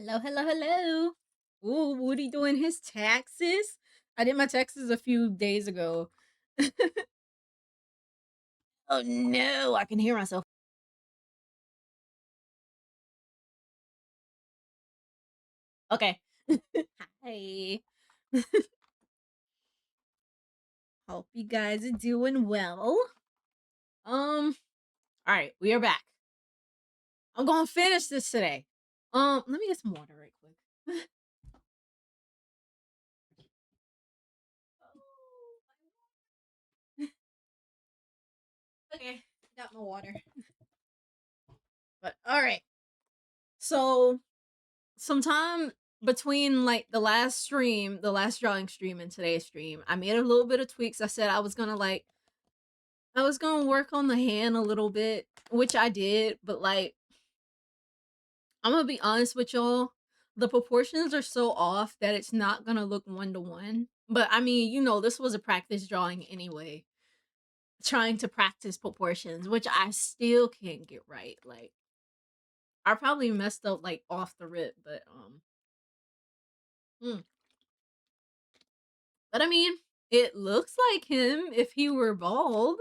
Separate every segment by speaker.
Speaker 1: Hello, hello, hello. Ooh, Woody doing his taxes? I did my taxes a few days ago. Oh no, I can hear myself. Okay. Hi. Hope you guys are doing well. All right, we are back. I'm gonna finish this today. Let me get some water right quick. Okay, got my water. But all right. So sometime between like the last drawing stream and today's stream, I made a little bit of tweaks. I said I was gonna work on the hand a little bit, which I did, but like I'm gonna be honest with y'all, the proportions are so off that it's not gonna look one to one. But I mean, this was a practice drawing anyway, trying to practice proportions, which I still can't get right. Like I probably messed up like off the rip, hmm. But I mean, it looks like him if he were bald.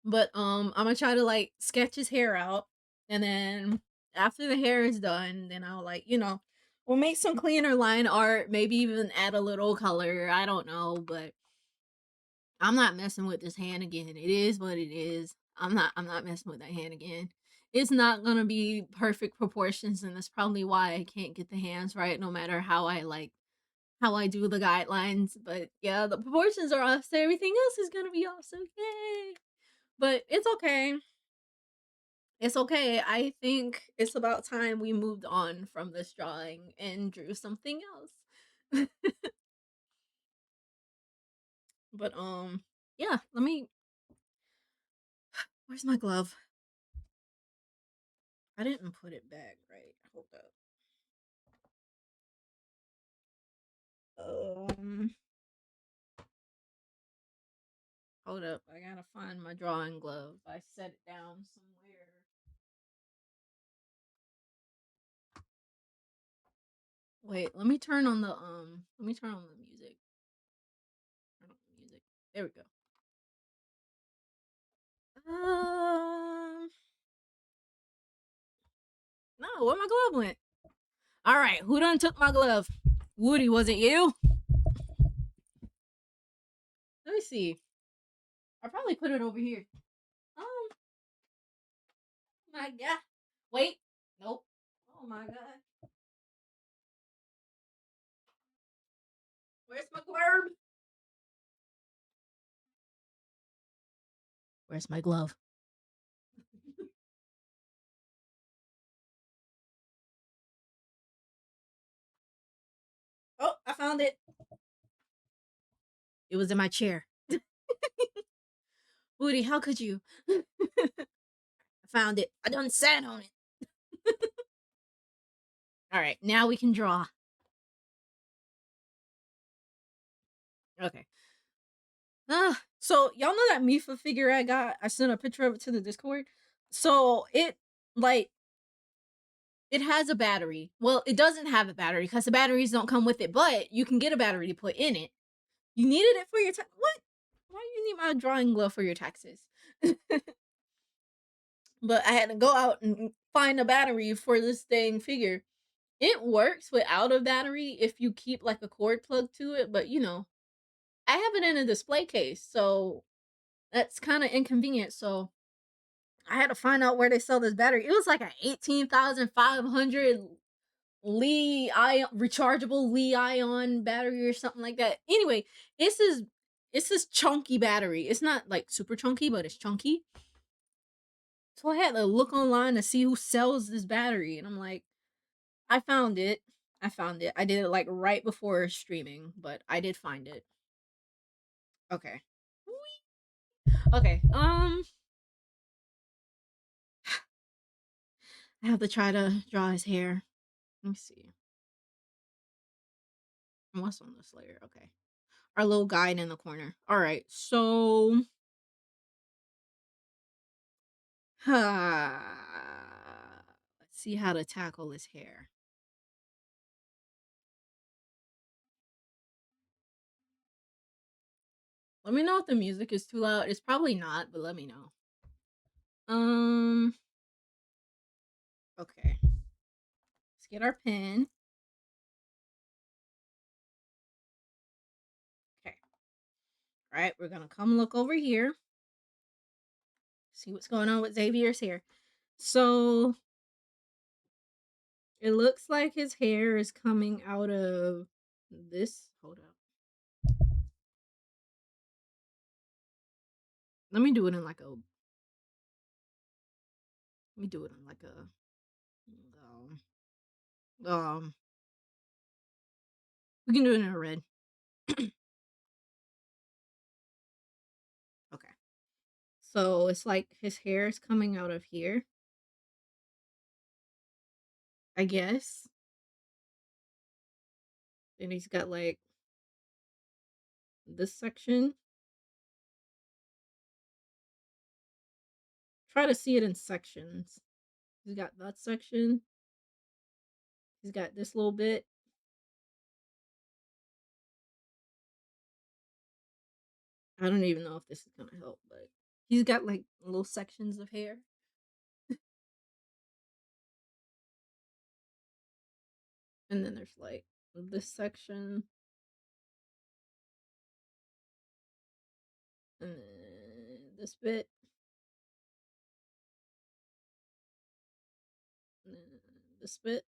Speaker 1: But I'm gonna try to like sketch his hair out, and then after the hair is done, then I'll like we'll make some cleaner line art, maybe even add a little color. I don't know, but I'm not messing with this hand again. It is what it is. I'm not messing with that hand again. It's not gonna be perfect proportions, and that's probably why I can't get the hands right, no matter how I do the guidelines. But yeah, the proportions are off, so everything else is gonna be off. So yay! But it's okay. It's okay. I think it's about time we moved on from this drawing and drew something else. But yeah, where's my glove? I didn't put it back right. Hold up. Hold up. I gotta find my drawing glove. I set it down somewhere. Wait, let me turn on the music. Turn on the music. There we go. Um no, where my glove went? All right, who done took my glove? Woody, was it you? Let me see. I probably put it over here. Oh my god. Wait. Nope. Oh my god. Where's my glove? Where's my glove? Oh, I found it. It was in my chair. Woody, how could you? I found it. I done sat on it. All right, now we can draw. Okay. So y'all know that Mifa figure I got? I sent a picture of it to the Discord. So like it has a battery. Well, it doesn't have a battery because the batteries don't come with it, but you can get a battery to put in it. You needed it for your what? Why do you need my drawing glove for your taxes? But I had to go out and find a battery for this dang figure. It works without a battery if you keep like a cord plug to it, but I have it in a display case, so that's kind of inconvenient. So I had to find out where they sell this battery. It was like an 18,500 Li ion rechargeable Li ion battery or something like that. Anyway, it's this chunky battery. It's not like super chunky, but it's chunky. So I had to look online to see who sells this battery, and I'm like, I found it. I found it. I did it like right before streaming, but I did find it. Okay. Okay. I have to try to draw his hair. Let me see. What's on this layer? Okay. Our little guide in the corner. All right. So See how to tackle his hair. Let me know if the music is too loud. It's probably not, but let me know. Um, okay. Let's get our pen. Okay. All right, we're gonna come look over here. See what's going on with Xavier's hair. So it looks like his hair is coming out of this. Hold up. Let me do it in like a. Let me do it in like a. Um. We can do it in a red. Okay. So it's like his hair is coming out of here. I guess. And he's got like this section. Try to see it in sections. He's got that section. He's got this little bit. I don't even know if this is gonna help, but he's got like little sections of hair. And then there's like this section. And then this bit. And then this bit.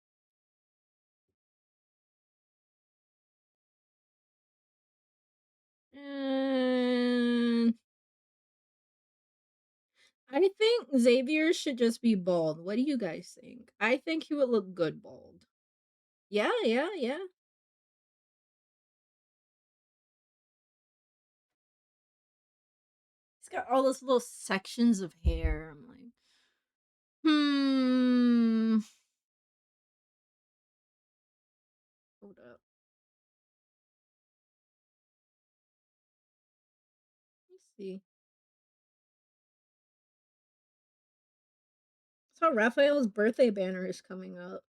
Speaker 1: And I think Xavier should just be bald. What do you guys think? I think he would look good bald. Yeah, yeah, yeah. He's got all those little sections of hair. I'm like, hmm. Hold up. Let's see. So Raphael's birthday banner is coming up.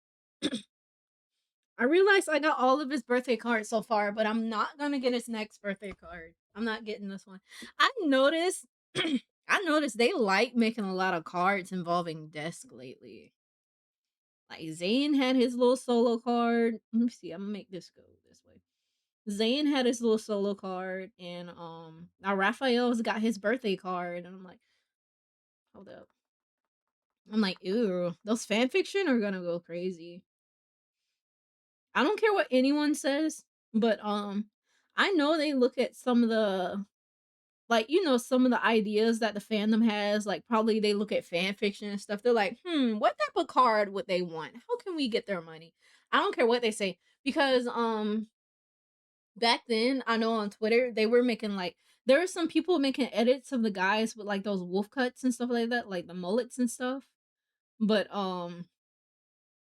Speaker 1: I realized I got all of his birthday cards so far, but I'm not gonna get his next birthday card. I'm not getting this one. I noticed I noticed they like making a lot of cards involving desk lately. Like Zayn had his little solo card. Let me see, I'm gonna make this go this way. Zayn had his little solo card, and now Raphael's got his birthday card, and I'm like, hold up. I'm like, ew, those fan fiction are gonna go crazy. I don't care what anyone says, but I know they look at some of the like some of the ideas that the fandom has, like probably they look at fan fiction and stuff. They're like, what type of card would they want? How can we get their money? I don't care what they say because back then I know on Twitter they were making like there were some people making edits of the guys with like those wolf cuts and stuff like that, like the mullets and stuff. But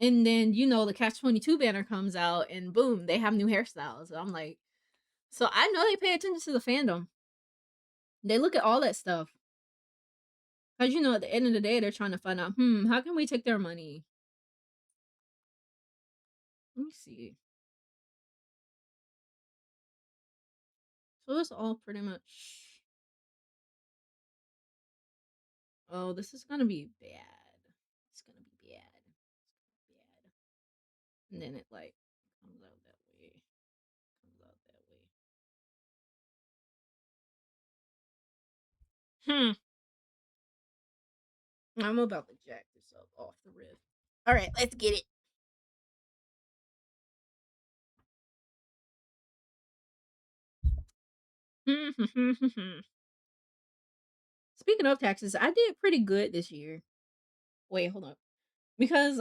Speaker 1: and then the Catch 22 banner comes out and boom, they have new hairstyles. I'm like, so I know they pay attention to the fandom. They look at all that stuff. Cause at the end of the day, they're trying to find out, how can we take their money? Let me see. So it's all pretty much. Oh, this is gonna be bad. It's gonna be bad. Bad. And then it like comes out that way. Comes out that way. I'm about to jack this up off the rip. All right, let's get it. Speaking of taxes, I did pretty good this year. Wait, hold up. Because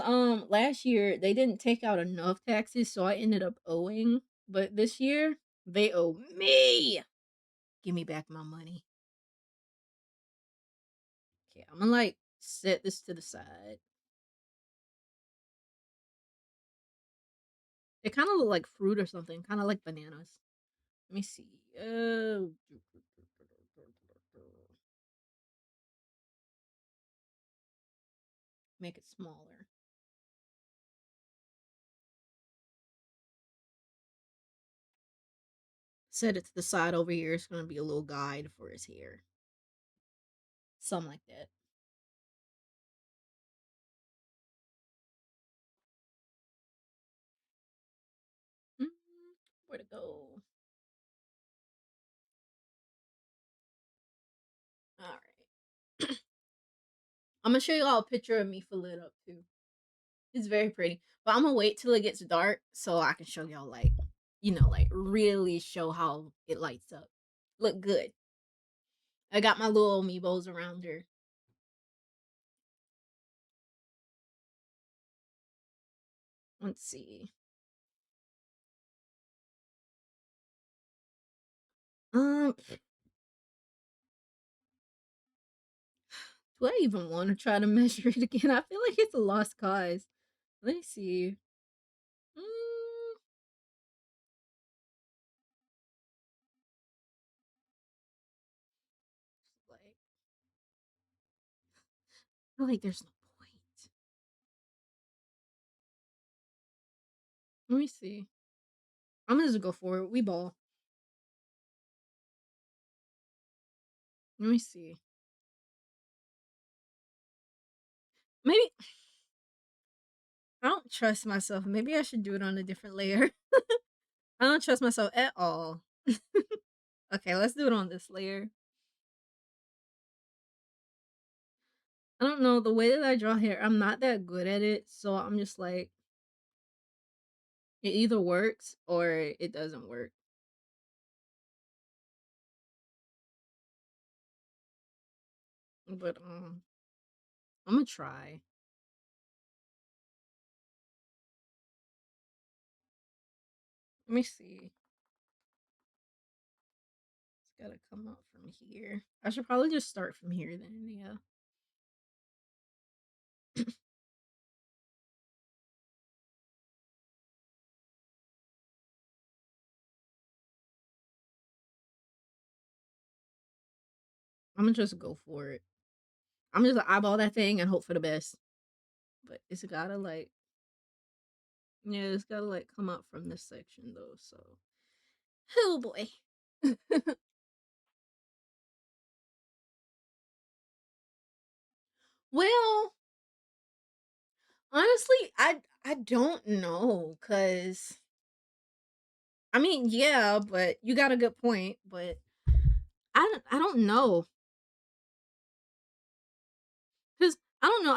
Speaker 1: last year they didn't take out enough taxes, so I ended up owing. But this year they owe me. Give me back my money. Okay, I'm gonna like set this to the side. They kind of look like fruit or something, kind of like bananas. Let me see. Make it smaller. set it to the side over here. It's gonna be a little guide for his hair. Something like that. Mm, where to go? All right. I'm gonna show you all a picture of me full it up too. It's very pretty. But I'm gonna wait till it gets dark so I can show y'all like, like really show how it lights up. Look good. I got my little amiibos around her. Let's see. Um, do I even want to try to measure it again? I feel like it's a lost cause. Let me see. Mm, like, I feel like there's no point. Let me see. I'm gonna just go for it. We ball. Let me see. Maybe I don't trust myself. Maybe I should do it on a different layer. I don't trust myself at all. Okay, let's do it on this layer. I don't know, the way that I draw hair, I'm not that good at it, so I'm just like, it either works or it doesn't work. But I'm gonna try. Let me see. It's gotta come up from here. I should probably just start from here then, yeah. I'm gonna just go for it. I'm just gonna eyeball that thing and hope for the best. But it's gotta like, yeah, it's gotta like come up from this section though, so. Oh boy. Well, honestly, I don't know, cause I mean, yeah, but you got a good point, but I don't know, cause I don't know.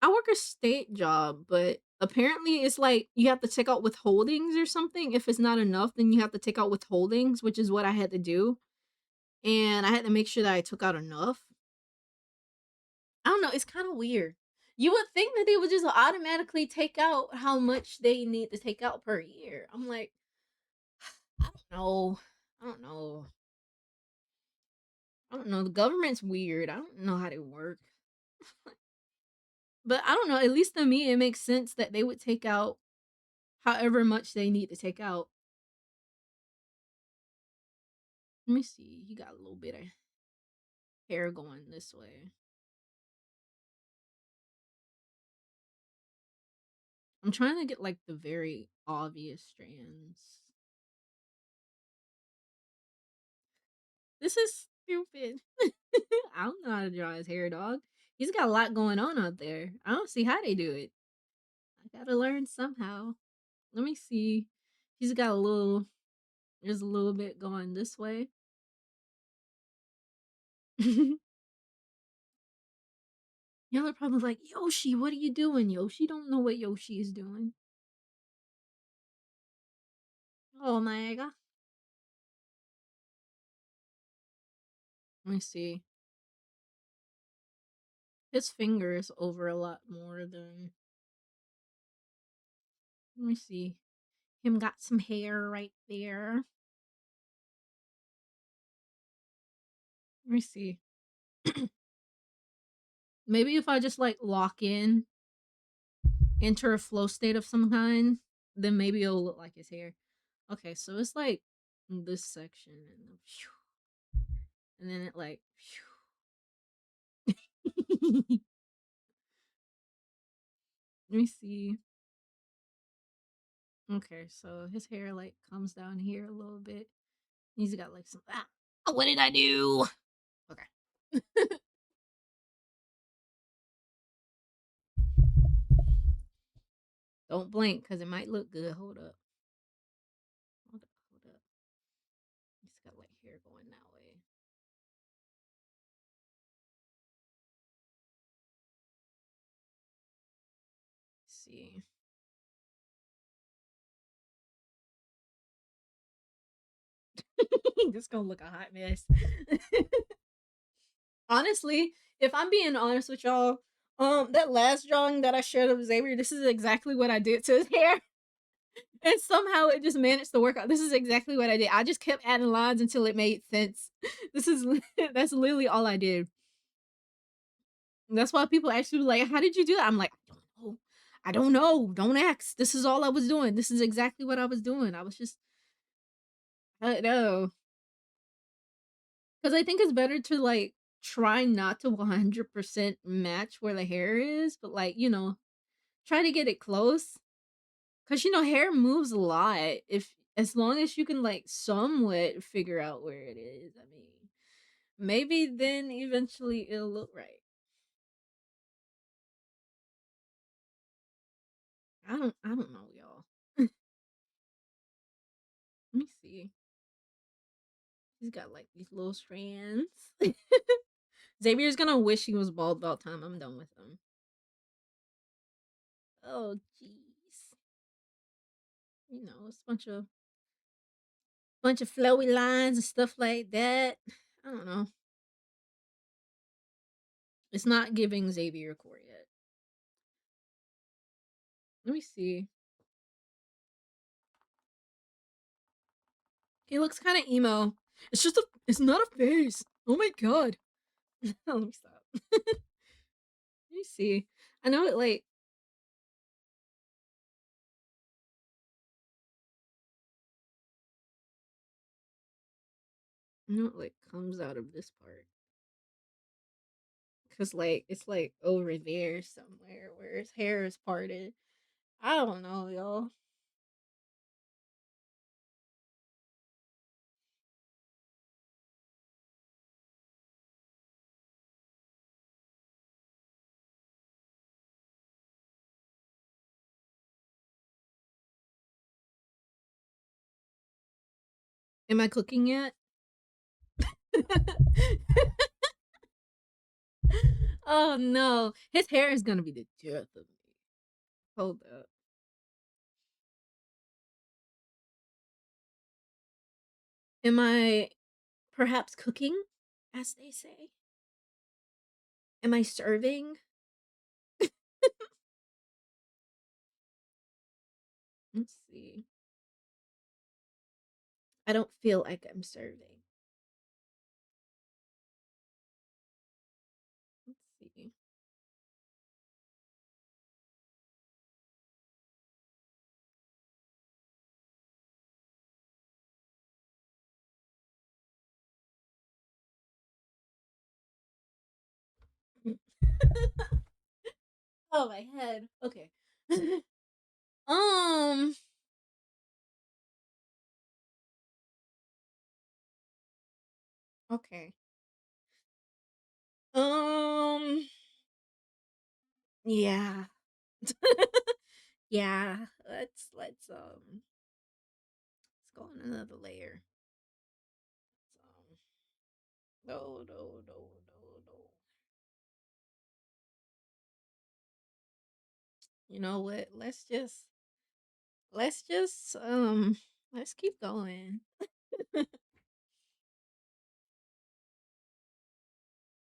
Speaker 1: I work a state job, but apparently it's like you have to take out withholdings or something. If it's not enough, then you have to take out withholdings, which is what I had to do, and I had to make sure that I took out enough. I don't know. It's kind of weird. You would think that they would just automatically take out how much they need to take out per year. I'm like, I don't know. I don't know. I don't know. The government's weird. I don't know how they work. But I don't know. At least to me, it makes sense that they would take out however much they need to take out. Let me see. He got a little bit of hair going this way. I'm trying to get like the very obvious strands. This is stupid. I don't know how to draw his hair, dog. He's got a lot going on out there. I don't see how they do it. I gotta learn somehow. Let me see. He's got a little, there's a little bit going this way. Y'all are probably like, Yoshi, what are you doing? Yoshi don't know what Yoshi is doing. Oh my god. Let me see. His finger is over a lot more than. Let me see. Him got some hair right there. Let me see. Maybe if I just like lock in, enter a flow state of some kind, then maybe it'll look like his hair. Okay, so it's like this section and then it like let me see. Okay, so his hair like comes down here a little bit. He's got like some. Ah, what did I do? Okay. Don't blink because it might look good. Hold up. Hold up. Hold up. He's got like hair going that way. Let's see. This gonna look a hot mess. Honestly, if I'm being honest with y'all, that last drawing that I shared of Xavier, this is exactly what I did to his hair. And somehow it just managed to work out. This is exactly what I did. I just kept adding lines until it made sense. This is that's literally all I did. And that's why people actually were like, "How did you do that?" I'm like, "I don't know. I don't know. Don't ask. This is all I was doing. This is exactly what I was doing. I was just I don't know." Because I think it's better to like try not to 100% match where the hair is, but like, try to get it close. Because, hair moves a lot. If as long as you can like somewhat figure out where it is, I mean, maybe then eventually it'll look right. I don't know, y'all. Let me see. He's got like these little strands. Xavier's gonna wish he was bald about time I'm done with him. Oh jeez. It's a bunch of flowy lines and stuff like that. I don't know. It's not giving Xavier core yet. Let me see. He looks kind of emo. It's not a face. Oh my god. Let me stop. Let me see. I know it like, comes out of this part. Cause like it's like over there somewhere where his hair is parted. I don't know, y'all. Am I cooking yet? Oh no. His hair is gonna be the death of me. Hold up. Am I perhaps cooking, as they say? Am I serving? Let's see. I don't feel like I'm serving. Let's see. Oh, my head. Okay. um. Okay. Um. Yeah. Yeah. Let's go on another layer. No, no, no, no, no. You know what? Let's keep going.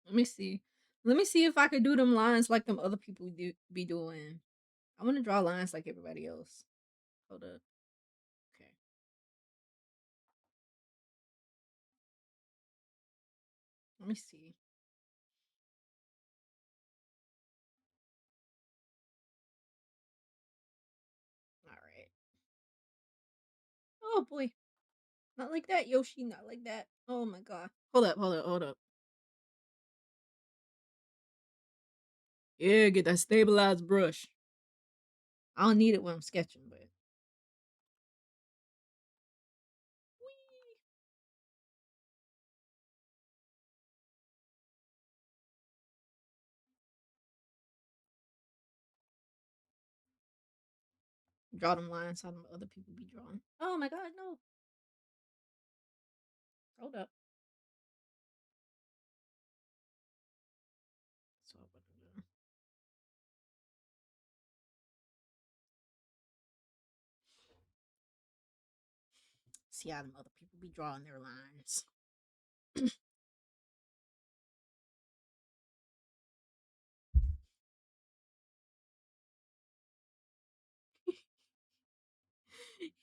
Speaker 1: Let me see. Let me see if I could do them lines like them other people be doing. I want to draw lines like everybody else. Hold up. Okay. Let me see. All right. Oh boy. Not like that, Yoshi. Not like that. Oh my god. Hold up, hold up, hold up. Yeah, get that stabilized brush. I don't need it when I'm sketching, but Draw them lines how them other people be drawing. Oh my god, no. Hold up. That's what I'm gonna do. See how them other people be drawing their lines.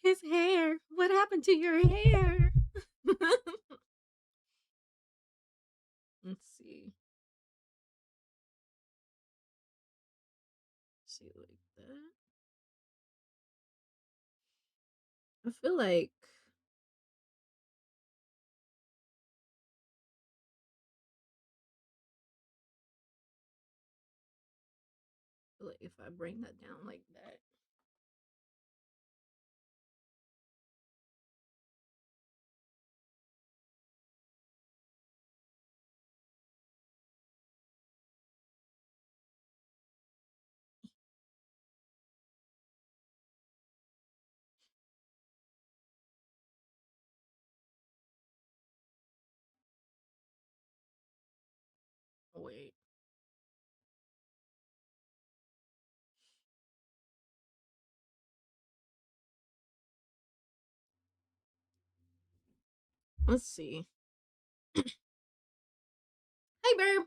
Speaker 1: His hair. What happened to your hair? Let's see. See like that. I feel like if I bring that down like that. Oh wait. Let's see. Hey, Burb.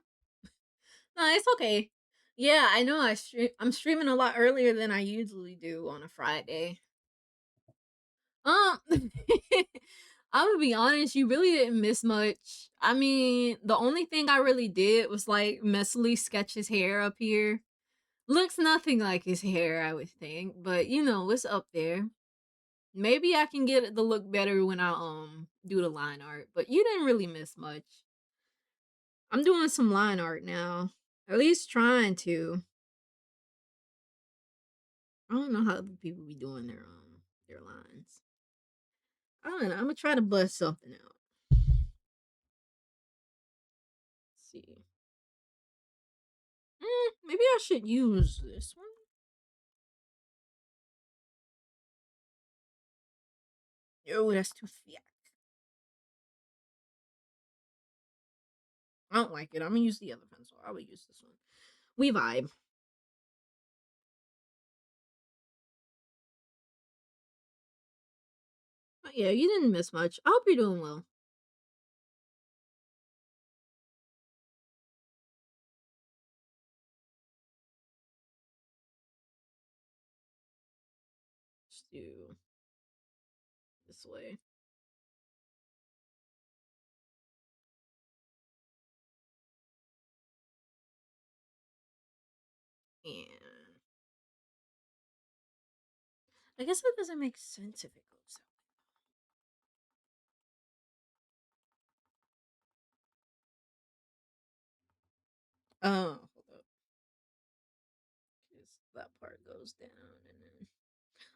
Speaker 1: No, it's okay. Yeah, I know. I'm streaming a lot earlier than I usually do on a Friday. Um, I'm gonna be honest. You really didn't miss much. I mean, the only thing I really did was like messily sketch his hair up here. Looks nothing like his hair, I would think, but you know, it's up there. Maybe I can get it to look better when I do the line art, but you didn't really miss much. I'm doing some line art now. At least trying to. I don't know how other people be doing their lines. I don't know. I'm gonna try to bust something out. Let's see. Maybe I should use this one. Oh, that's too thick. I don't like it. I'm gonna use the other pencil. I will use this one. We vibe. But yeah, you didn't miss much. I hope you're doing well. Just do this way. And I guess that doesn't make sense if it goes out. Oh, hold up. Because that part goes down and then.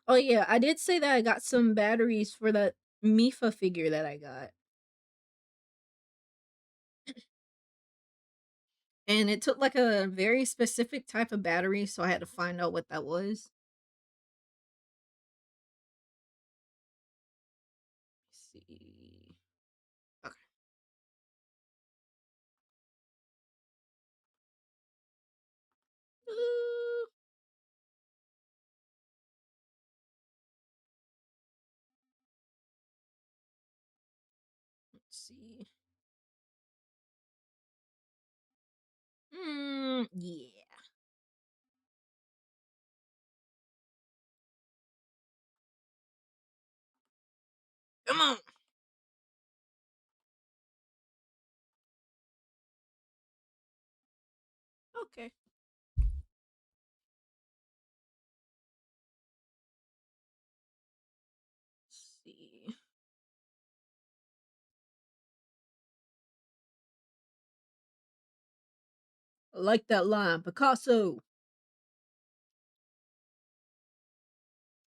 Speaker 1: Oh yeah, I did say that I got some batteries for that Mifa figure that I got. And it took like a very specific type of battery, so I had to find out what that was. Let's see. Okay. Uh, let's see. Yeah. Come on. Okay. Let's see. I like that line, Picasso.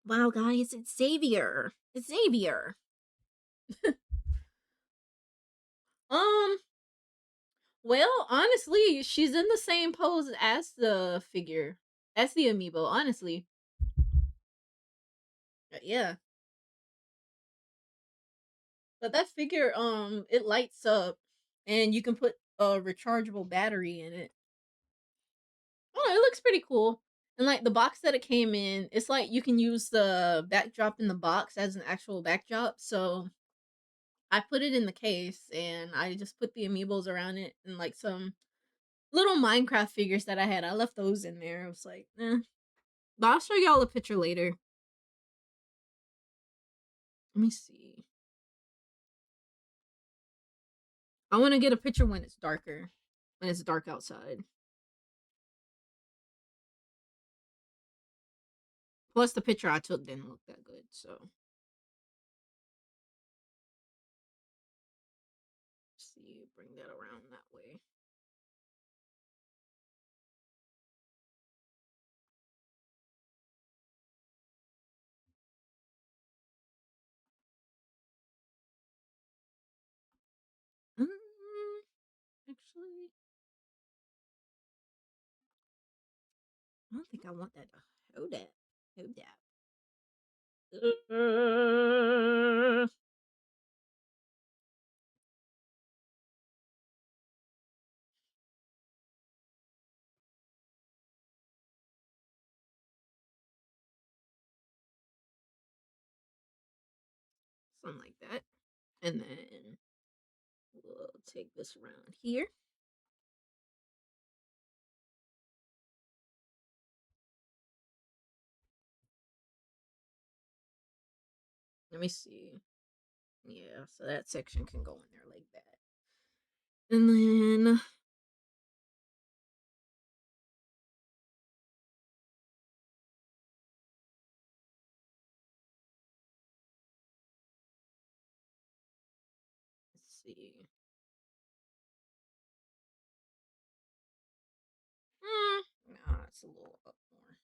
Speaker 1: Wow, guys, it's Xavier. It's Xavier. Um, well, honestly, she's in the same pose as the figure, as the amiibo, honestly. Yeah. But that figure, it lights up, and you can put a rechargeable battery in it. Oh, it looks pretty cool. And like the box that it came in, it's like you can use the backdrop in the box as an actual backdrop. So I put it in the case, and I just put the amiibos around it and like some little Minecraft figures that I had. I left those in there. I was like, eh. But I'll show y'all a picture later. Let me see. I want to get a picture when it's darker, when it's dark outside. Plus, the picture I took didn't look that good, so see, bring that around that way. Actually, I don't think I want that. Hold that. Hold that. Something like that. And then we'll take this around here. Let me see. Yeah, so that section can go in there like that. And then let's see. No, it's a little up more.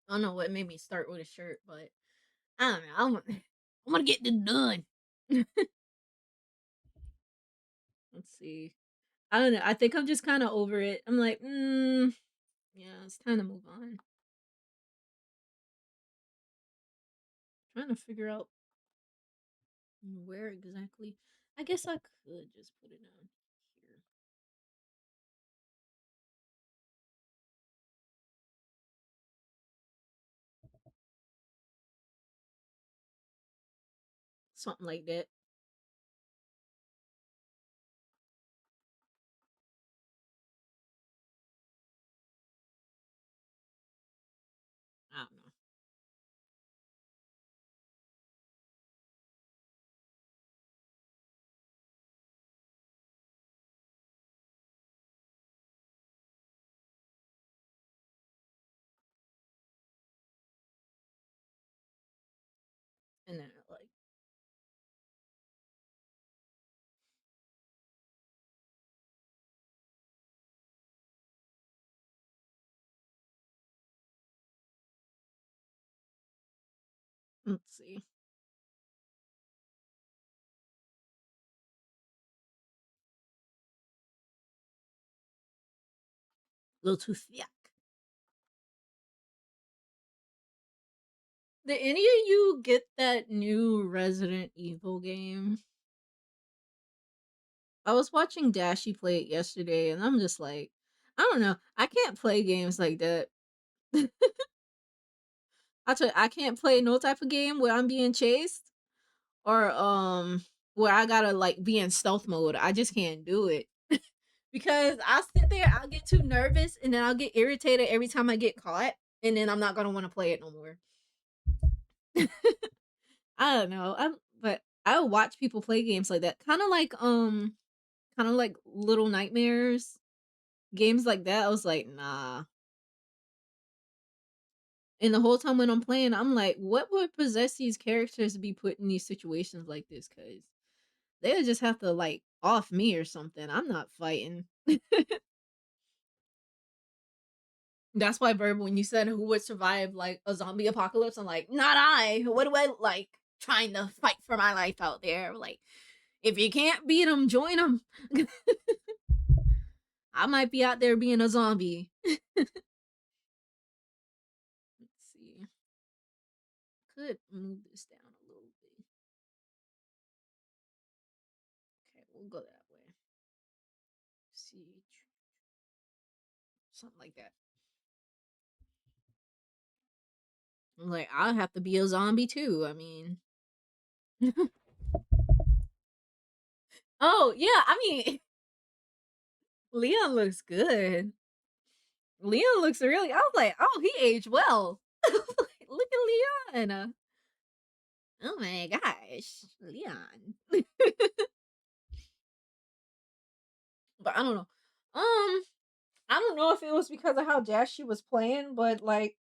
Speaker 1: I don't know what made me start with a shirt, but I don't know. I want to get this done. Let's see. I don't know. I think I'm just kind of over it. I'm like, yeah, it's time to move on. Trying to figure out where exactly. I guess I could just put it on here. Something like that. I don't know. And then like, let's see. A little too thick. Did any of you get that new Resident Evil game? I was watching Dashy play it yesterday, and I'm just like, I don't know. I can't play games like that. I can't play no type of game where I'm being chased or where I gotta like be in stealth mode. I just can't do it because I'll sit there, I'll get too nervous, and then I'll get irritated every time I get caught, and then I'm not gonna want to play it no more. I don't know. But I watch people play games like that, kind of like Little Nightmares games like that. I was like, nah. And the whole time when I'm playing, I'm like, what would possess these characters to be put in these situations like this? Because they would just have to like off me or something. I'm not fighting. That's why, Verb, when you said who would survive like a zombie apocalypse, I'm like, not I. What do I like trying to fight for my life out there? Like, if you can't beat them, join them. I might be out there being a zombie. could move this down a little bit. Okay, we'll go that way. See, something like that. Like, I'll have to be a zombie too. I mean, oh yeah, I mean, Leon looks good. Leon looks really. I was like, oh, he aged well. Look at Leon. Oh my gosh, Leon. But I don't know. I don't know if it was because of how Jazz she was playing, but like,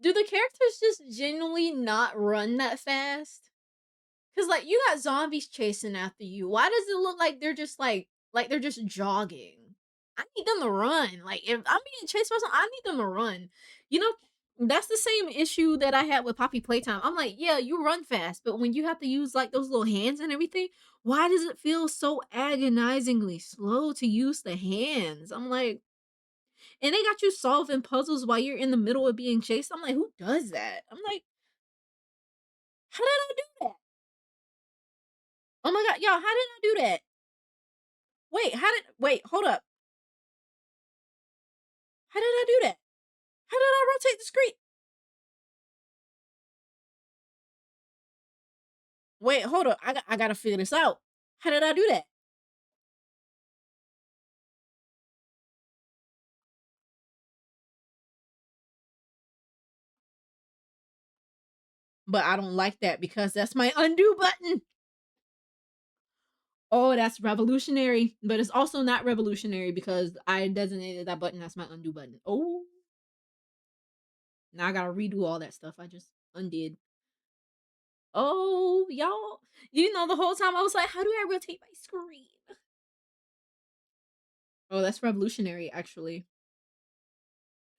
Speaker 1: do the characters just genuinely not run that fast? Cause like you got zombies chasing after you. Why does it look like they're just like they're just jogging? I need them to run. Like if I'm being chased by something, I need them to run. You know, that's the same issue that I had with Poppy Playtime. I'm like, yeah, you run fast, but when you have to use like those little hands and everything, why does it feel so agonizingly slow to use the hands? I'm like, and they got you solving puzzles while you're in the middle of being chased. I'm like, who does that? I'm like, how did I do that? Oh my god, y'all, how did I do that? Wait, hold up. How did I do that? How did I rotate the screen? Wait, hold up. I gotta figure this out. How did I do that? But I don't like that because that's my undo button. Oh, that's revolutionary. But it's also not revolutionary because I designated that button as my undo button. Oh, now I gotta redo all that stuff I just undid. Oh, y'all. You know, the whole time I was like, how do I rotate my screen? Oh, that's revolutionary, actually.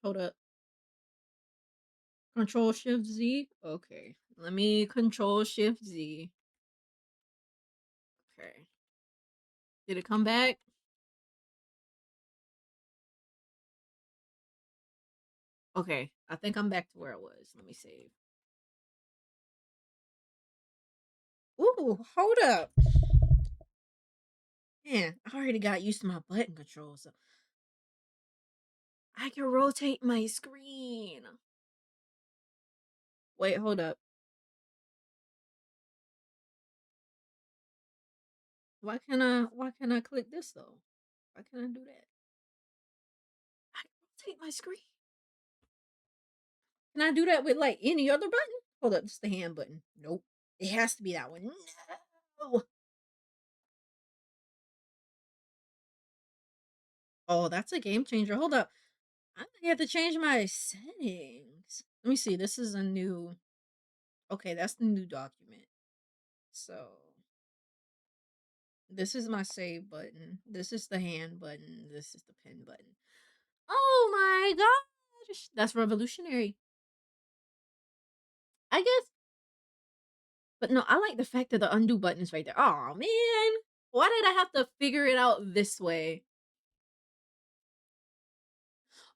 Speaker 1: Hold up. Control Shift Z. Okay. Let me Control Shift Z. Okay. Did it come back? Okay. I think I'm back to where I was. Let me save. Ooh, hold up. Man, I already got used to my button control, so I can rotate my screen. Wait, hold up. Why can't I click this though? Why can't I do that? I can rotate my screen. Can I do that with like any other button? Hold up, it's the hand button. Nope. It has to be that one. No. Oh, that's a game changer. Hold up. I might have to change my settings. Let me see. This is a new. Okay, that's the new document. So this is my save button. This is the hand button. This is the pen button. Oh my gosh. That's revolutionary. I guess. But no, I like the fact that the undo button is right there. Oh man. Why did I have to figure it out this way?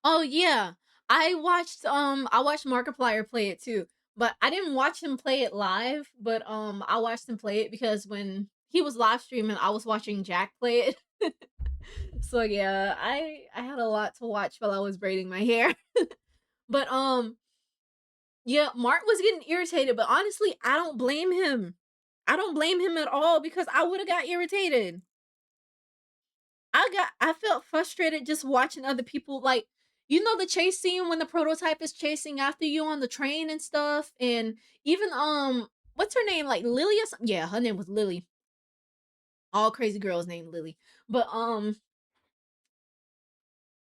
Speaker 1: Oh yeah. I watched Markiplier play it too. But I didn't watch him play it live, but I watched him play it because when he was live streaming, I was watching Jack play it. So yeah, I had a lot to watch while I was braiding my hair. But yeah, Mark was getting irritated, but honestly, I don't blame him. I don't blame him at all because I would have got irritated. I felt frustrated just watching other people like the chase scene when the prototype is chasing after you on the train and stuff and even what's her name like Lily or something? Yeah, her name was Lily. All crazy girls named Lily. But her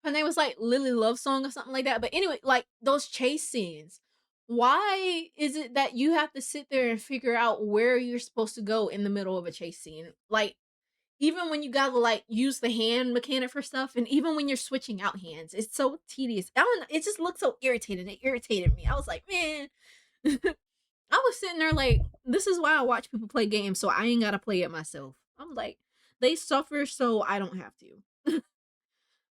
Speaker 1: name was like Lily Love Song or something like that. But anyway, like those chase scenes. Why is it that you have to sit there and figure out where you're supposed to go in the middle of a chase scene? Like even when you gotta like use the hand mechanic for stuff, and even when you're switching out hands, it's so tedious. I don't know, it just looks so irritating. It irritated me. I was like, man, I was sitting there like, this is why I watch people play games, so I ain't gotta play it myself. I'm like, they suffer, so I don't have to.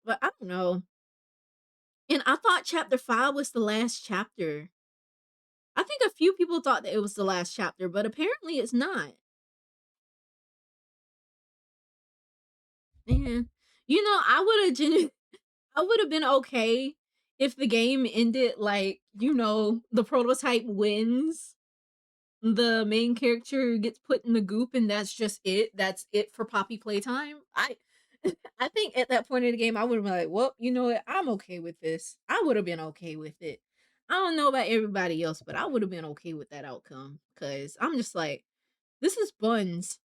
Speaker 1: But I don't know. And I thought chapter 5 was the last chapter. I think a few people thought that it was the last chapter, but apparently it's not. Yeah. You know, I would have been okay if the game ended like, the prototype wins, the main character gets put in the goop, and that's just it. That's it for Poppy playtime. I think at that point in the game I would have been like, well, you know what? I'm okay with this. I would have been okay with it. I don't know about everybody else, but I would have been okay with that outcome. Cause I'm just like, this is buns.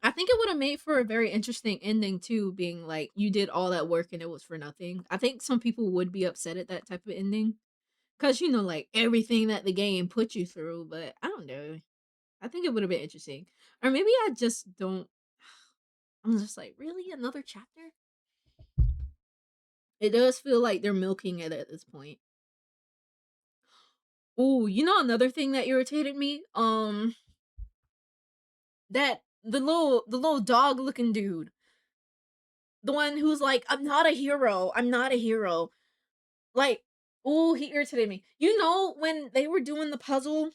Speaker 1: I think it would have made for a very interesting ending too, being like you did all that work and it was for nothing. I think some people would be upset at that type of ending. Cause like everything that the game put you through, but I don't know. I think it would have been interesting. Or maybe I just don't. I'm just like, really? Another chapter? It does feel like they're milking it at this point. Oh, another thing that irritated me? That the little dog looking dude. The one who's like, I'm not a hero. I'm not a hero. Like, oh, he irritated me. When they were doing the puzzle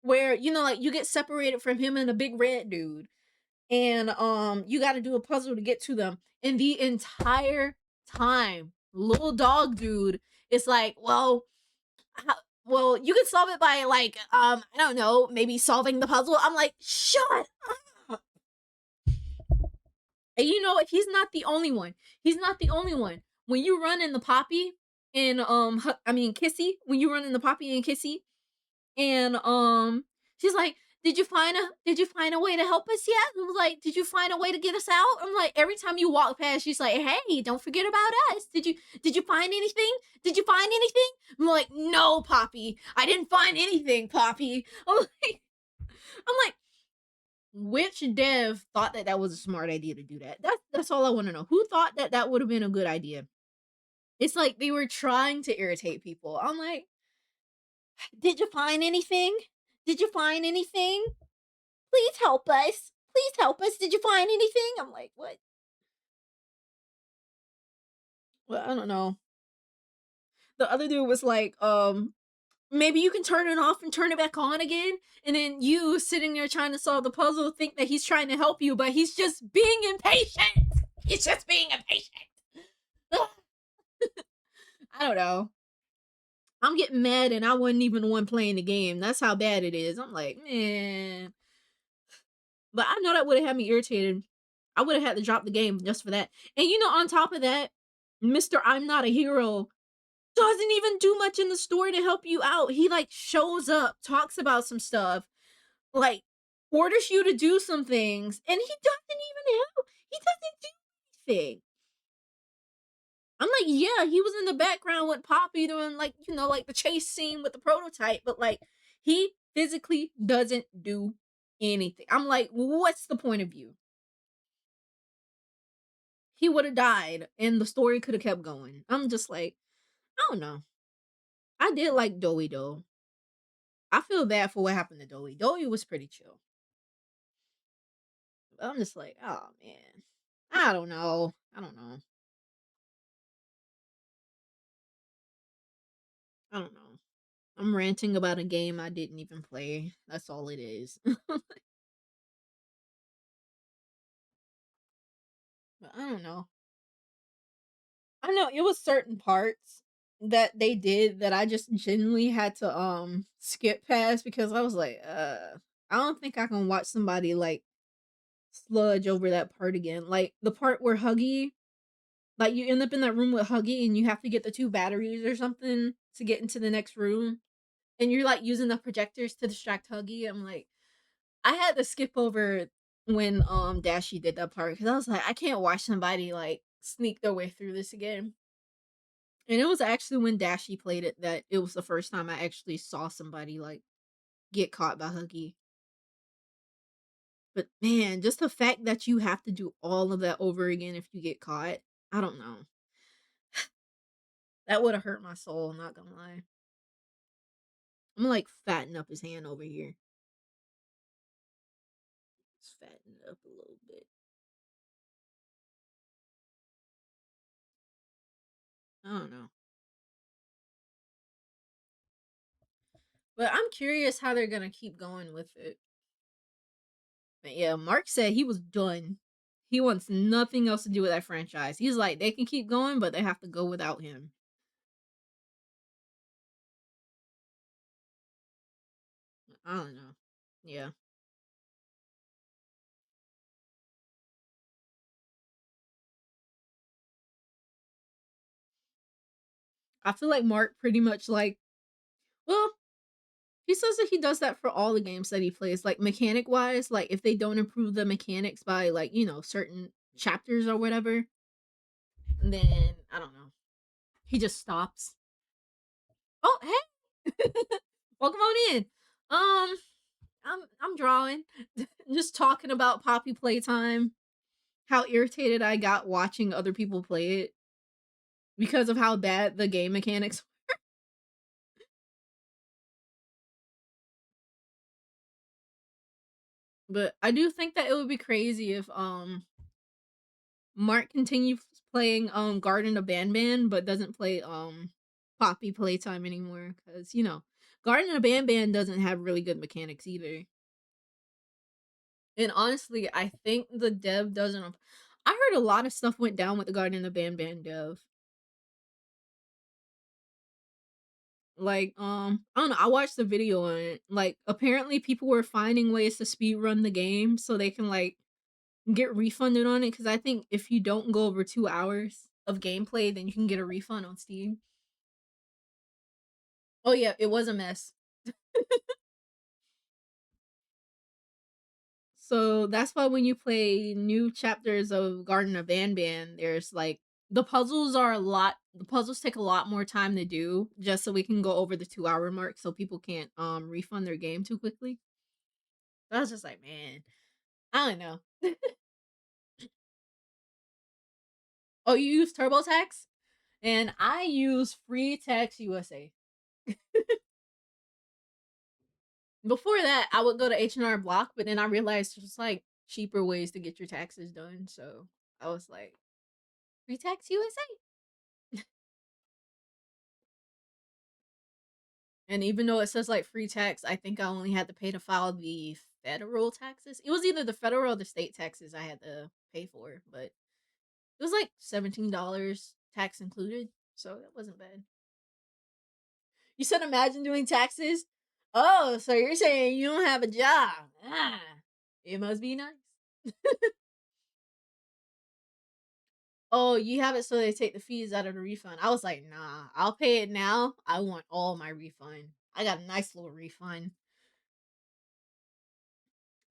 Speaker 1: where, like you get separated from him and a big red dude, and you got to do a puzzle to get to them, and the entire time little dog dude is like, well, you can solve it by like, I don't know, maybe solving the puzzle. I'm like, shut up. And he's not the only one. He's not the only one. When you run in the Poppy and I mean Kissy, when you run in the Poppy and Kissy, and she's like, did you find a way to help us yet? And I was like, did you find a way to get us out? I'm like, every time you walk past, she's like, hey, don't forget about us. Did you find anything? Did you find anything? I'm like, no, Poppy, I didn't find anything, Poppy. I'm like, which dev thought that that was a smart idea to do that? That's all I want to know. Who thought that that would have been a good idea? It's like they were trying to irritate people. I'm like, did you find anything? Did you find anything? Please help us. Please help us. Did you find anything? I'm like, what? Well, I don't know. The other dude was like, maybe you can turn it off and turn it back on again. And then you sitting there trying to solve the puzzle think that he's trying to help you, but he's just being impatient. He's just being impatient. I don't know. I'm getting mad and I wasn't even the one playing the game. That's how bad it is. I'm like, man. But I know that would have had me irritated. I would have had to drop the game just for that. And on top of that, Mr. I'm Not a Hero doesn't even do much in the story to help you out. He like shows up, talks about some stuff, like orders you to do some things, and he doesn't even help. He doesn't do anything. I'm like, yeah, he was in the background with Poppy doing like, like the chase scene with the prototype, but like he physically doesn't do anything. I'm like, what's the point of you? He would have died and the story could have kept going. I'm just like, I don't know. I did like Doey though. I feel bad for what happened to Doey. Doey was pretty chill. But I'm just like, oh man. I don't know. I don't know. I don't know. I'm ranting about a game I didn't even play. That's all it is. But I don't know. I know it was certain parts that they did that I just genuinely had to skip past because I was like, I don't think I can watch somebody like sludge over that part again. Like the part where Huggy, like you end up in that room with Huggy and you have to get the two batteries or something to get into the next room. And you're like using the projectors to distract Huggy. I'm like, I had to skip over when Dashi did that part because I was like, I can't watch somebody like sneak their way through this again. And it was actually when Dashi played it that it was the first time I actually saw somebody like get caught by Huggy. But man, just the fact that you have to do all of that over again if you get caught, I don't know. That would have hurt my soul, I'm not gonna lie. I'm gonna like fatten up his hand over here. Just fatten it up a little bit. I don't know. But I'm curious how they're gonna keep going with it. But yeah, Mark said he was done. He wants nothing else to do with that franchise. He's like, they can keep going, but they have to go without him. I don't know. Yeah. I feel like Mark pretty much like, well, he says that he does that for all the games that he plays, like mechanic wise, like if they don't improve the mechanics by like, certain chapters or whatever, then I don't know. He just stops. Oh, hey. Welcome on in. I'm drawing. Just talking about Poppy playtime. How irritated I got watching other people play it because of how bad the game mechanics. But I do think that it would be crazy if Mark continues playing Garden of Banban but doesn't play Poppy playtime anymore cuz Garden of Banban doesn't have really good mechanics either. And honestly, I think the dev doesn't. I heard a lot of stuff went down with the Garden of Banban dev. Like, I don't know. I watched the video on it. Like, apparently, people were finding ways to speed run the game so they can like get refunded on it. Because I think if you don't go over 2 hours of gameplay, then you can get a refund on Steam. Oh yeah, it was a mess. So that's why when you play new chapters of Garden of Banban, there's like the puzzles take a lot more time to do just so we can go over the 2 hour mark so people can't refund their game too quickly. So I was just like, man, I don't know. Oh, you use TurboTax? And I use Free Tax USA. Before that, I would go to H&R Block, but then I realized there's like cheaper ways to get your taxes done. So I was like, Free Tax USA. And even though it says like free tax, I think I only had to pay to file the federal taxes. It was either the federal or the state taxes I had to pay for, but it was like $17 tax included. So that wasn't bad. You said imagine doing taxes? Oh, so you're saying you don't have a job. Ah, it must be nice. Oh, you have it so they take the fees out of the refund. I was like, nah, I'll pay it now. I want all my refund. I got a nice little refund.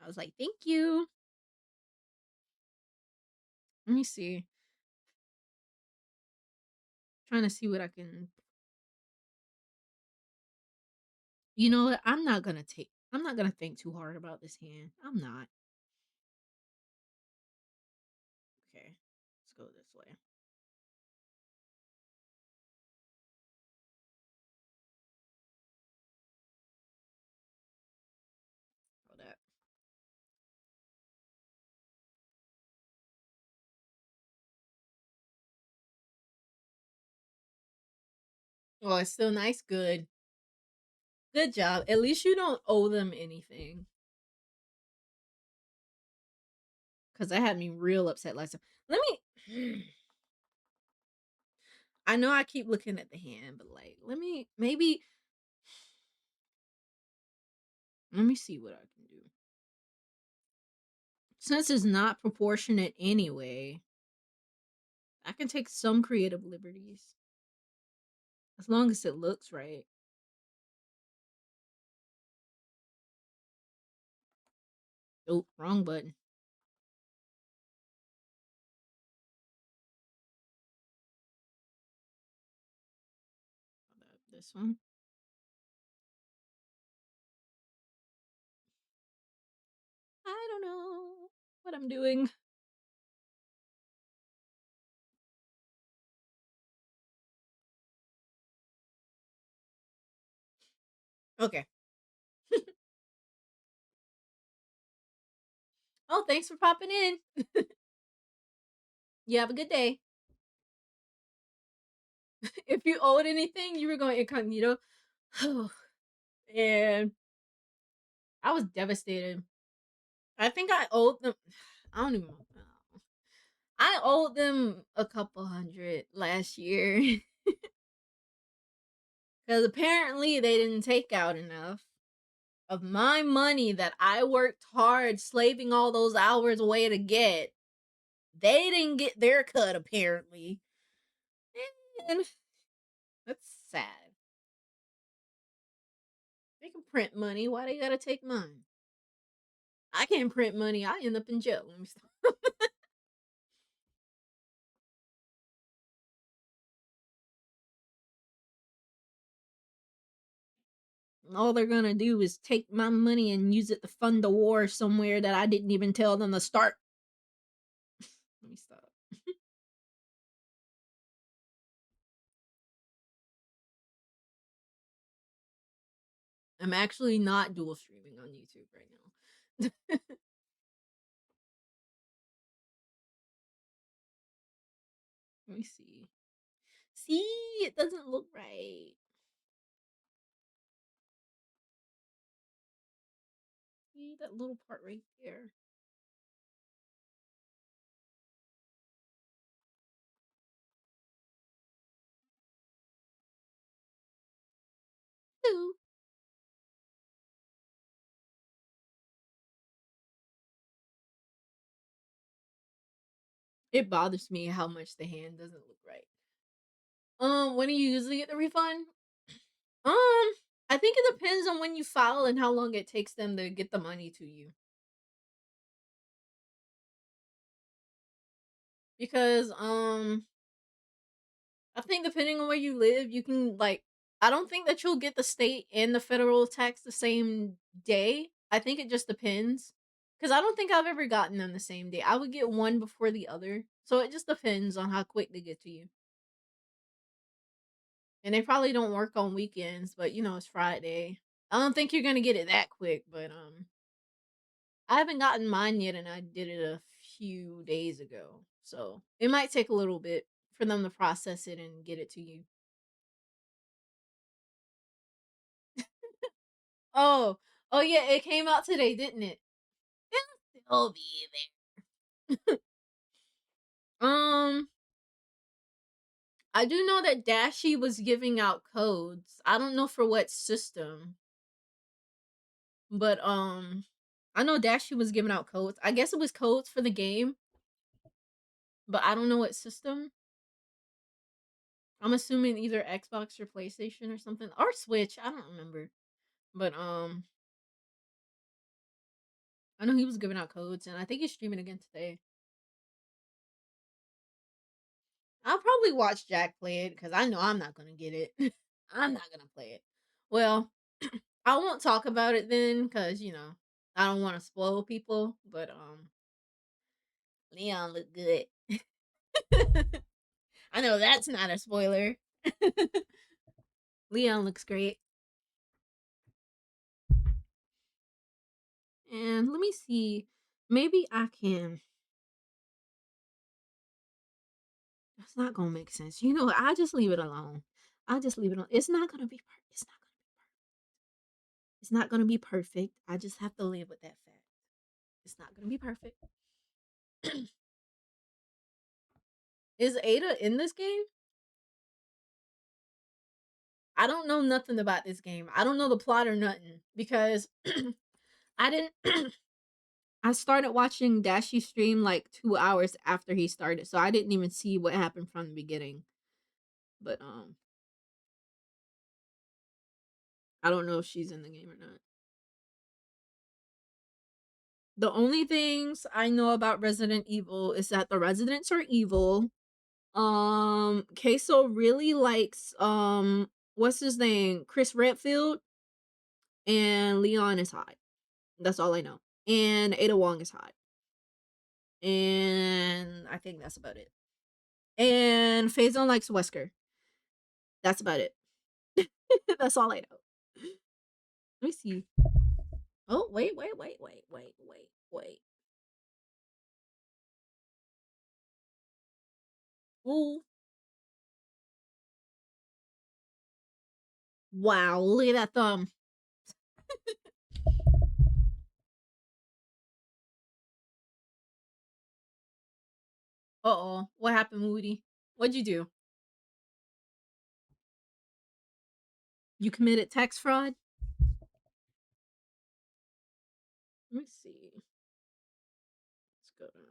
Speaker 1: I was like, thank you. Let me see. Trying to see what I can. You know what? I'm not gonna think too hard about this hand. I'm not. Okay. Let's go this way. Hold up. Oh, it's still nice. Good. Good job. At least you don't owe them anything. Cause that had me real upset last time. Let me I know I keep looking at the hand, but like let me see what I can do. Since it's not proportionate anyway, I can take some creative liberties. As long as it looks right. Oh, wrong button. This one. I don't know what I'm doing. Okay. Oh, thanks for popping in. You have a good day. If you owed anything, you were going incognito. And I was devastated. I think I owed them. I don't even know. I owed them a couple hundred last year because apparently they didn't take out enough of my money that I worked hard slaving all those hours away to get. They didn't get their cut apparently. And that's sad. They can print money. Why they gotta take mine? I can't print money. I end up in jail. Let me stop. All they're gonna do is take my money and use it to fund the war somewhere that I didn't even tell them to start. Let me stop. I'm actually not dual streaming on YouTube right now. Let me see. See, it doesn't look right. See that little part right there. Ooh. It bothers me how much the hand doesn't look right. When do you usually get the refund? I think it depends on when you file and how long it takes them to get the money to you. Because I think depending on where you live, you can like I don't think that you'll get the state and the federal tax the same day. I think it just depends. Cuz I don't think I've ever gotten them the same day. I would get one before the other. So it just depends on how quick they get to you. And they probably don't work on weekends, but you know, it's Friday. I don't think you're going to get it that quick, but I haven't gotten mine yet and I did it a few days ago. So, it might take a little bit for them to process it and get it to you. Oh, oh yeah, it came out today, didn't it? It'll still be there. I do know that Dashi was giving out codes. I don't know for what system, but I know Dashi was giving out codes. I guess it was codes for the game, but I don't know what system. I'm assuming either Xbox or PlayStation or something or Switch. I don't remember, but I know he was giving out codes, and I think he's streaming again today. I'll probably watch Jack play it because I know I'm not gonna get it. I'm not gonna play it. Well, I won't talk about it then because I don't want to spoil people. But Leon looked good. I know that's not a spoiler. Leon looks great. And let me see. Maybe I can. That's not gonna make sense. You know what? I'll just leave it alone. I'll just leave it alone. It's not gonna be. It's not gonna be perfect. I just have to live with that fact. It's not gonna be perfect. Is Ada in this game? I don't know nothing about this game. I don't know the plot or nothing because I didn't. I started watching Dashi stream like 2 hours after he started, so I didn't even see what happened from the beginning. But I don't know if she's in the game or not. The only things I know about Resident Evil is that the residents are evil. Queso really likes what's his name? Chris Redfield, and Leon is hot. That's all I know. And Ada Wong is hot. And I think that's about it. And Faison likes Wesker. That's about it. That's all I know. Let me see. Oh, wait. Ooh. Wow, look at that thumb. Uh-oh. What happened, Woody? What'd you do? You committed tax fraud? Let me see. Let's go down.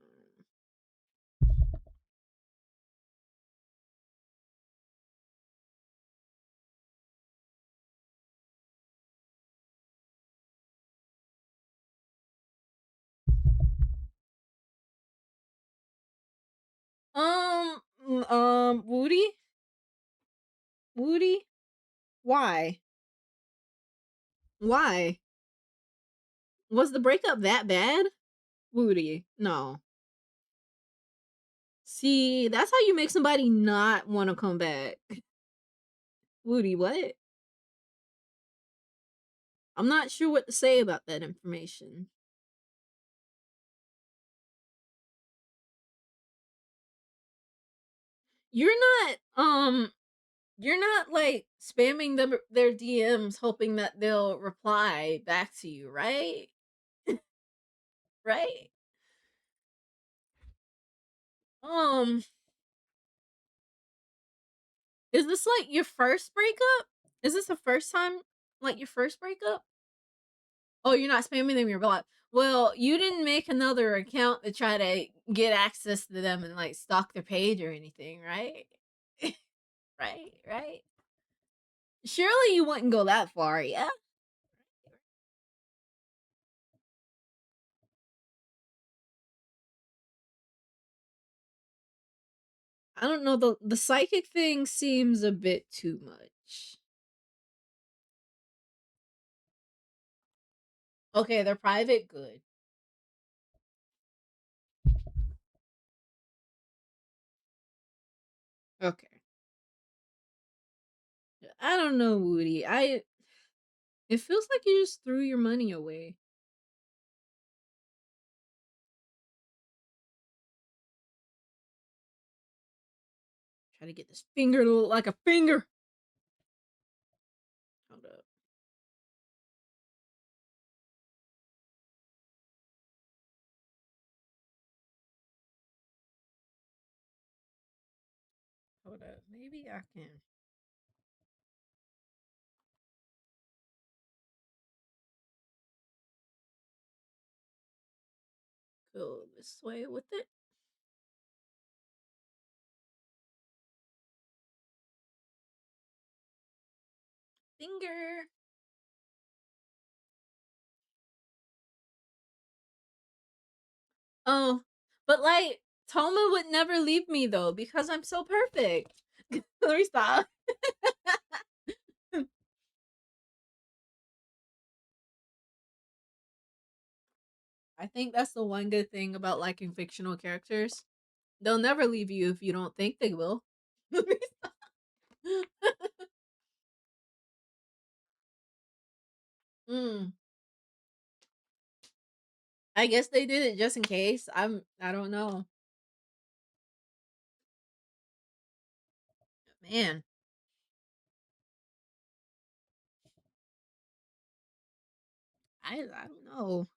Speaker 1: Woody? Woody? Why? Why? Was the breakup that bad? Woody, no. See, that's how you make somebody not want to come back. Woody, what? I'm not sure what to say about that information. You're not you're not like spamming them their DMs hoping that they'll reply back to you, right? Right? Um, is this like your first breakup? Is this the first time like your first breakup? Oh, you're not spamming them, you're like, well, you didn't make another account to try to get access to them and like stalk their page or anything, right? Right, right. Surely you wouldn't go that far, yeah? I don't know, the psychic thing seems a bit too much. Okay, they're private, good. Okay. I don't know, Woody. It feels like you just threw your money away. Try to get this finger to look like a finger. Hold up. Hold up. Maybe I can go this way with it. Finger. Oh, but like Toma would never leave me though because I'm so perfect. Let me stop. I think that's the one good thing about liking fictional characters. They'll never leave you if you don't think they will. mm, I guess they did it just in case. I don't know. Man, I don't know.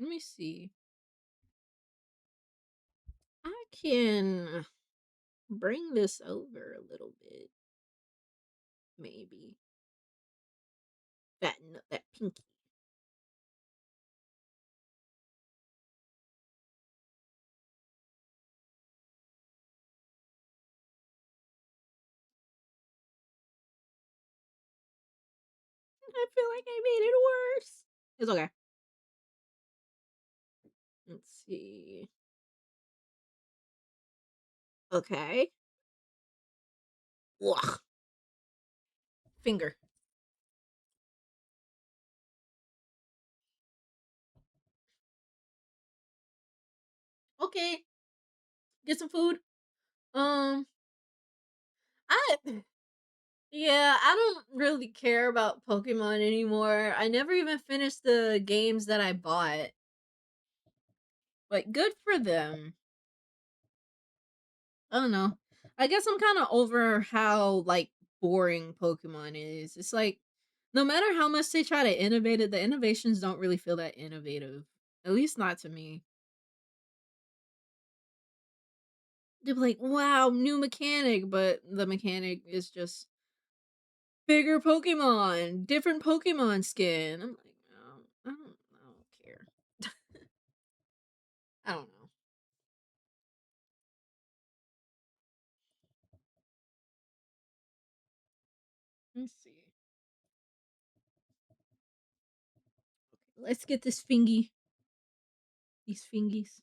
Speaker 1: Let me see. I can bring this over a little bit, maybe. That pinky. I feel like I made it worse. It's okay. Let's see. Okay. Ugh. Finger. Okay. Get some food. Um, I yeah, I don't really care about Pokemon anymore. I never even finished the games that I bought. Like, good for them. I don't know. I guess I'm kind of over how like boring Pokemon is. It's like no matter how much they try to innovate it, the innovations don't really feel that innovative. At least not to me. They're like, wow, new mechanic, but the mechanic is just bigger Pokemon, different Pokemon skin. I'm like, no, I don't care. I don't know. Let's see. Let's get this fingy. These fingies.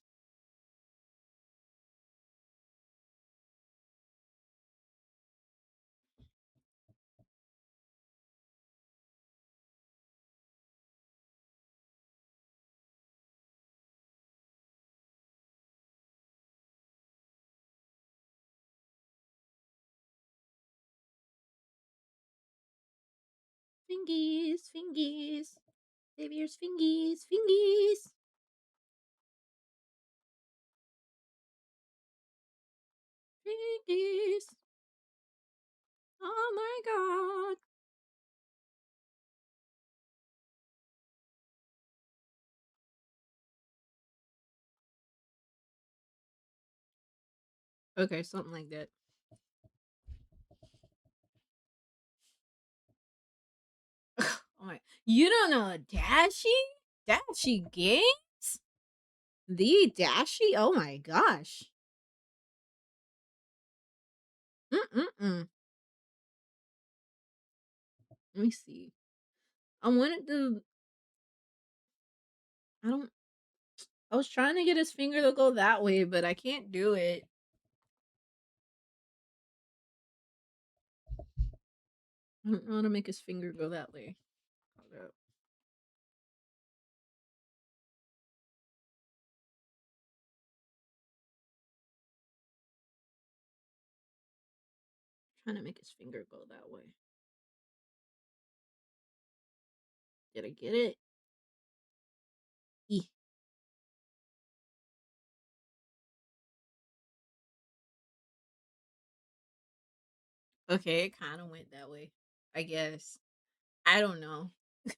Speaker 1: Fingies, fingies. Xavier's fingies, fingies, fingies. Oh my god. Okay, something like that. Oh my. You don't know Dashi? Dashi Games? The Dashi? Oh my gosh. Mm-mm-mm. Let me see. I wanted to. I don't. I was trying to get his finger to go that way, but I can't do it. I don't know how to make his finger go that way. Hold up. Trying to make his finger go that way. Did I get it? E. Okay, it kind of went that way. I guess. I don't know. Let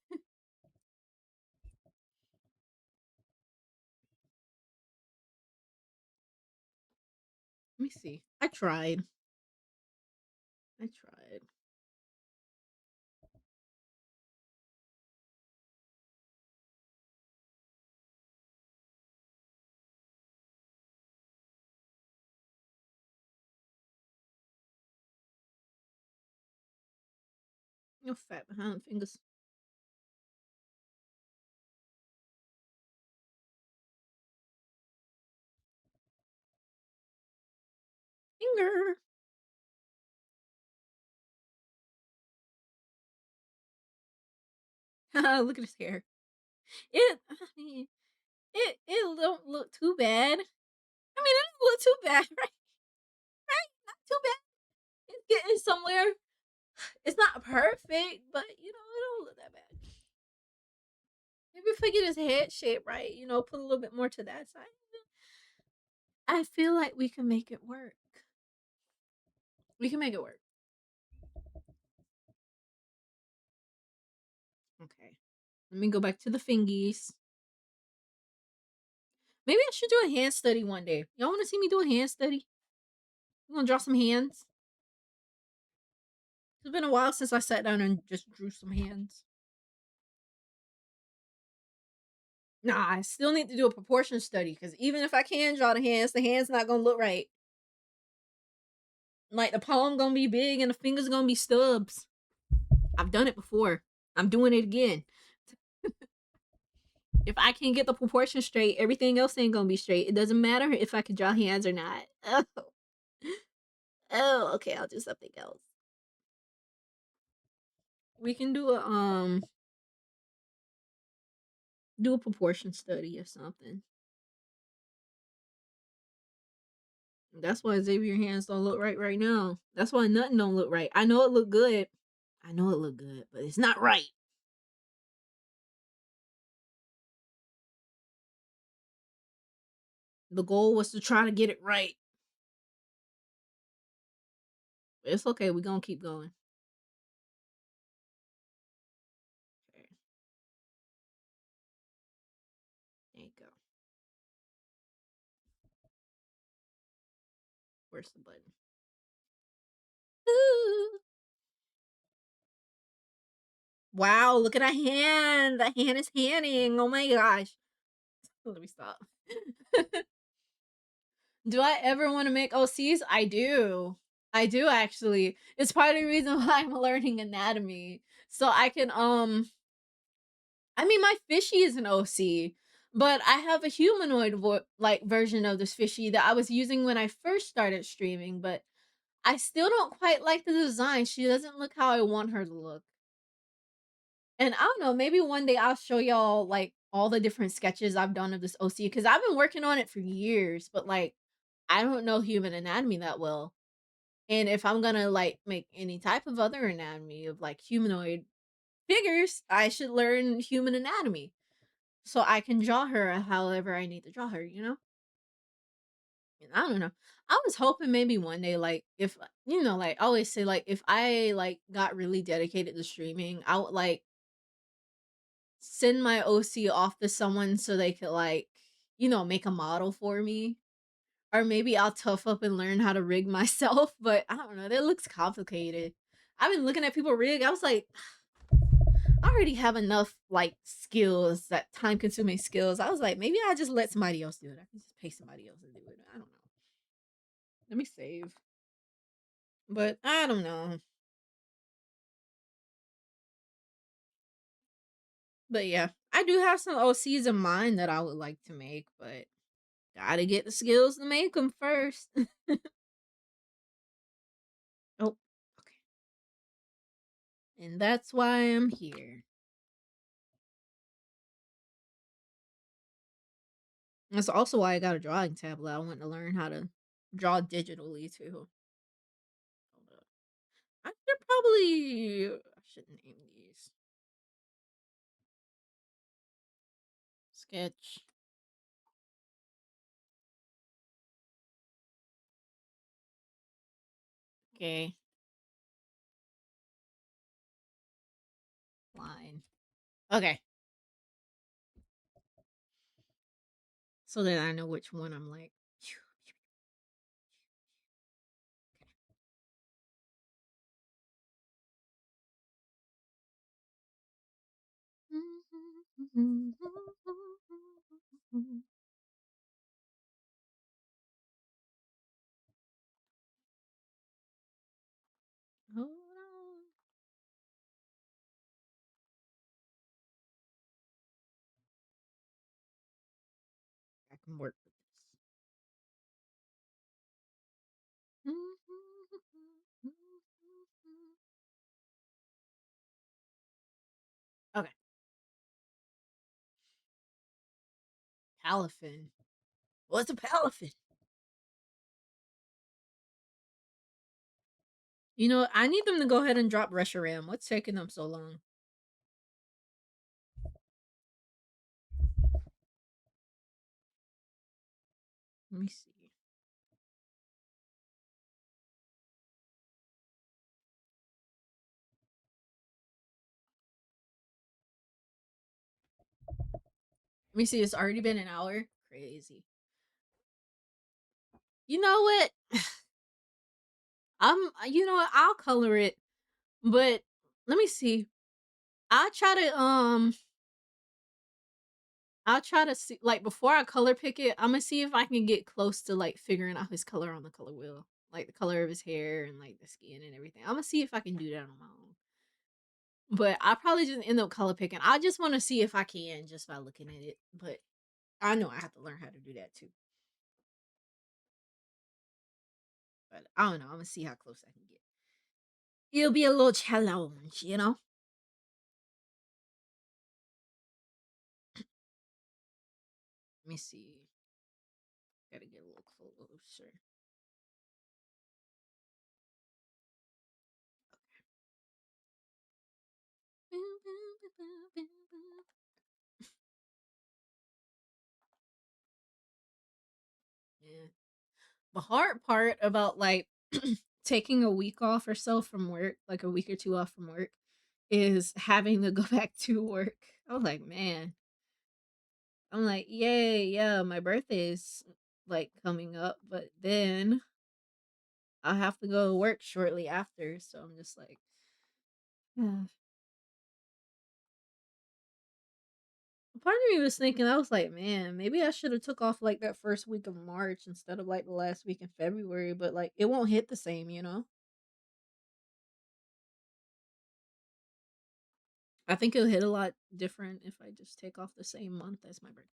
Speaker 1: me see. I tried. I tried. You're fat behind the fingers. Finger. Look at his hair. I mean, it don't look too bad. I mean, it don't look too bad, right? Right? Not too bad. It's getting somewhere. It's not perfect, but it don't look that bad. Maybe if I get his head shape right, put a little bit more to that side. I feel like we can make it work. We can make it work. Okay. Let me go back to the fingies. Maybe I should do a hand study one day. Y'all want to see me do a hand study? You want to draw some hands? It's been a while since I sat down and just drew some hands. Nah, I still need to do a proportion study because even if I can draw the hand's not gonna look right. Like the palm gonna be big and the fingers gonna be stubs. I've done it before. I'm doing it again. If I can get the proportion straight, everything else ain't gonna be straight. It doesn't matter if I can draw hands or not. Oh, oh, okay. I'll do something else. We can do a proportion study or something. That's why Xavier hands don't look right now. That's why nothing don't look right. I know it look good. I know it look good, but it's not right. The goal was to try to get it right. It's okay. We're gonna keep going. Where's the button? Ooh. Wow, look at that hand. That hand is handing. Oh my gosh. Let me stop. Do I ever want to make OCs? I do. I do actually. It's part of the reason why I'm learning anatomy. So I can I mean my fishy is an OC, but I have a humanoid like version of this fishy that I was using when I first started streaming, but I still don't quite like the design. She doesn't look how I want her to look. And I don't know, maybe one day I'll show y'all like all the different sketches I've done of this OC because I've been working on it for years, but like I don't know human anatomy that well. And if I'm gonna like make any type of other anatomy of like humanoid figures, I should learn human anatomy so I can draw her however I need to draw her, you know? And I don't know. I was hoping maybe one day, like, if like I always say, like, if I like got really dedicated to streaming, I would like send my OC off to someone so they could like, make a model for me. Or maybe I'll tough up and learn how to rig myself, but I don't know, that looks complicated. I've been looking at people rig, I was like, I already have enough like skills, that time consuming skills. I was like, maybe I just let somebody else do it. I can just pay somebody else to do it. I don't know. Let me save. But I don't know. But yeah, I do have some OCs in mind that I would like to make, but gotta get the skills to make them first. Oh, okay. And that's why I'm here. That's also why I got a drawing tablet. I want to learn how to draw digitally too. Hold up. I should probably. I should name these. Sketch. Okay. Line. Okay. So then I know which one I'm like. Hold on. I can work with this. Okay. Palafin. What's a palafin? I need them to go ahead and drop Reshiram. What's taking them so long? Let me see. Let me see. It's already been an hour. Crazy. You know what? You know what? I'll color it, but let me see. I'll try to I'll try to see like before I color pick it, I'm gonna see if I can get close to like figuring out his color on the color wheel. Like the color of his hair and like the skin and everything. I'm gonna see if I can do that on my own. But I probably just end up color picking. I just want to see if I can just by looking at it. But I know I have to learn how to do that too. But I don't know. I'm gonna see how close I can get. It'll be a little challenge, you know? Let me see. Gotta get a little closer. Yeah. The hard part about like taking a week off or so from work, like a week or two off from work, is having to go back to work. I was like, man, I'm like, yay, yeah, my birthday is like coming up, but then I'll have to go to work shortly after, so I'm just like, part of me was thinking, I was like, man, maybe I should have took off like that first week of March instead of like the last week in February, but like it won't hit the same, you know? I think it'll hit a lot different if I just take off the same month as my birthday.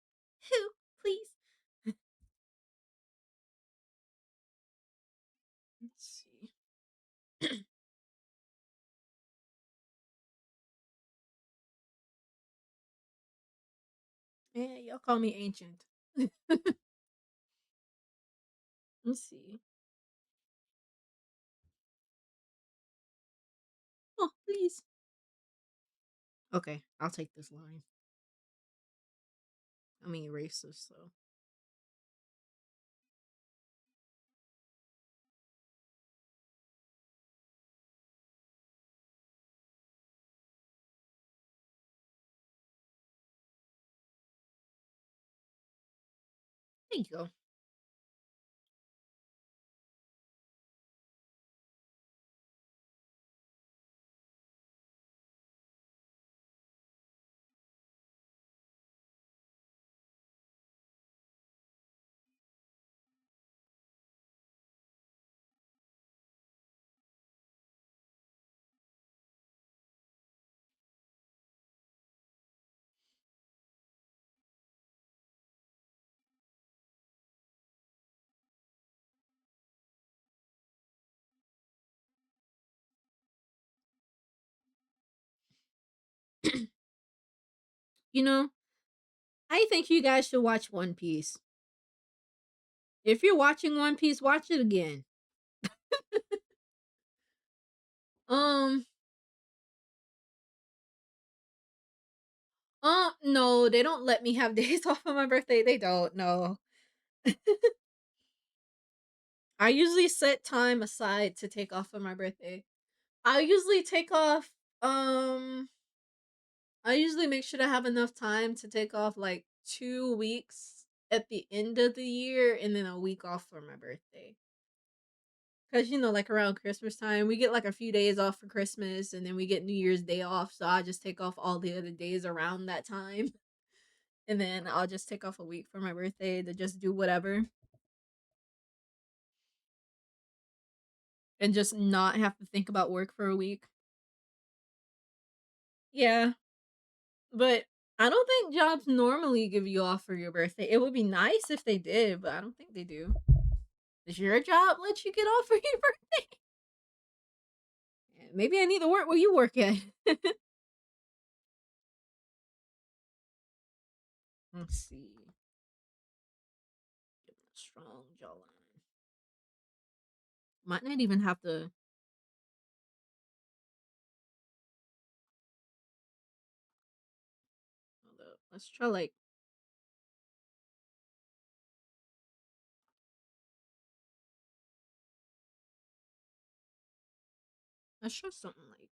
Speaker 1: Who, please? Let's see. Yeah, y'all call me ancient. Let's see. Oh, please. Okay, I'll take this line. I mean, erase this, so. There you go. You know, I think you guys should watch One Piece. If you're watching One Piece, watch it again. Um, no, they don't let me have days off on my birthday. They don't. No. I usually set time aside to take off on my birthday. I usually take off I usually make sure to have enough time to take off like 2 weeks at the end of the year and then a week off for my birthday. Cause you know, like around Christmas time, we get like a few days off for Christmas, and then we get New Year's Day off. So I just take off all the other days around that time, and then I'll just take off a week for my birthday to just do whatever, and just not have to think about work for a week. Yeah, but I don't think jobs normally give you off for your birthday. It would be nice if they did, but I don't think they do. Does your job let you get off for your birthday? Yeah, maybe I need to work where you work at. Let's see. Give him a strong jawline. Might not even have to. Hold up. Let's try like. Let's try something like.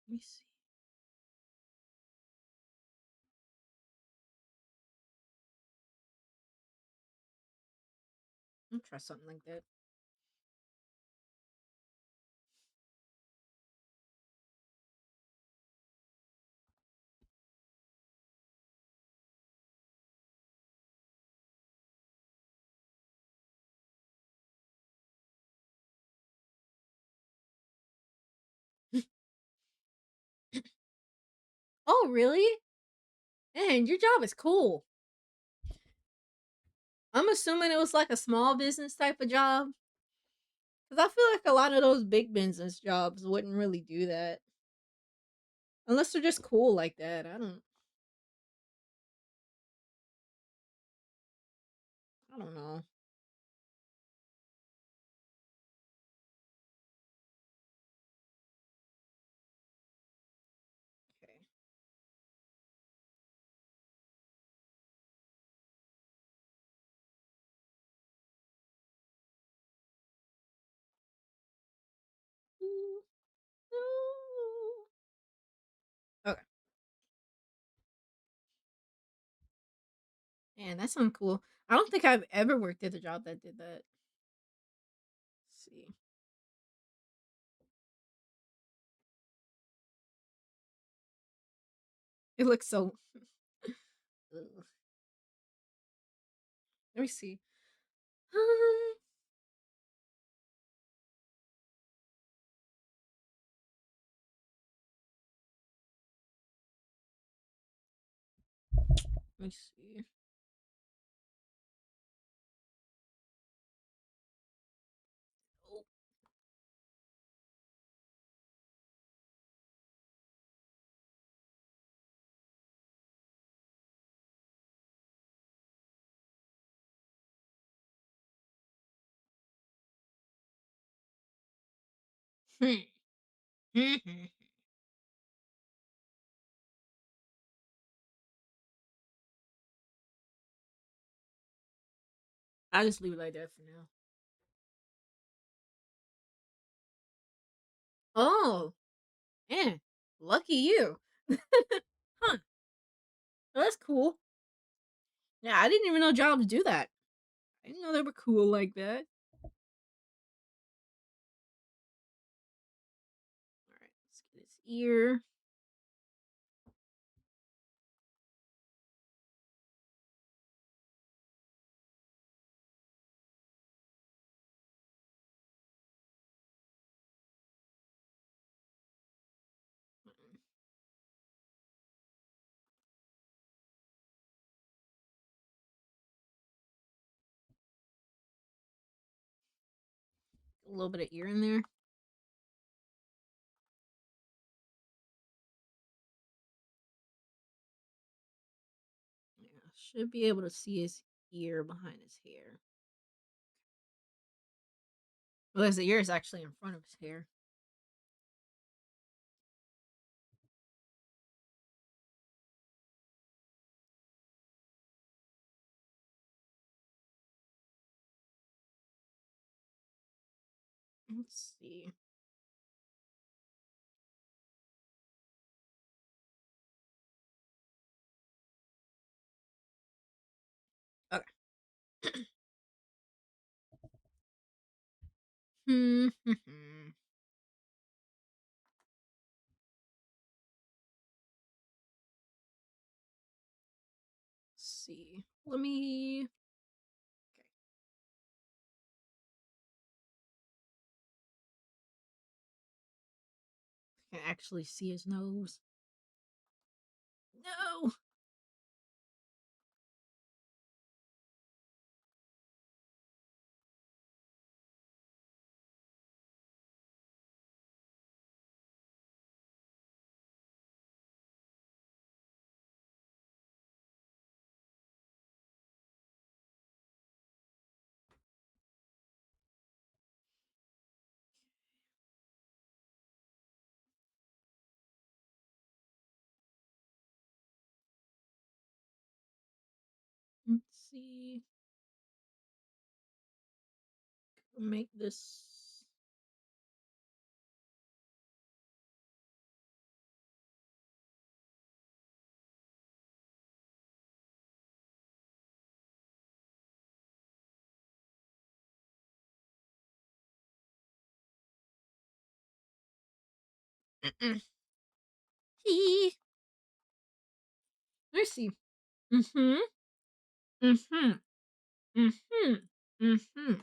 Speaker 1: Let me see. Let's try something like that. Oh, really? Man, your job is cool. I'm assuming it was like a small business type of job. Because I feel like a lot of those big business jobs wouldn't really do that. Unless they're just cool like that. I don't know. Okay. Okay. Man, that sounds cool. I don't think I've ever worked at a job that did that. Let's see. It looks so ugh. Let me see. Um, let me see. Oh, hmm. Mhm. I'll just leave it like that for now. Oh, man. Lucky you. Huh. Well, that's cool. Yeah, I didn't even know jobs do that. I didn't know they were cool like that. All right, let's get his ear. A little bit of ear in there. Yeah, should be able to see his ear behind his hair. Well, his ear is actually in front of his hair. Let's see. Okay. Hmm. Let's see. Let me. Okay. Can actually see his nose. No. Let's see. Make this. Hee. Let's see. Mm-hmm. Mm-hmm. Mm-hmm. Mm-hmm.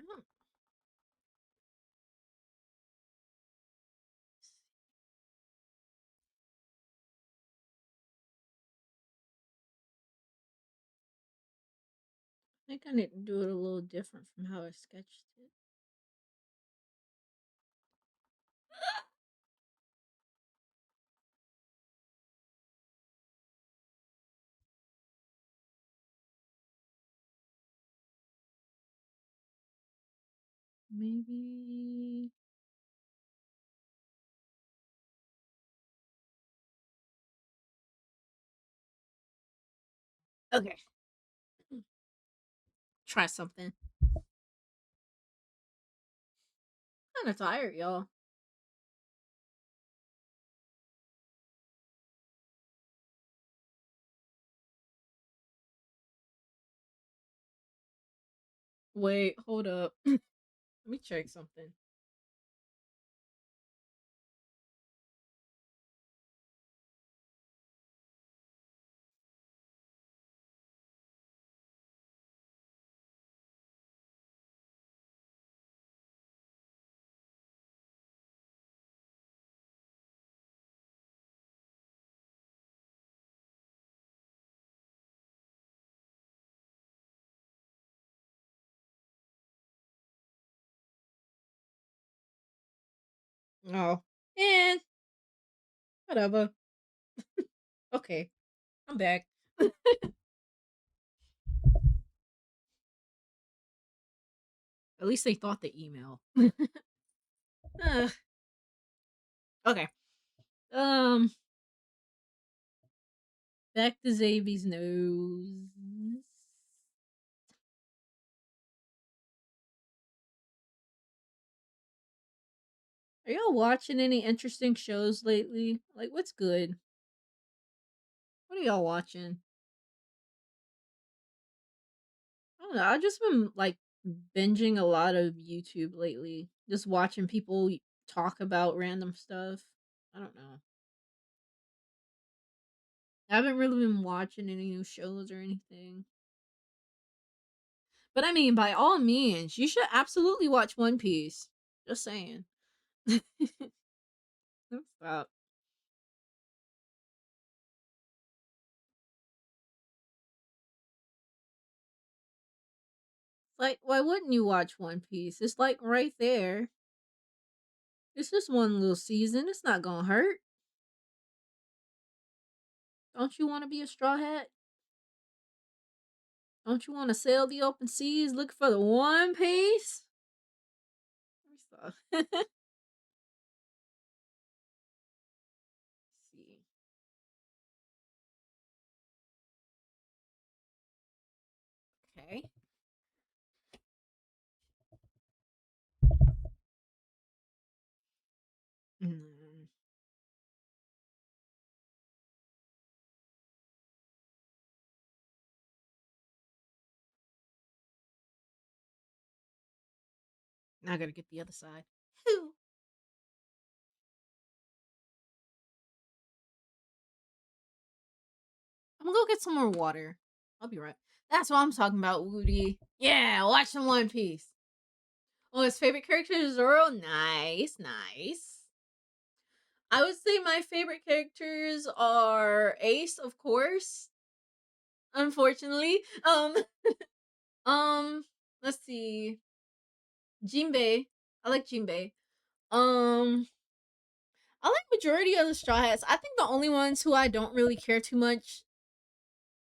Speaker 1: I don't think I need to do it a little different from how I sketched it. Maybe. Okay. Try something. Kind of tired, y'all. Wait, hold up. Let me check something. Oh, and whatever. Okay, I'm back. At least they thought the email. Ugh, okay. Um, back to Xavier's nose. Are y'all watching any interesting shows lately? Like, what's good? What are y'all watching? I don't know. I've just been like binging a lot of YouTube lately. Just watching people talk about random stuff. I don't know. I haven't really been watching any new shows or anything. But I mean, by all means, you should absolutely watch One Piece. Just saying. Stop. Like, why wouldn't you watch One Piece? It's like right there. It's just one little season. It's not gonna hurt. Don't you want to be a straw hat? Don't you want to sail the open seas, look for the One Piece? Let me stop. See. Okay. Mm, now I gotta get the other side. Phew. I'm gonna go get some more water. I'll be right. That's what I'm talking about, Woody. Yeah, watch some One Piece. Oh, his favorite character is Zoro. Nice, nice. I would say my favorite characters are Ace, of course. Unfortunately, um, let's see, Jinbei. I like Jinbei. Um, I like majority of the Straw Hats. I think the only ones who I don't really care too much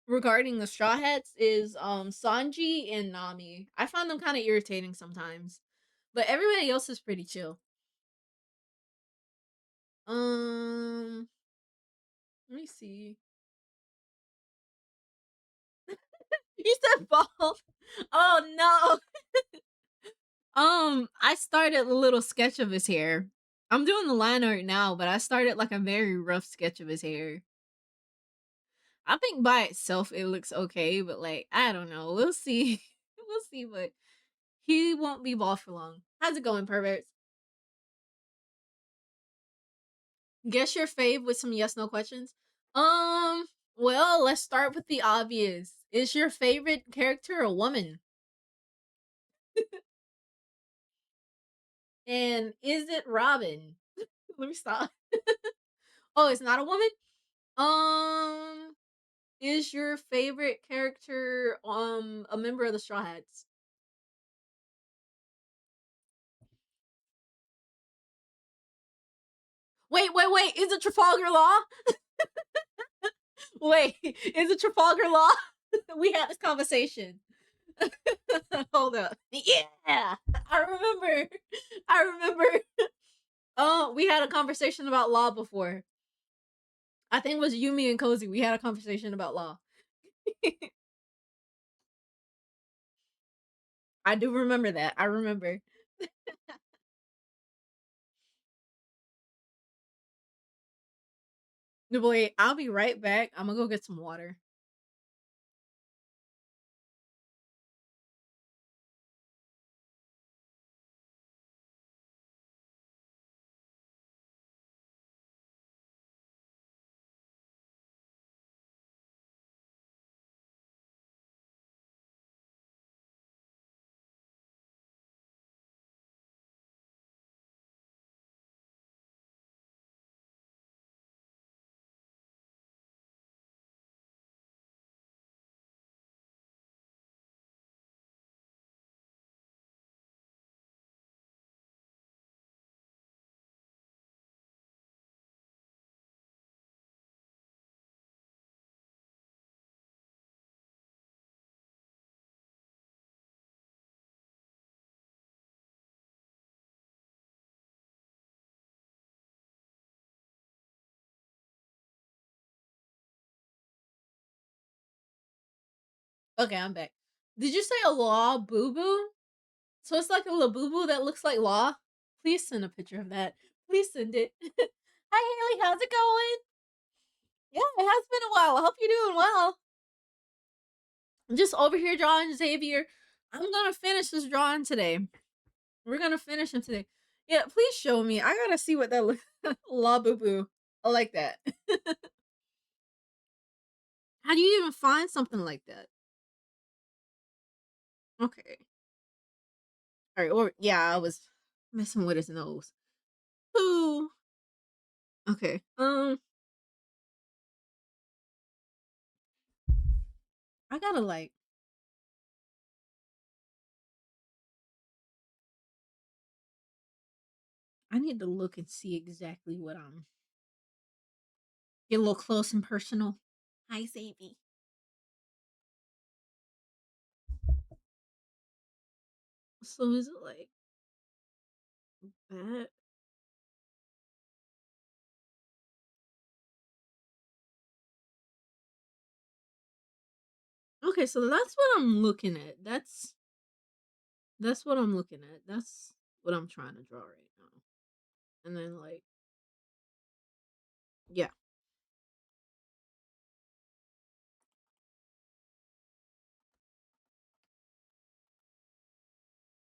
Speaker 1: regarding the Straw Hats is Sanji and Nami. I find them kind of irritating sometimes, but everybody else is pretty chill. Um, let me see. You said bald. Oh no. I started a little sketch of his hair. I'm doing the line art now, but I started like a very rough sketch of his hair. I think by itself it looks okay, but like I don't know. We'll see. We'll see, but he won't be bald for long. How's it going, perverts? Guess your fave with some yes no questions. Um, well, let's start with the obvious. Is your favorite character a woman? And is it Robin? Let me stop. Oh, it's not a woman? Um, is your favorite character a member of the Straw Hats? Wait. Is it Trafalgar Law? Wait, is it Trafalgar Law? We had this conversation. Hold up. Yeah, I remember. I remember. Oh, we had a conversation about law before. I think it was Yumi and Cozy. We had a conversation about law. I do remember that. I remember. Wait, I'll be right back. I'm gonna go get some water. Okay, I'm back. Did you say a law boo boo? So it's like a labubu that looks like law? Please send a picture of that. Please send it. Hi Haley, how's it going? Yeah, it has been a while. I hope you're doing well. I'm just over here drawing Xavier. I'm gonna finish this drawing today. We're gonna finish him today. Yeah, please show me. I gotta see what that looks La boo boo. I like that. How do you even find something like that? Okay. Alright, or yeah, I was messing with his nose. Ooh. Okay. I gotta like I need to look and see exactly what I'm get a little close and personal. Hi, Xavier. So is it like that? Okay, so that's what I'm looking at. That's what I'm looking at. That's what I'm trying to draw right now. And then like yeah.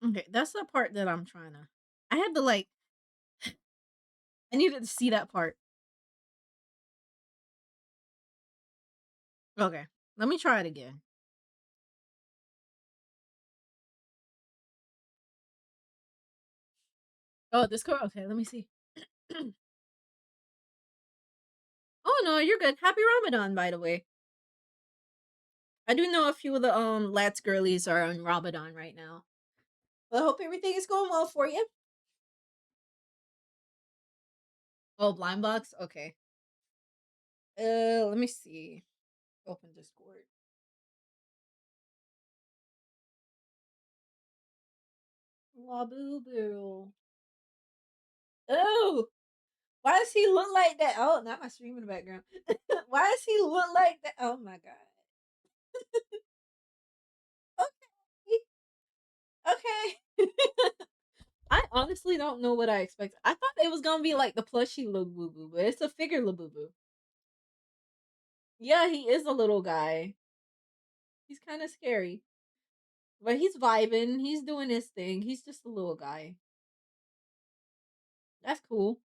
Speaker 1: Okay, that's the part that I'm trying to I had to like I needed to see that part. Okay. Let me try it again. Oh, this color? Okay, let me see. Oh no, you're good. Happy Ramadan, by the way. I do know a few of the lads girlies are on Ramadan right now. But I hope everything is going well for you. Oh, blind box? Okay. Let me see. Open Discord. La boo boo. Oh, why does he look like that? Oh, not my stream in the background. Why does he look like that? Oh my god. Okay. Okay. I honestly don't know what I expect. I thought it was gonna be like the plushy little boo boo, but it's a figure little boo boo. Yeah, he is a little guy. He's kind of scary, but he's vibing. He's doing his thing. He's just a little guy. That's cool.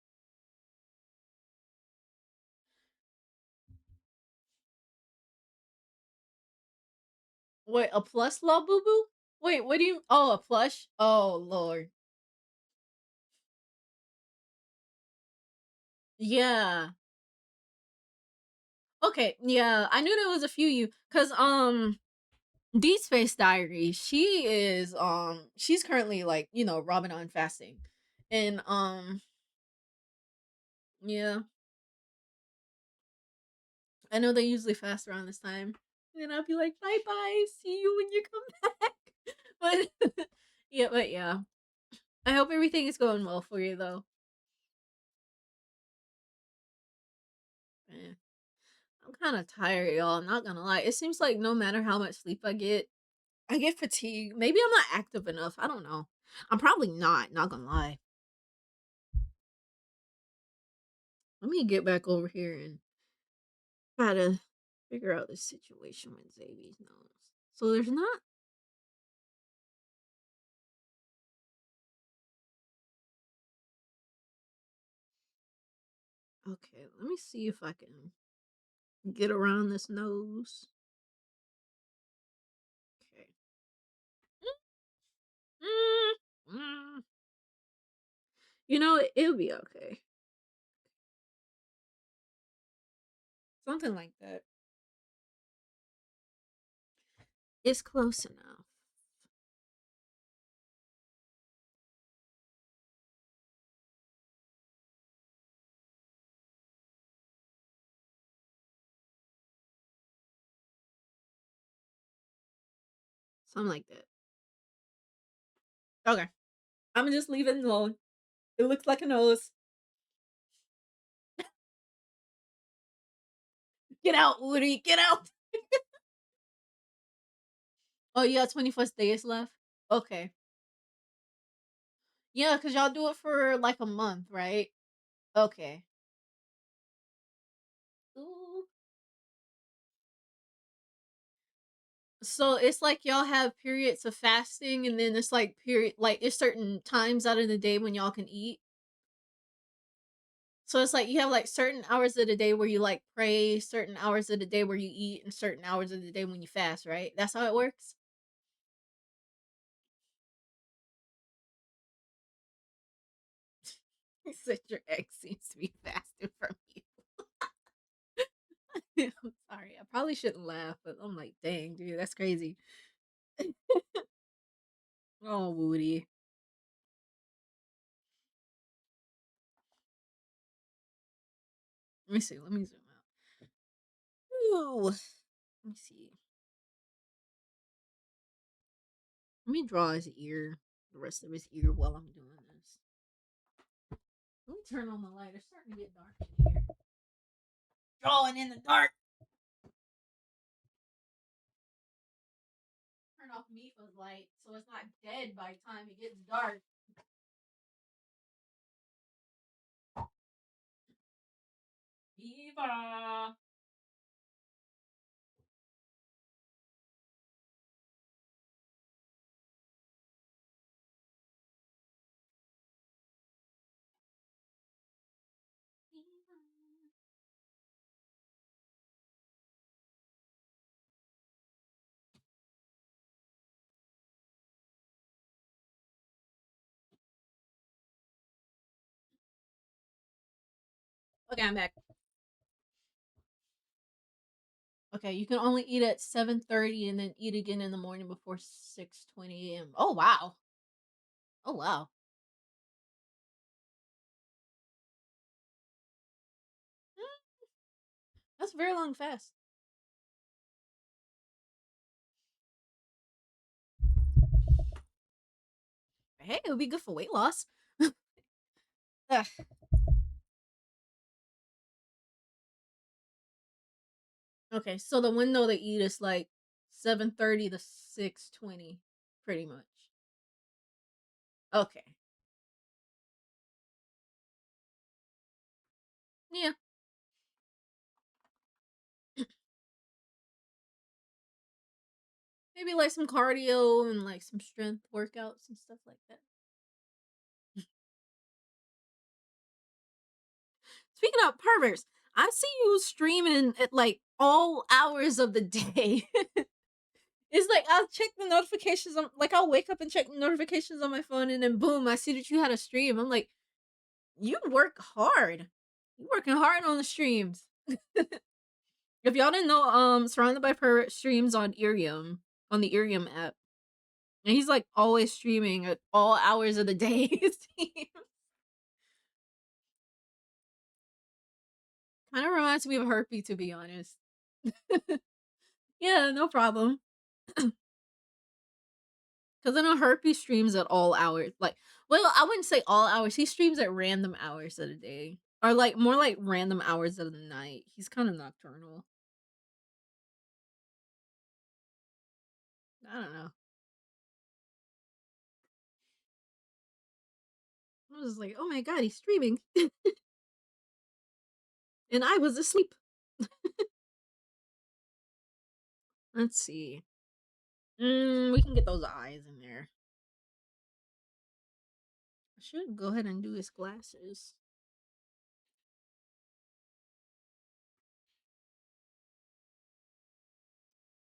Speaker 1: Wait, a plus love boo boo? Wait, what do you? Oh, a plush? Oh lord. Yeah. Okay. Yeah, I knew there was a few you because Deep Space Diary. She's currently like Ramadan fasting, and yeah, I know they usually fast around this time, and I'll be like, bye bye, see you when you come back. But yeah, but yeah, I hope everything is going well for you though. Eh. I'm kind of tired, y'all. I'm not gonna lie. It seems like no matter how much sleep I get fatigued. Maybe I'm not active enough. I don't know. I'm probably not gonna lie. Let me get back over here and try to figure out this situation with Xavier's nose. So there's not. Okay, let me see if I can get around this nose. Okay. Mm, mm. You know, it'll be okay. Something like that. It's close enough. Something like that. Okay. I'm gonna just leave it alone. It looks like a nose. Get out, Woody. Get out. Oh, you got 21st days left? Okay. Yeah, because y'all do it for like a month, right? Okay. Ooh. So it's like y'all have periods of fasting, and then it's like it's certain times out of the day when y'all can eat. So it's like you have like certain hours of the day where you like pray, certain hours of the day where you eat, and certain hours of the day when you fast, right? That's how it works. You said your ex seems to be fasting from you. I'm sorry. I probably shouldn't laugh, but I'm like, dang, dude, that's crazy. Oh, Woody. Let me see. Let me zoom out. Ooh. Let me see. Let me draw his ear, the rest of his ear while I'm doing this. Let me turn on the light. It's starting to get dark in here. Drawing in the dark. Turn off Mifa's light so it's not dead by the time it gets dark. Mifa. Okay, I'm back. Okay, you can only eat at 7:30 and then eat again in the morning before 6:20 a.m. Oh wow. Oh wow. Mm, that's a very long fast. Hey, it would be good for weight loss. Ugh. Okay, so the window to eat is like 7:30 to 6:20, pretty much. Okay. Yeah. Maybe like some cardio and like some strength workouts and stuff like that. Speaking of perverts, I see you streaming at like all hours of the day. It's like I'll check the notifications on like I'll wake up and check the notifications on my phone and then boom, I see that you had a stream. I'm like, you work hard. You working hard on the streams. If y'all didn't know, Surrounded by Pervert streams on the Irium app. And he's like always streaming at all hours of the day. Kind of reminds me of Herpy, to be honest. Yeah, no problem. Because I know Herpy streams at all hours. Like, well, I wouldn't say all hours. He streams at random hours of the day, or like more like random hours of the night. He's kind of nocturnal. I don't know. I was like, oh my god, he's streaming. And I was asleep. Let's see. We can get those eyes in there. I should go ahead and do his glasses.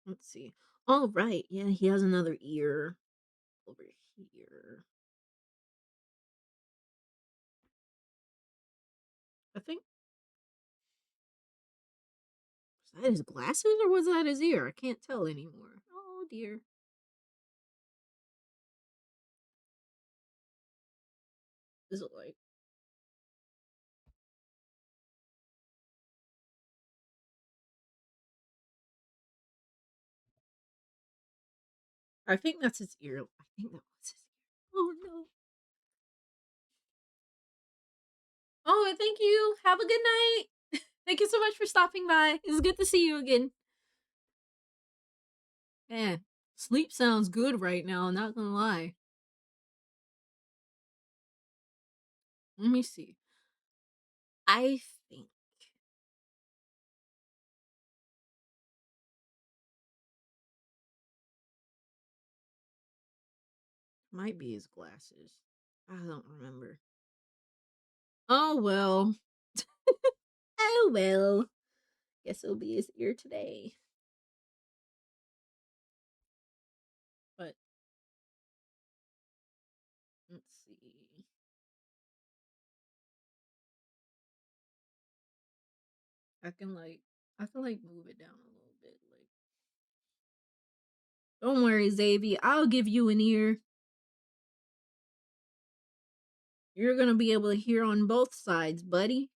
Speaker 1: Let's see. All right. Yeah, he has another ear over here. I think. Was that his glasses or was that his ear? I can't tell anymore. Oh dear. Is it like. I think that's his ear. I think that was his ear. Oh no. Oh, thank you. Have a good night. Thank you so much for stopping by. It's good to see you again. Man, sleep sounds good right now, not gonna lie. Let me see. I think might be his glasses. I don't remember. Oh well. Oh well. Guess it'll be his ear today. But let's see. I can like move it down a little bit. Like don't worry, Xavier. I'll give you an ear. You're gonna be able to hear on both sides, buddy.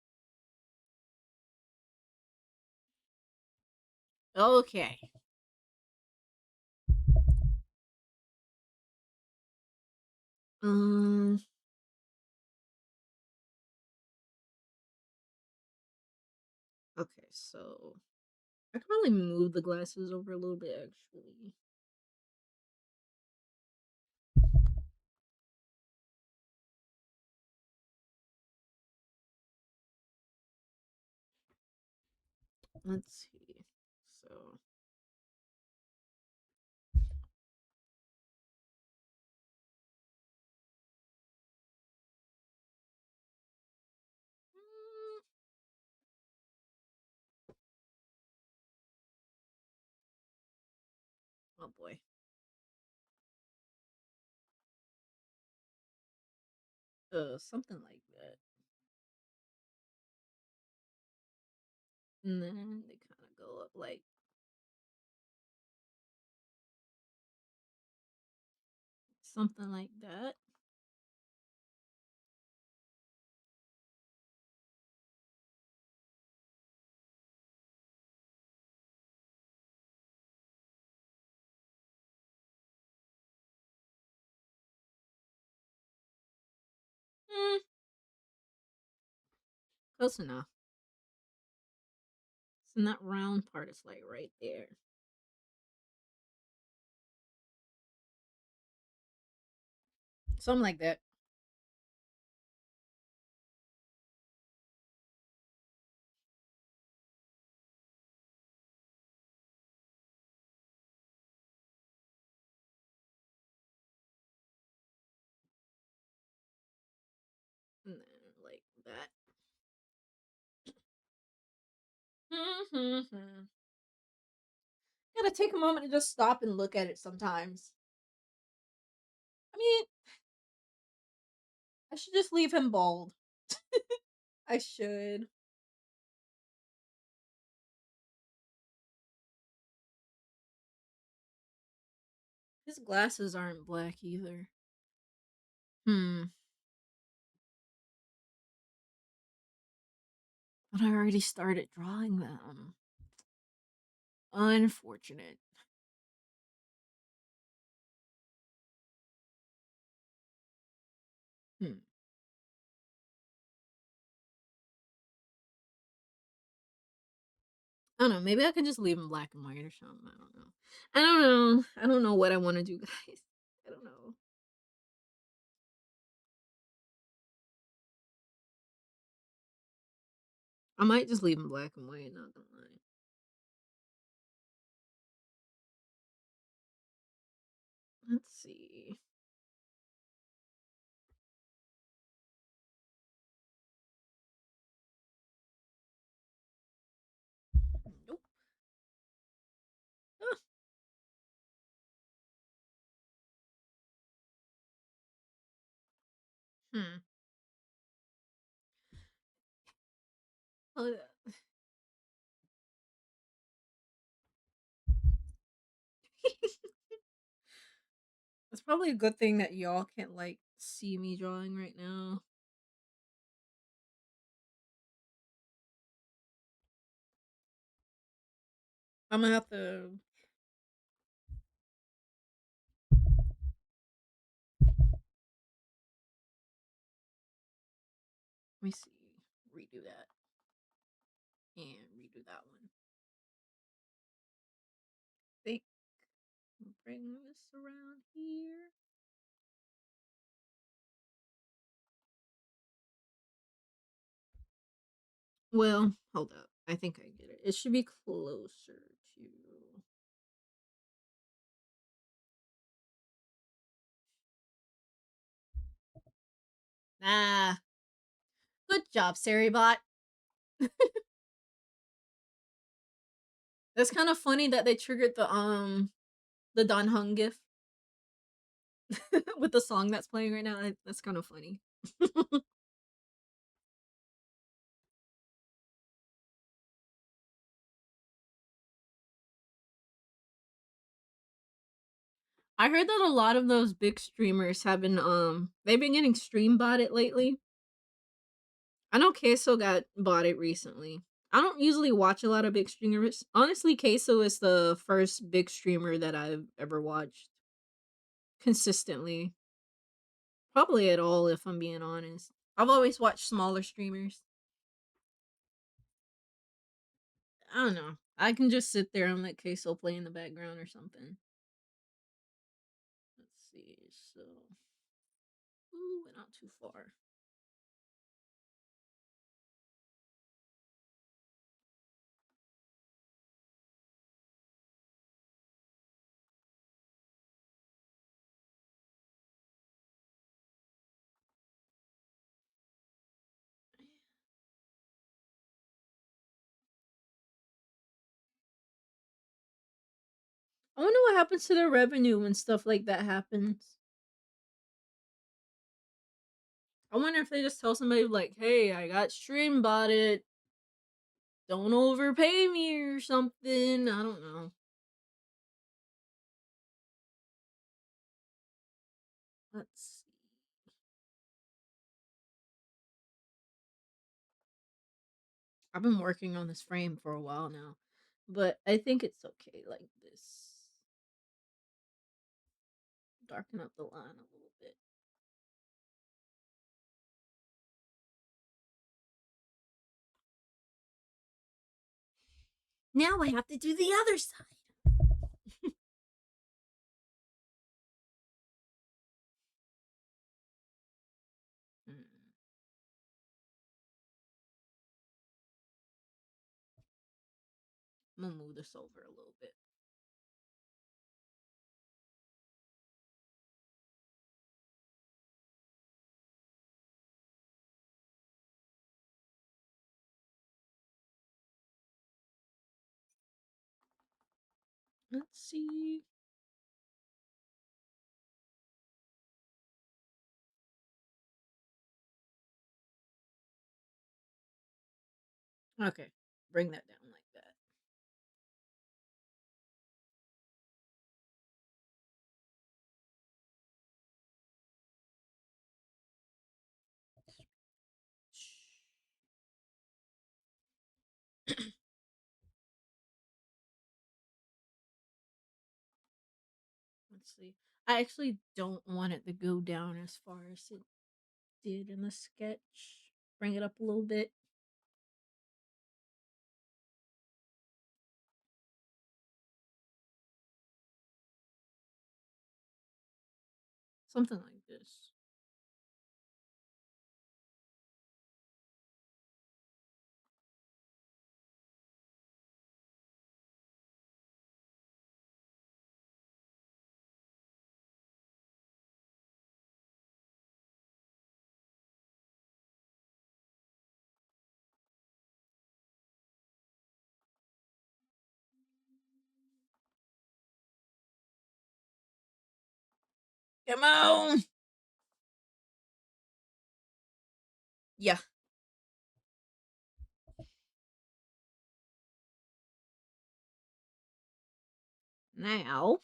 Speaker 1: Okay. Um okay, so I can probably move the glasses over a little bit actually. Let's see. So mm, oh boy. Something like that. And then they kind of go up like something like that. Mm, close enough. So that round part is like right there. Something like that. And then like that. Mm-hmm. Gotta take a moment to just stop and look at it sometimes. I mean, I should just leave him bald. I should. His glasses aren't black either. Hmm. But I already started drawing them. Unfortunate. Hmm. I don't know. Maybe I can just leave them black and white or something. I don't know. I don't know. I don't know what I want to do, guys. I don't know. I might just leave them black and white. Not gonna lie. Let's see. Nope. Ah, hmm. Oh, yeah. It's probably a good thing that y'all can't like see me drawing right now. I'm gonna have to. Let me see. Redo that and redo that one. Think. Bring this around here. Well, hold up. I think I get it. It should be closer to. Ah, good job, Saribot. That's kind of funny that they triggered the Don Hung gif with the song that's playing right now. That's kind of funny. I heard that a lot of those big streamers have been they've been getting stream botted lately. I know Queso got botted recently. I don't usually watch a lot of big streamers. Honestly, Queso is the first big streamer that I've ever watched consistently. Probably at all, if I'm being honest. I've always watched smaller streamers. I don't know. I can just sit there and let Queso play in the background or something. Let's see. So, ooh, not too far. I wonder what happens to their revenue when stuff like that happens. I wonder if they just tell somebody like, "Hey, I got stream botted. Don't overpay me or something." I don't know. Let's see. I've been working on this frame for a while now, but I think it's okay like this. Darken up the line a little bit. Now I have to do the other side. Hmm. I'm gonna move this over a little bit. Let's see. Okay, bring that down like that. Let's see. I actually don't want it to go down as far as it did in the sketch. Bring it up a little bit. Something like this. Come on. Yeah. Now,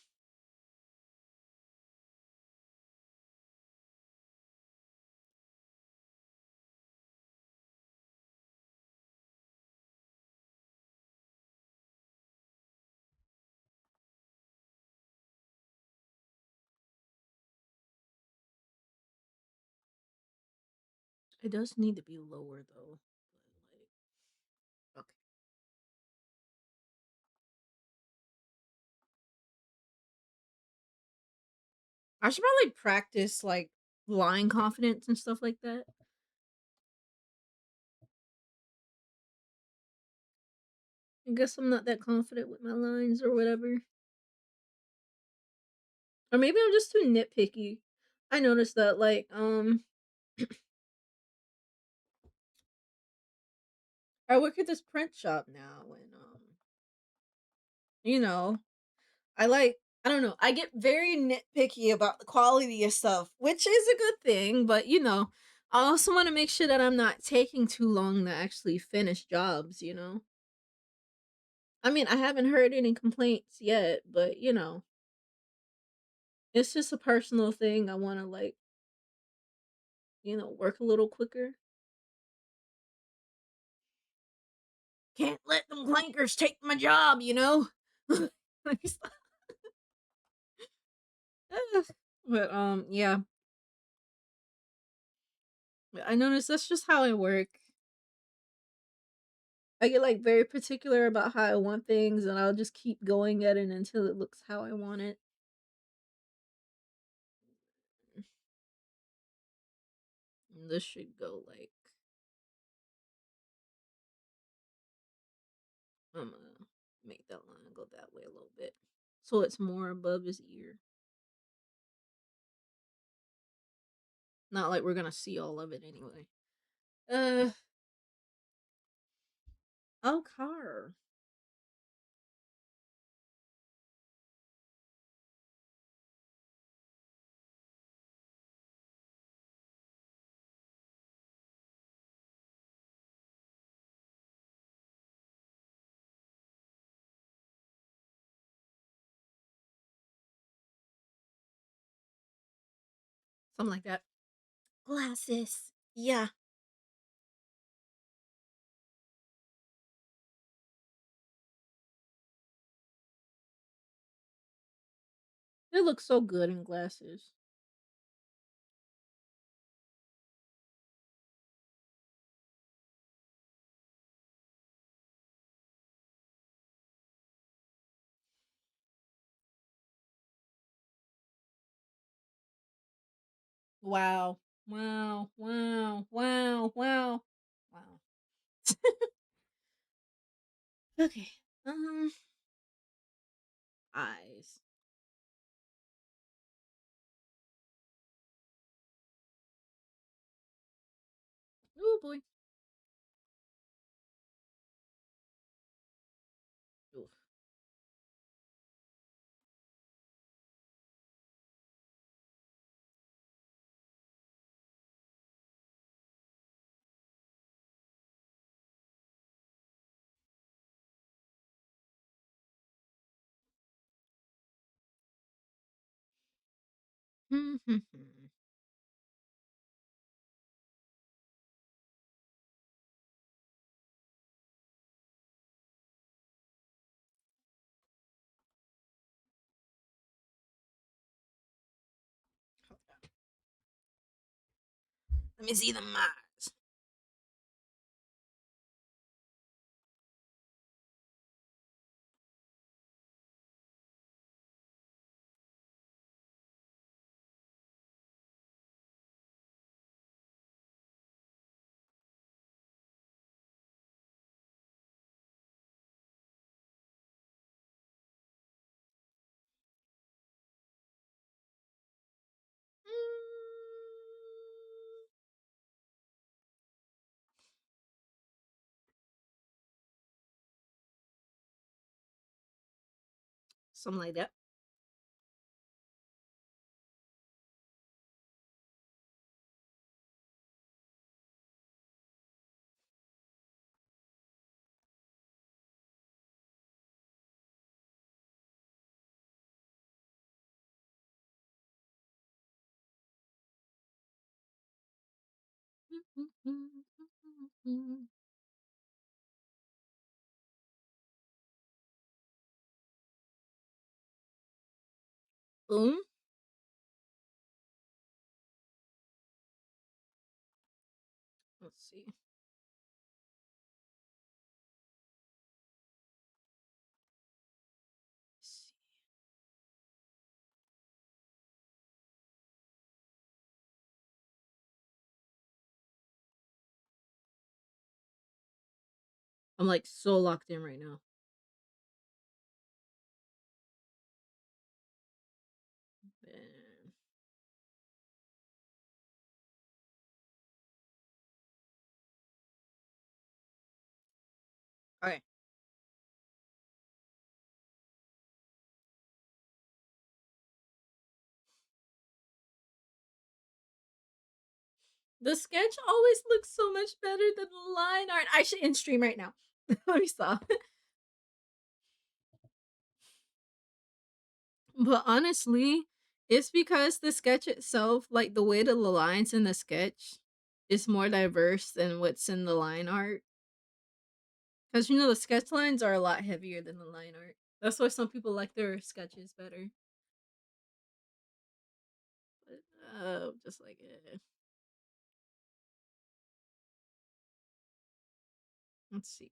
Speaker 1: it does need to be lower though. But like, okay. I should probably practice like line confidence and stuff like that. I guess I'm not that confident with my lines or whatever. Or maybe I'm just too nitpicky. I noticed that I work at this print shop now and you know, I like I don't know, I get very nitpicky about the quality of stuff, which is a good thing, but I also want to make sure that I'm not taking too long to actually finish jobs, you know? I mean, I haven't heard any complaints yet, but it's just a personal thing. I want to work a little quicker. Can't let them clankers take my job, you know? But yeah, I noticed that's just how I work. I get like very particular about how I want things, and I'll just keep going at it until it looks how I want it. And this should go like I'm gonna make that line go that way a little bit, so it's more above his ear. Not like we're gonna see all of it anyway. Uh, oh, car. Something like that. Glasses. Yeah. It looks so good in glasses. Wow. Wow. Wow. Wow. Wow. Wow. Okay. Um, eyes. Oh boy. Oof. Let me see the eyes. something like that. Boom. Let's see. I'm like so locked in right now. Man. Okay. The sketch always looks so much better than the line art. I should in stream right now. Let me stop. But honestly, it's because the sketch itself, like the way the lines in the sketch is more diverse than what's in the line art. Because you know the sketch lines are a lot heavier than the line art. That's why some people like their sketches better. But just like let's see.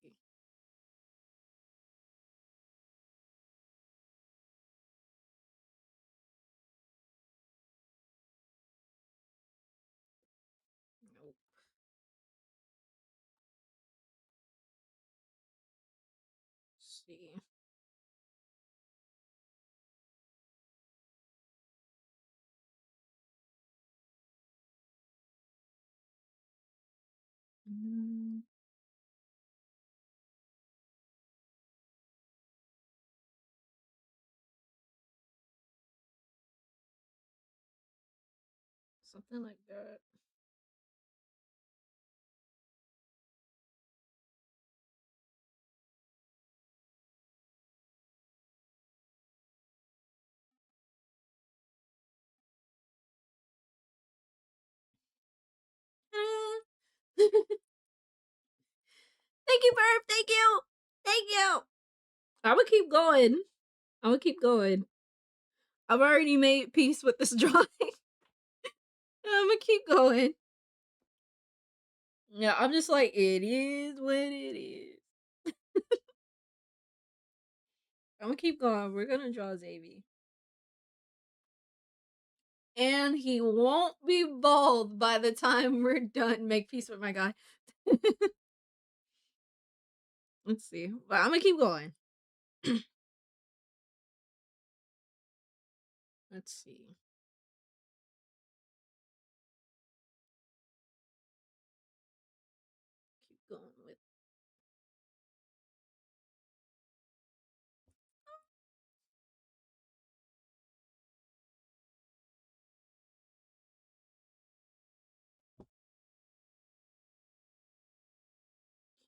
Speaker 1: Nope. Let's see. Mm, something like that. Thank you, Burp. Thank you. Thank you. I'm gonna keep going. I'm gonna keep going. I've already made peace with this drawing. I'm gonna keep going. Yeah, I'm just like, it is what it is. I'm gonna keep going. We're gonna draw Xavier. And he won't be bald by the time we're done. Make peace with my guy. Let's see. But I'm gonna keep going. Let's see. Keep going with.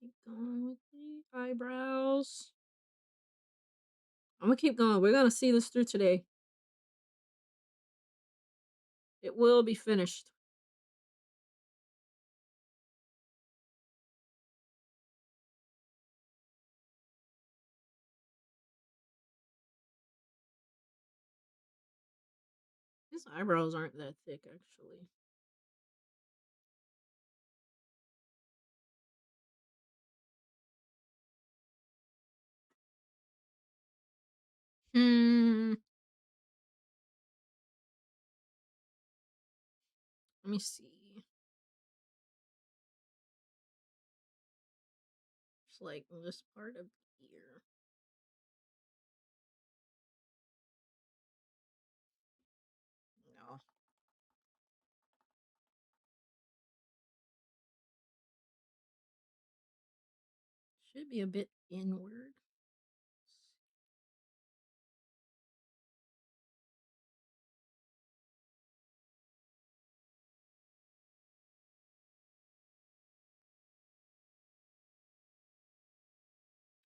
Speaker 1: Keep going with the eyebrows. I'm gonna keep going. We're gonna see this through today. It will be finished. His eyebrows aren't that thick, actually. Hmm. Let me see. It's like this part of the ear. No. Should be a bit inward.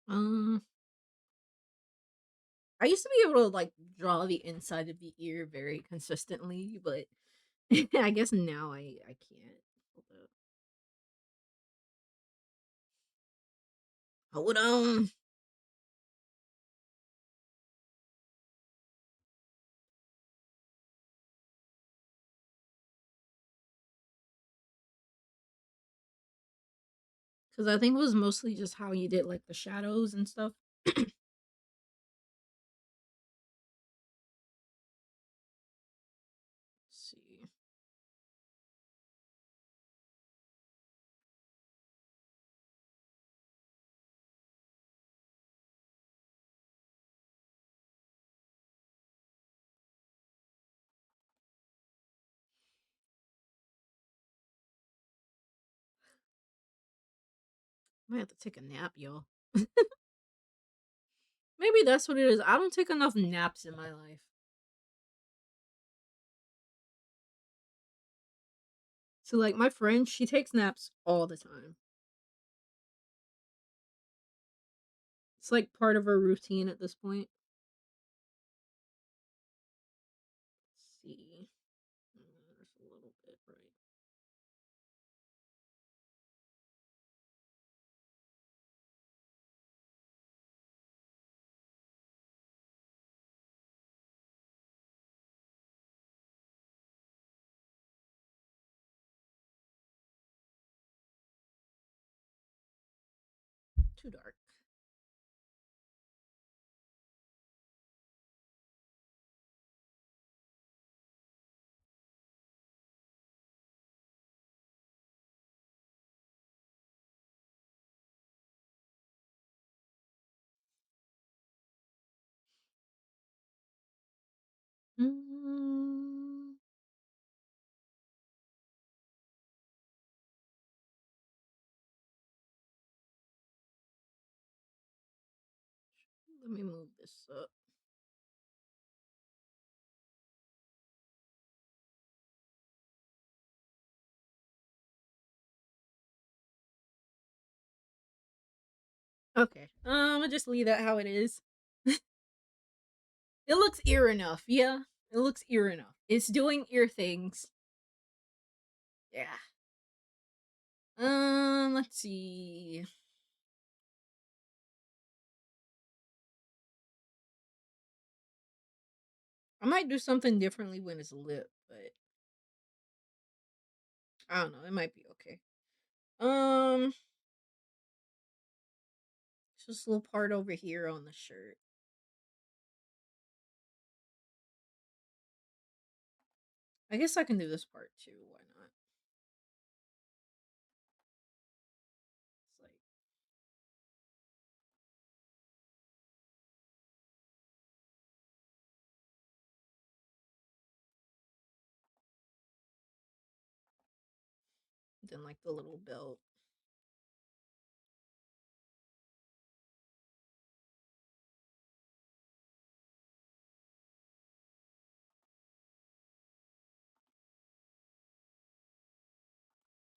Speaker 1: Um, I used to be able to like draw the inside of the ear very consistently, but I guess now I can't. Hold up. Hold on, because I think it was mostly just how you did like the shadows and stuff. Let's see. I might have to take a nap, y'all. Maybe that's what it is. I don't take enough naps in my life. So like my friend, she takes naps all the time. It's like part of her routine at this point. Let's see. There's a little bit right. Too dark. Mm, let me move this up. Okay. I'll just leave that how it is. It looks ear enough. Yeah. It looks ear enough. It's doing ear things. Yeah. Let's see. I might do something differently when it's lip, but I don't know. It might be okay. Um, it's just a little part over here on the shirt. I guess I can do this part too. Why not? It's like then like the little belt.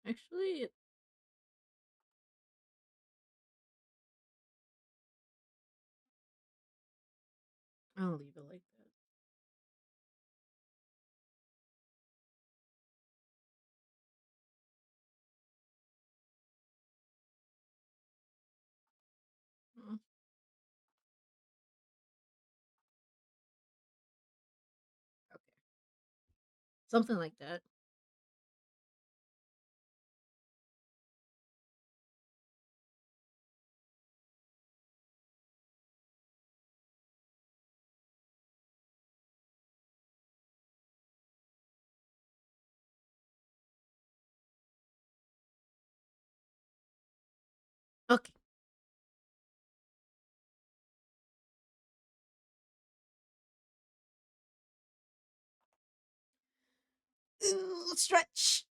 Speaker 1: Actually, I'll leave it like that. Oh, okay, something like that. Okay. Ooh, stretch.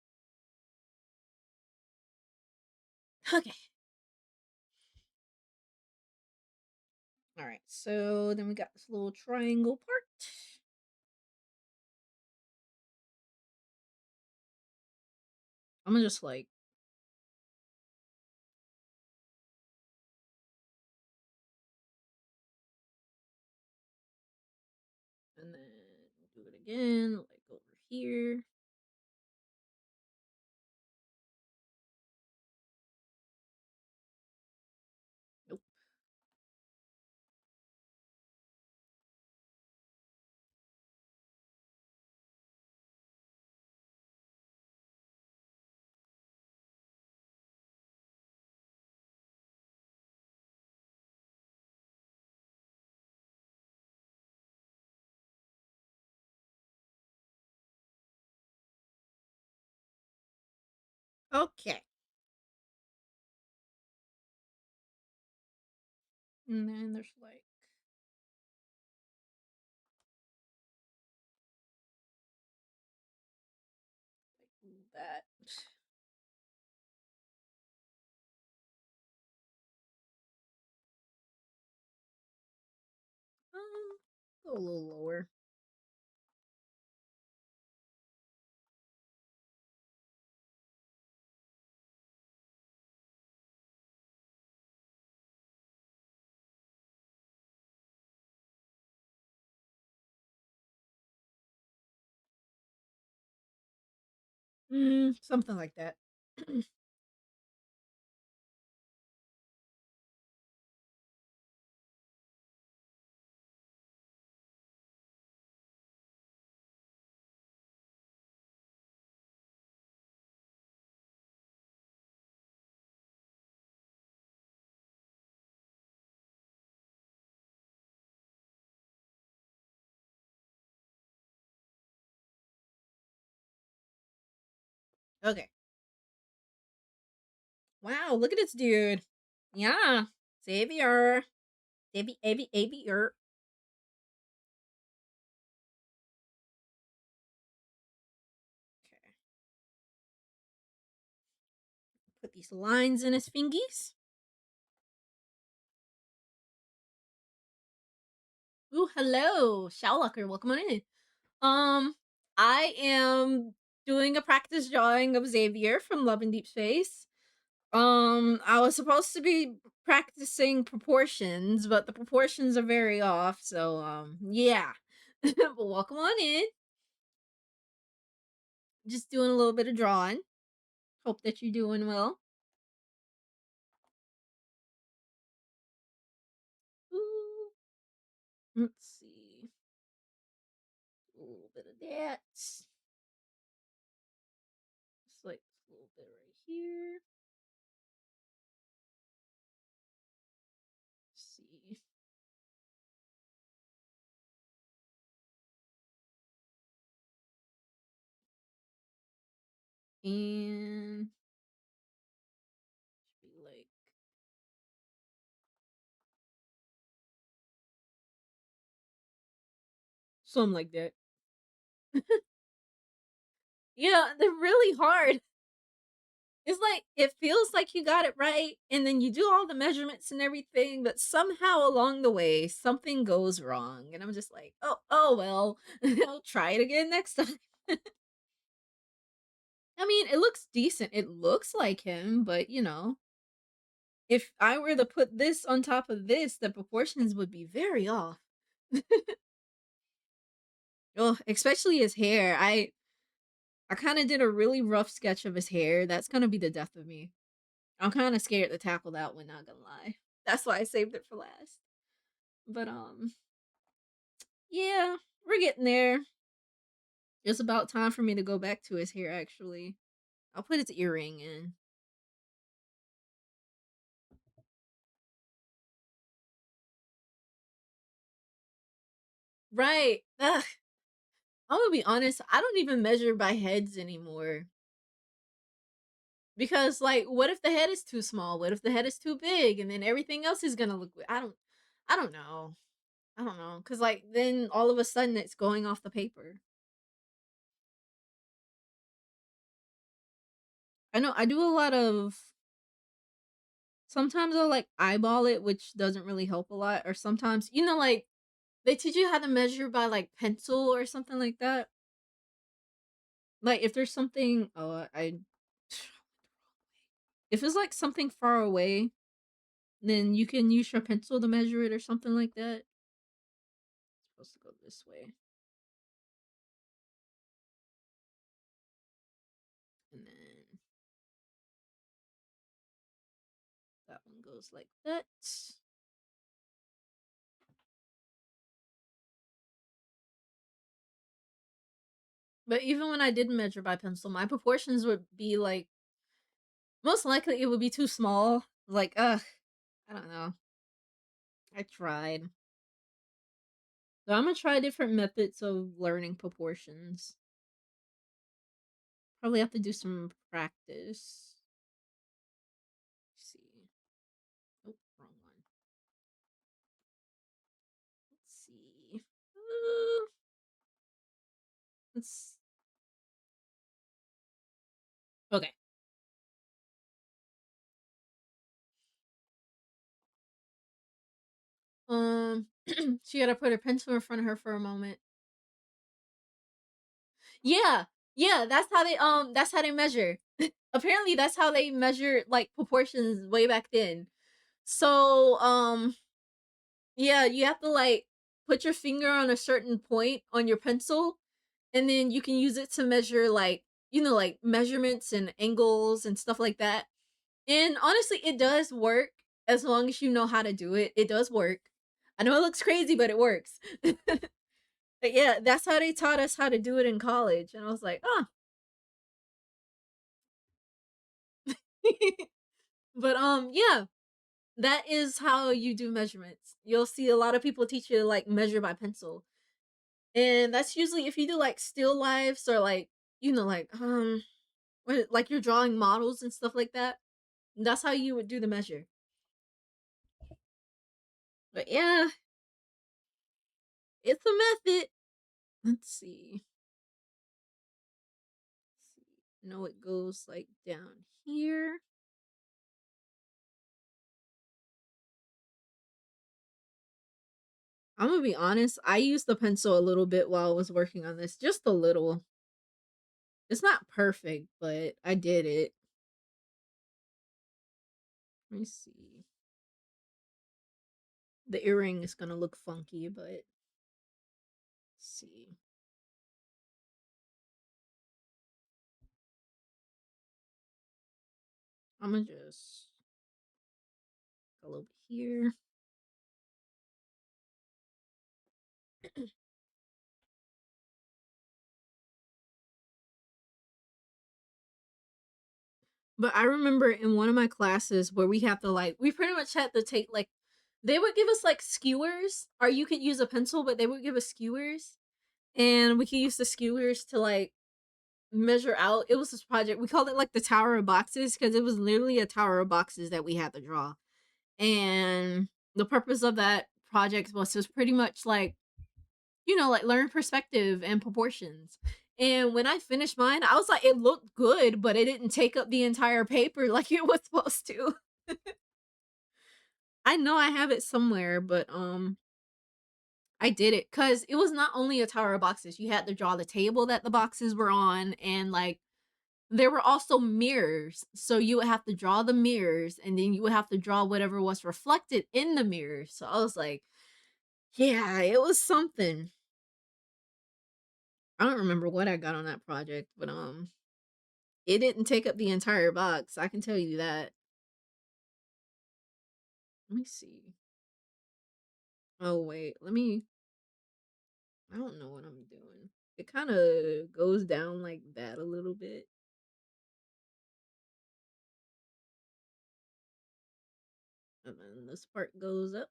Speaker 1: Okay. All right. So then we got this little triangle part. I'm gonna just like And then do it again, like over here. Nope. Okay. And then there's like that. Go a little lower. Something like that. Okay. Wow, look at this dude. Yeah. Xavier. Xavier. Okay. Put these lines in his fingies. Ooh, hello. Showlocker, welcome on in. Um, I am doing a practice drawing of Xavier from Love and Deep Space. I was supposed to be practicing proportions, but the proportions are very off, so yeah. But welcome on in. Just doing a little bit of drawing. Hope that you're doing well. Ooh, let's see. A little bit of that. Just like a little bit right here. Let's see. And should be like something like that. Yeah, they're really hard. It's like it feels like you got it right, and then you do all the measurements and everything, but somehow along the way something goes wrong, and I'm just like, oh well, I'll try it again next time. I mean, it looks decent. It looks like him, but if I were to put this on top of this, the proportions would be very off. Oh, especially his hair. I kind of did a really rough sketch of his hair. That's gonna be the death of me. I'm kind of scared to tackle that one, not gonna lie. That's why I saved it for last. But yeah, we're getting there. It's about time for me to go back to his hair actually. I'll put his earring in. Right. Ugh. I'm gonna be honest, I don't even measure by heads anymore. Because like what if the head is too small? What if the head is too big and then everything else is gonna look I don't know. I don't know. Cause like then all of a sudden it's going off the paper. I know I do a lot of sometimes I'll like eyeball it, which doesn't really help a lot. Or sometimes, like they teach you how to measure by like pencil or something like that. Like if there's something, if it's like something far away, then you can use your pencil to measure it or something like that. It's supposed to go this way. goes like that. But even when I did measure by pencil, my proportions would be like most likely it would be too small. Like, I don't know. I tried. So I'm gonna try different methods of learning proportions. Probably have to do some practice. Let's see. Oh, wrong one. Let's see. Uh, let's. Okay. She gotta put her pencil in front of her for a moment. Yeah, yeah. That's how they measure. Apparently, that's how they measure like proportions way back then. So, yeah, you have to like put your finger on a certain point on your pencil, and then you can use it to measure like like measurements and angles and stuff like that. And honestly, it does work as long as you know how to do it. It does work. I know it looks crazy, but it works. But yeah, that's how they taught us how to do it in college, and I was like, oh. But yeah, that is how you do measurements. You'll see a lot of people teach you to like measure by pencil. And that's usually if you do like still lifes or like, like like you're drawing models and stuff like that. That's how you would do the measure. But yeah, it's a method. Let's see. No, it goes like down here. I'm gonna be honest, I used the pencil a little bit while I was working on this, just a little. It's not perfect, but I did it. Let me see. The earring is gonna look funky, but let's see. I'm gonna just go over here. But I remember in one of my classes where we have to like, we pretty much had to take like, they would give us like skewers, or you could use a pencil, but they would give us skewers, and we could use the skewers to like measure out. It was this project. We called it like the Tower of Boxes because it was literally a tower of boxes that we had to draw. And the purpose of that project was pretty much like, like learn perspective and proportions. And when I finished mine, I was like, it looked good, but it didn't take up the entire paper like it was supposed to. I know I have it somewhere, but I did it because it was not only a tower of boxes. You had to draw the table that the boxes were on, and like there were also mirrors. So you would have to draw the mirrors, and then you would have to draw whatever was reflected in the mirrors. So I was like, yeah, it was something. I don't remember what I got on that project, but it didn't take up the entire box. I can tell you that. Let me see. Oh wait, let me. I don't know what I'm doing. It kind of goes down like that a little bit, and then this part goes up,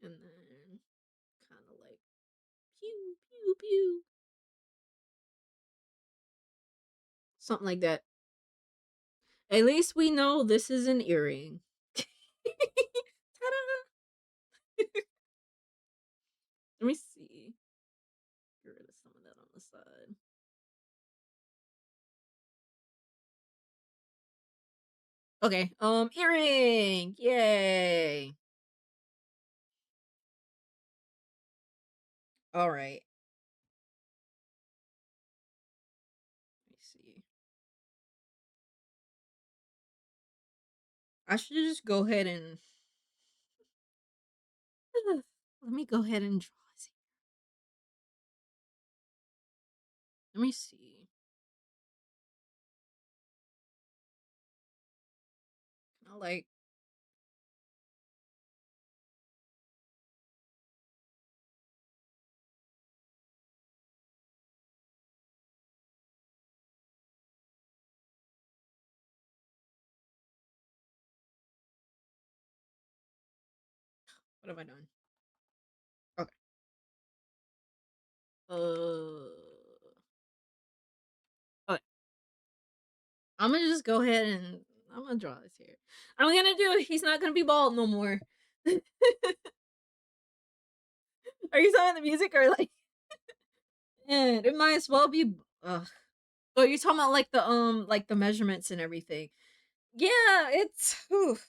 Speaker 1: and then kind of like pew pew pew, something like that. At least we know this is an earring. Ta-da! Let me see. Get rid of some of that on the side. Okay. Earring. Yay. All right. Let me see. I should just go ahead and let me go ahead and draw. Let me see. Like, what have I done? Okay. Okay. I'm gonna just go ahead and I'm gonna draw this here. I'm gonna do it. He's not gonna be bald no more. Are you talking the music or like? And it might as well be. Ugh. Oh, you're talking about like the measurements and everything. Yeah, it's. Oof.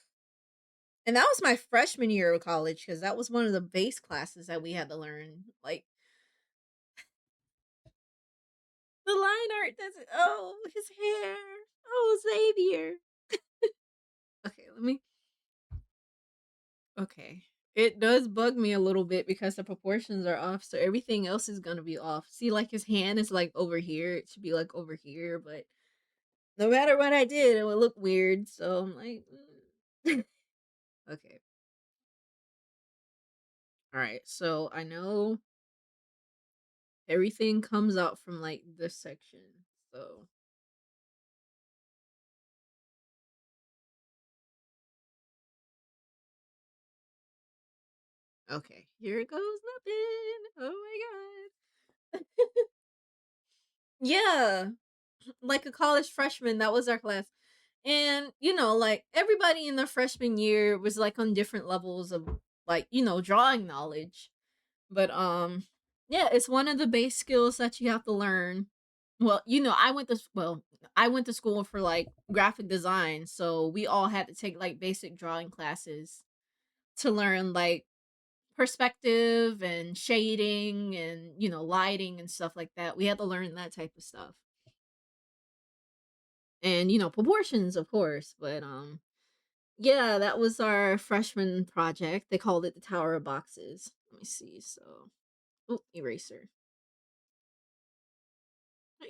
Speaker 1: And that was my freshman year of college because that was one of the base classes that we had to learn. Like the line art. That's oh his hair. Oh Xavier. Okay, let me. Okay. It does bug me a little bit because the proportions are off, so everything else is gonna be off. See, like his hand is like over here. It should be like over here, but no matter what I did, it would look weird. So I'm like, okay, all right. So I know everything comes out from like this section. So okay, here goes nothing. Oh my god. Yeah, like a college freshman. That was our class. And, like everybody in the freshman year was like on different levels of like, drawing knowledge. But yeah, it's one of the base skills that you have to learn. Well, I went to school for like graphic design, so we all had to take like basic drawing classes to learn like perspective and shading and, lighting and stuff like that. We had to learn that type of stuff. And, proportions, of course, but yeah, that was our freshman project. They called it the Tower of Boxes. Let me see. So, oh, eraser.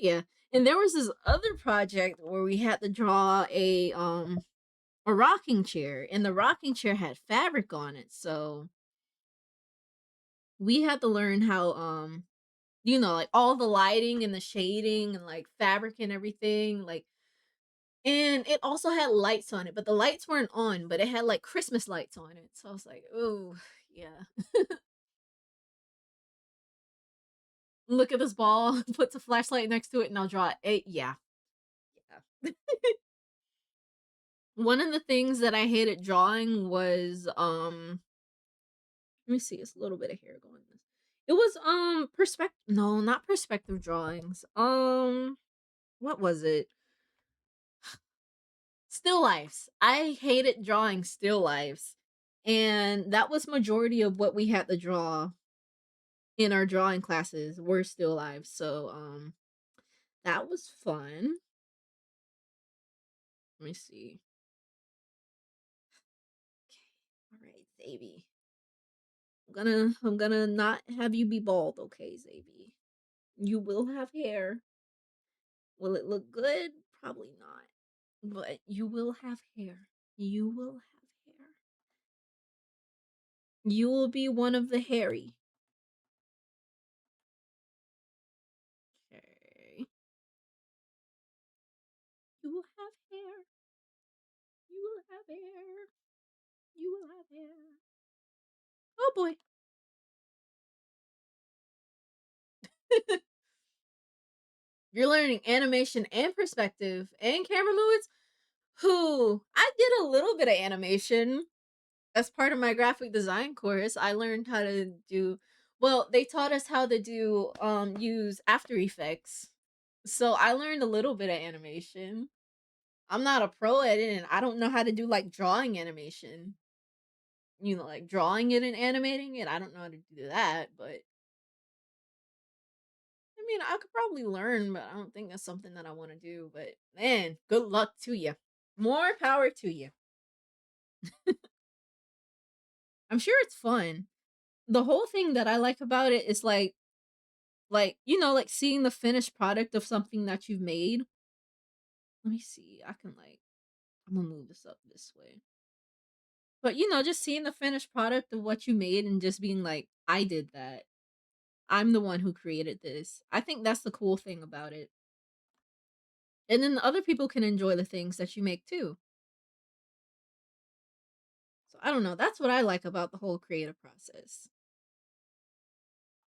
Speaker 1: Yeah. And there was this other project where we had to draw a rocking chair, and the rocking chair had fabric on it. So, we had to learn how like all the lighting and the shading and like fabric and everything, like and it also had lights on it, but the lights weren't on, but it had like Christmas lights on it. So I was like, "Oh, yeah." Look at this ball, puts a flashlight next to it, and I'll draw it. Yeah. Yeah. One of the things that I hated drawing was let me see, it's a little bit of hair going this. It was perspective no, not perspective drawings. What was it? Still lifes. I hated drawing still lifes. And that was majority of what we had to draw in our drawing classes were still lives. So that was fun. Let me see. Okay. All right, Xavier. I'm gonna not have you be bald, okay, Xavier. You will have hair. Will it look good? Probably not. But you will have hair. You will have hair. You will be one of the hairy. Okay. You will have hair. You will have hair. You will have hair. Oh boy. You're learning animation and perspective and camera movements. Who I did a little bit of animation as part of my graphic design course. I learned how to do well, they taught us how to do use After Effects. So I learned a little bit of animation. I'm not a pro at it and I don't know how to do like drawing animation. Like drawing it and animating it. I don't know how to do that, but I mean, I could probably learn, but I don't think that's something that I want to do. But man, good luck to you. More power to you. I'm sure it's fun. The whole thing that I like about it is like seeing the finished product of something that you've made. Let me see. I can like I'm gonna move this up this way. But just seeing the finished product of what you made and just being like, I did that. I'm the one who created this. I think that's the cool thing about it. And then the other people can enjoy the things that you make too. So I don't know. That's what I like about the whole creative process.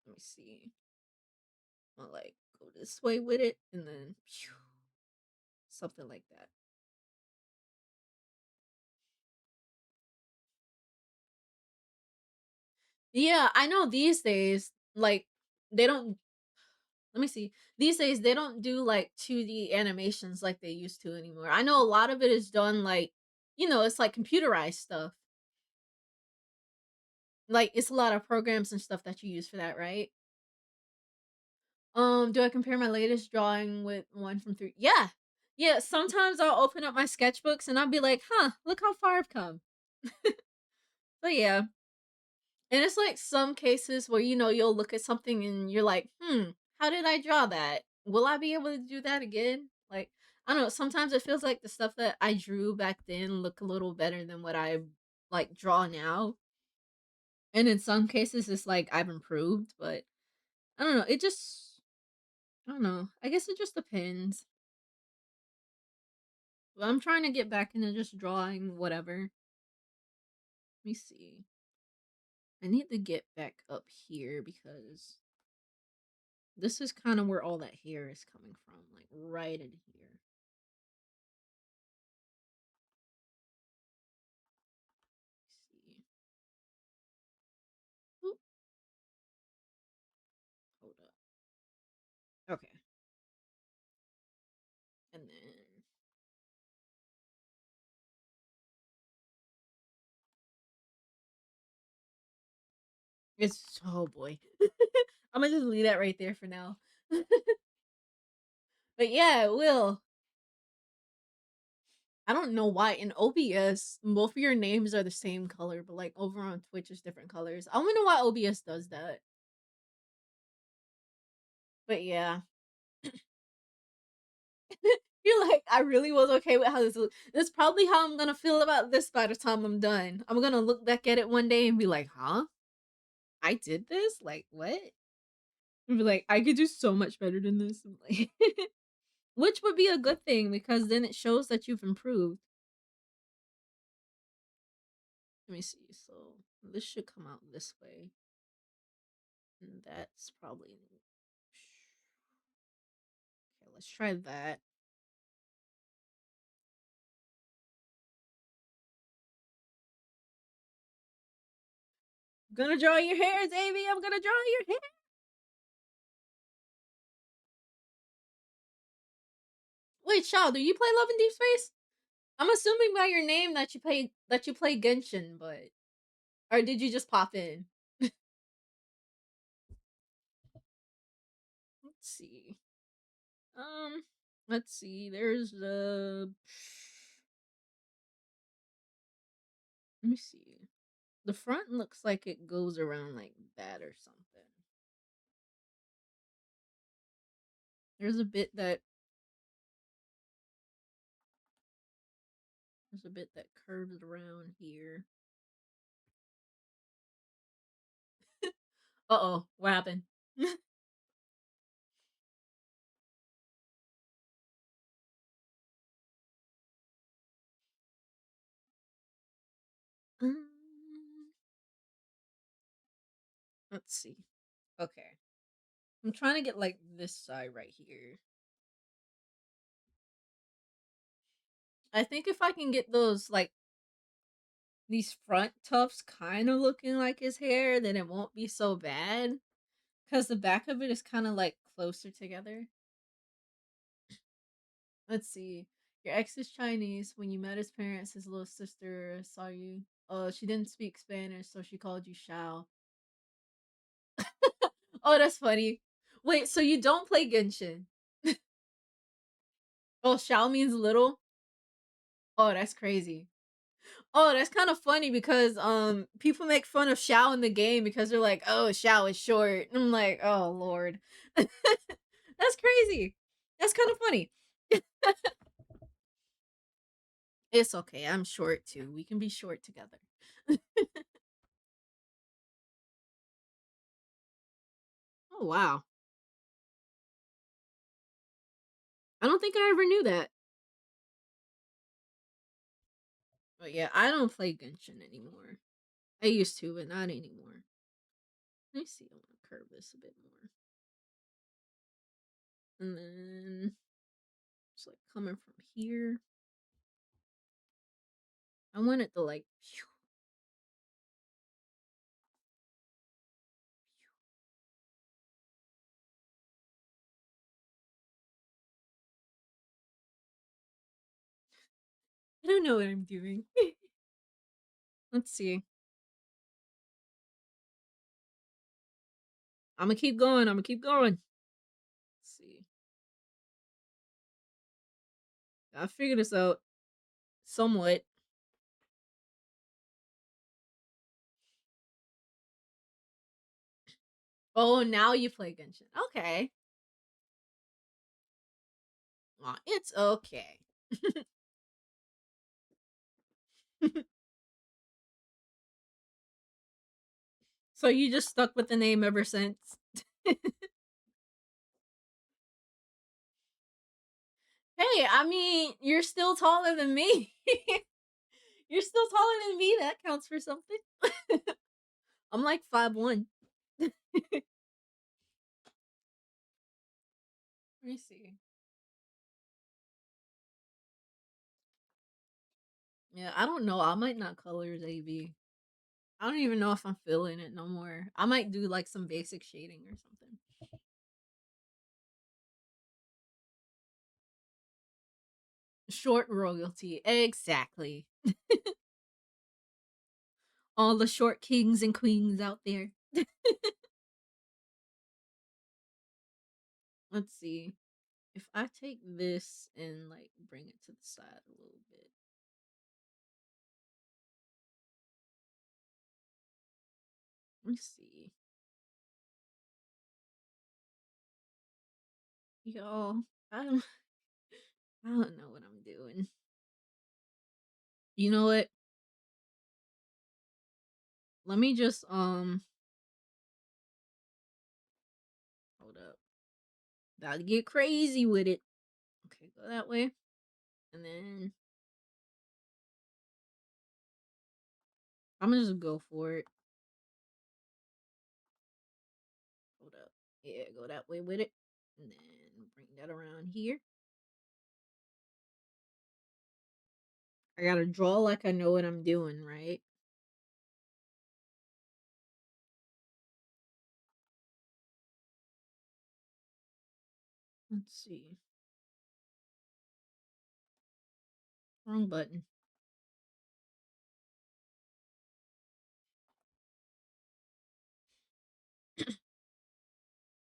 Speaker 1: Let me see. I'll like go this way with it and then something like that. Yeah, I know these days, like, they don't let me see. These days they don't do like 2D animations like they used to anymore. I know a lot of it is done like, it's like computerized stuff. Like it's a lot of programs and stuff that you use for that, right? Do I compare my latest drawing with one from three? Yeah. Yeah, sometimes I'll open up my sketchbooks and I'll be like, huh, look how far I've come. But yeah. And it's like some cases where you'll look at something and you're like, how did I draw that? Will I be able to do that again? Like, I don't know. Sometimes it feels like the stuff that I drew back then look a little better than what I like draw now. And in some cases, it's like I've improved, but I don't know. I don't know. I guess it just depends. But I'm trying to get back into just drawing whatever. Let me see. I need to get back up here because this is kind of where all that hair is coming from, like right in here. Let's see. Oop, hold up. Okay. And then oh boy. I'm gonna just leave that right there for now. But yeah, it will. I don't know why in OBS both of your names are the same color, but like over on Twitch is different colors. I don't know why OBS does that. But yeah. You're like, I really was okay with how this looked. That's probably how I'm gonna feel about this by the time I'm done. I'm gonna look back at it one day and be like, huh? I did this? Like, what? And be like, I could do so much better than this. Like, which would be a good thing because then it shows that you've improved. Let me see. So this should come out this way. And that's probably. Okay, let's try that. I'm gonna draw your hair, Xavier. I'm gonna draw your hair. Wait, Shaw, do you play Love in Deep Space? I'm assuming by your name that you play Genshin, but or did you just pop in? Let's see. Um, let's see. There's the. Let me see. The front looks like it goes around like that or something. There's a bit that curves around here. Uh-oh, what happened? Um, let's see. Okay. I'm trying to get like this side right here. I think if I can get those like these front tufts kind of looking like his hair, then it won't be so bad. Because the back of it is kind of like closer together. Let's see. Your ex is Chinese. When you met his parents, his little sister saw you. Oh, she didn't speak Spanish, so she called you Shao. Oh, that's funny. Wait, so you don't play Genshin? Oh, Shao means little? Oh, that's crazy. Oh, that's kind of funny because people make fun of Shao in the game because they're like, "Oh, Shao is short." And I'm like, "Oh, lord." That's crazy. That's kind of funny. It's okay. I'm short too. We can be short together. Oh wow. I don't think I ever knew that. But yeah, I don't play Genshin anymore. I used to, but not anymore. Let me see. I want to curve this a bit more. And then it's like coming from here. I want it to like. I don't know what I'm doing. Let's see. I'm gonna keep going. I'm gonna keep going. Let's see. I figured this out somewhat. Oh, now you play Genshin. Okay. Aw, it's okay. So you just stuck with the name ever since? Hey, I mean, you're still taller than me. You're still taller than me. That counts for something. I'm like 5'1". Let me see. Yeah, I don't know. I might not color Xavier. I don't even know if I'm feeling it no more. I might do like some basic shading or something. Short royalty. Exactly. All the short kings and queens out there. Let's see. If I take this and like bring it to the side a little bit. Let me see. Yo, I don't I don't know what I'm doing. You know what? Let me just hold up. About to get crazy with it. Okay, go that way. And then I'm gonna just go for it. Hold up. Yeah, go that way with it. And then bring that around here. I gotta draw like I know what I'm doing, right? Let's see. Wrong button.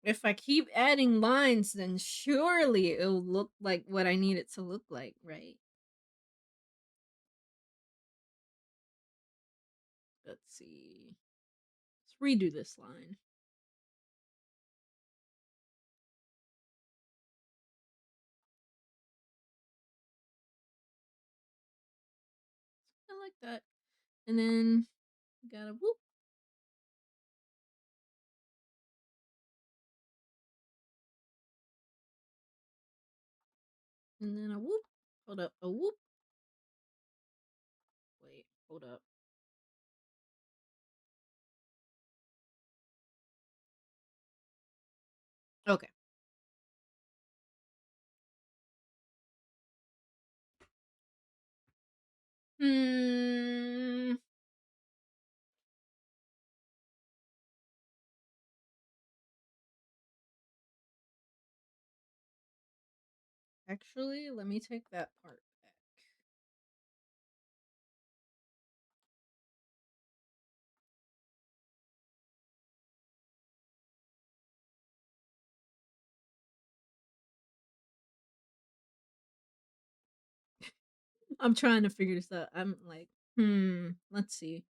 Speaker 1: If I keep adding lines, then surely it'll look like what I need it to look like, right? Let's see. Let's redo this line. I like that. And then gotta whoop. And then a whoop. Hold up. A whoop. Wait, hold up. Okay. Hmm. Actually, let me take that part back. I'm trying to figure this out. I'm like, let's see.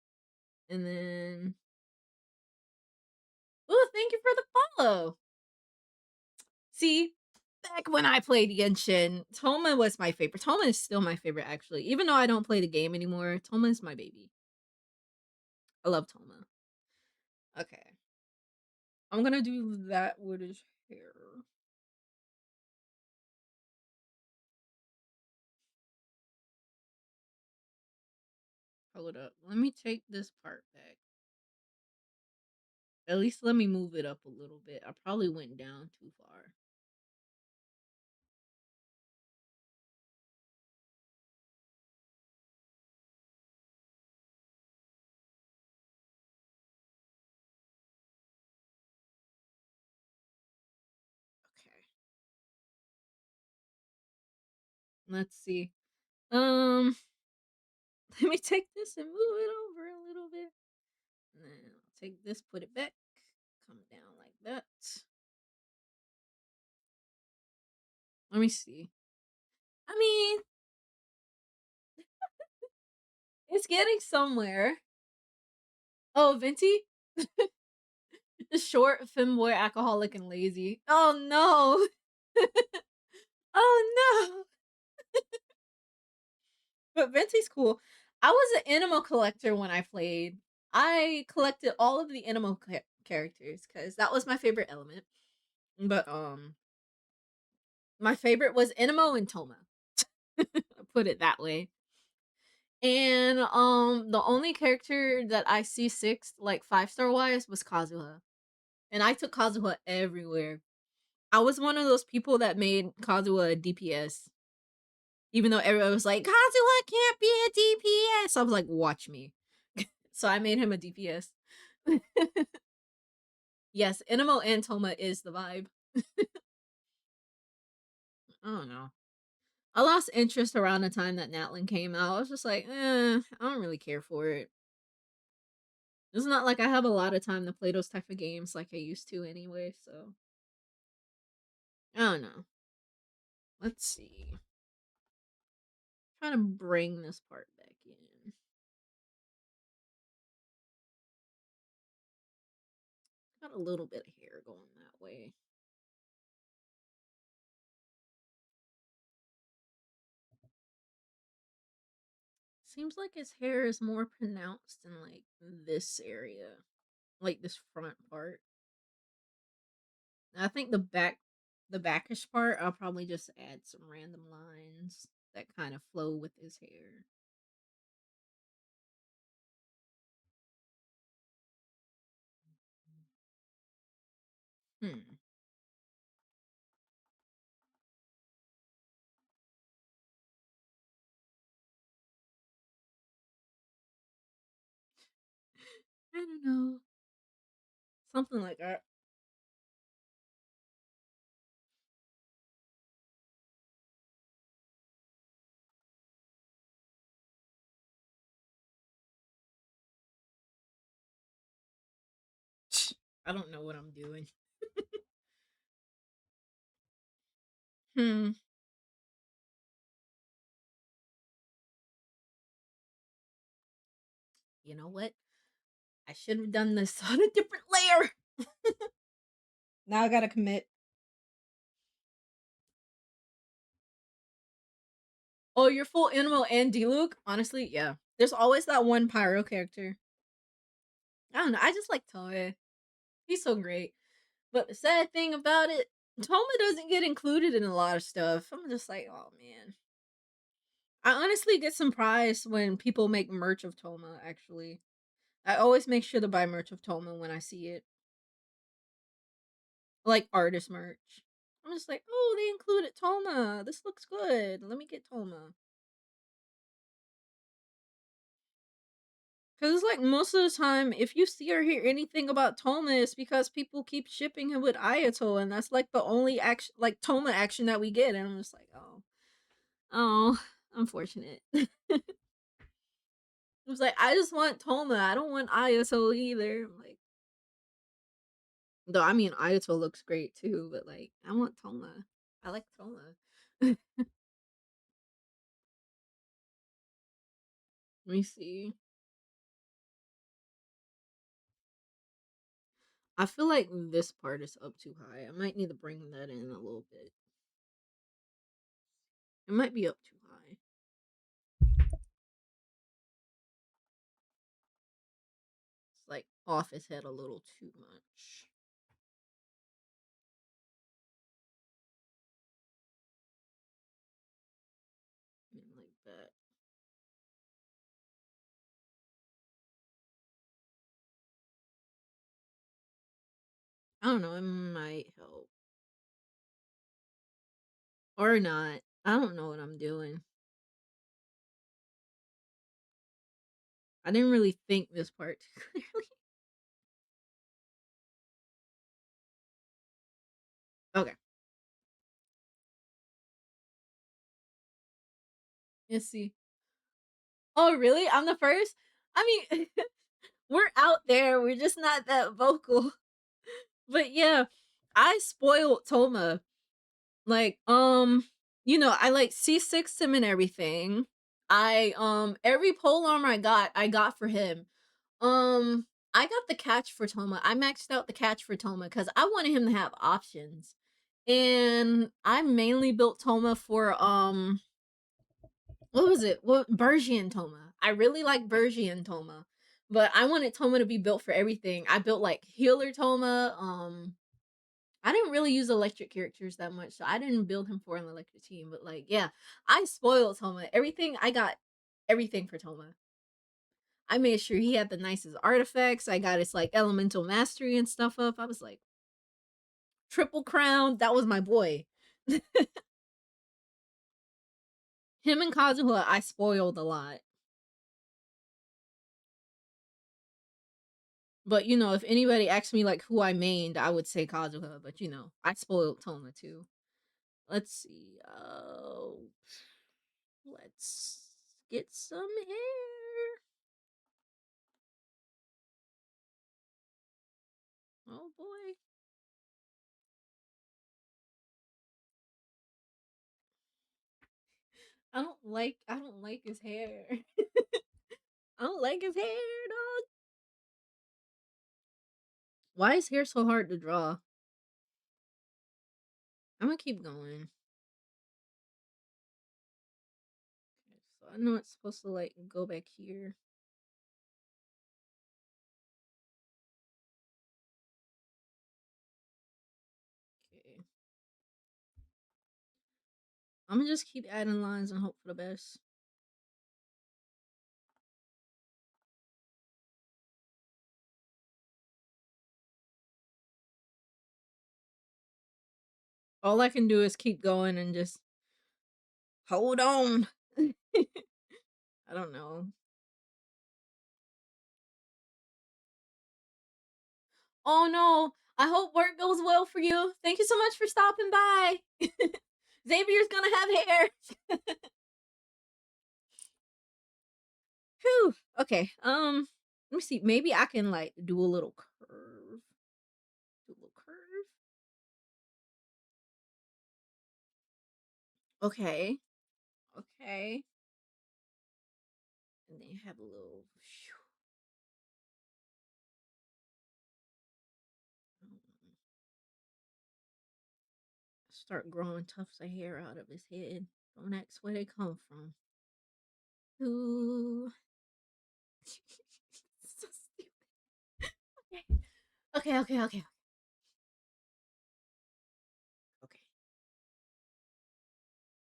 Speaker 1: And then, oh, thank you for the follow. See, Back when I played Genshin, Toma was my favorite. Toma is still my favorite, actually. Even though I don't play the game anymore, Toma is my baby. I love Toma. Okay. I'm gonna do that with his hair. Hold up. Let me take this part back. At least let me move it up a little bit. I probably went down too far. Okay. Let's see. Um, let me take this and move it over a little bit. And then I'll take this, put it back, come down like that. Let me see. I mean, it's getting somewhere. Oh, Venti? The short, femboy, alcoholic, and lazy. Oh no. Oh no. But Venti's cool. I was an animal collector when I played. I collected all of the animal characters because that was my favorite element. But my favorite was Inamo and Toma. Put it that way. And the only character that I see sixth, like 5-star wise, was Kazuha. And I took Kazuha everywhere. I was one of those people that made Kazuha a DPS. Even though everyone was like, Kazuha can't be a DPS. I was like, watch me. So I made him a DPS. Yes, Inamo and Toma is the vibe. I don't know. I lost interest around the time that Natlin came out. I was just like, I don't really care for it. It's not like I have a lot of time to play those type of games like I used to anyway, so I don't know. Let's see. Trying to bring this part back in. Got a little bit of hair going that way. Seems like his hair is more pronounced in like this area. Like this front part. I think the backish part, I'll probably just add some random lines that kind of flow with his hair. Hmm. I don't know. Something like that. I don't know what I'm doing. Hmm. You know what? I should have done this on a different layer. Now I gotta commit. Oh, you're full animal and Diluc? Honestly, yeah. There's always that one pyro character. I don't know. I just like Toei. He's so great. But the sad thing about it, Toma doesn't get included in a lot of stuff. I'm just like, oh man. I honestly get surprised when people make merch of Toma, actually. I always make sure to buy merch of Toma when I see it. Like artist merch. I'm just like, oh, they included Toma. This looks good. Let me get Toma. Because it's like most of the time, if you see or hear anything about Toma, it's because people keep shipping him with Ayato, and that's like the only action, like Toma action that we get. And I'm just like, oh, unfortunate. I was like, I just want Toma. I don't want Ayato either. I'm like, though, I mean, Ayato looks great too, but like, I want Toma. I like Toma. Let me see. I feel like this part is up too high. I might need to bring that in a little bit. It might be up too high. It's like off his head a little too much. Like that. I don't know. It might help or not. I don't know what I'm doing. I didn't really think this part too clearly. Okay, let's see. Oh, really? I'm the first? I mean, we're out there. We're just not that vocal. But yeah, I spoiled Toma. Like, I like C6 him and everything. Every pole armor I got for him. I got the catch for Toma. I maxed out the catch for Toma because I wanted him to have options. And I mainly built Toma for what was it? What Bergian Toma? I really like Bergian Toma, but I wanted Toma to be built for everything. I built like healer Toma. I didn't really use electric characters that much, so I didn't build him for an electric team. But like, yeah, I spoiled Toma. Everything I got, everything for Toma. I made sure he had the nicest artifacts. I got his like elemental mastery and stuff up. I was like, triple crown. That was my boy. Him and Kazuha, I spoiled a lot. But if anybody asked me like who I mained, I would say Kazuha. But I spoiled Toma too. Let's see. Let's get some hair. Oh boy. I don't like his hair. I don't like his hair, dog. Why is hair so hard to draw? I'm gonna keep going. Okay, so I know it's supposed to like go back here. Okay. I'm gonna just keep adding lines and hope for the best. All I can do is keep going and just hold on. I don't know. Oh no. I hope work goes well for you. Thank you so much for stopping by. Xavier's gonna have hair. Whew. Okay. Let me see. Maybe I can like do a little curve. Do a little curve. Okay. Okay. And then have a little start growing tufts of hair out of his head. Don't ask where they come from. Ooh. So stupid. Okay. Okay. Okay.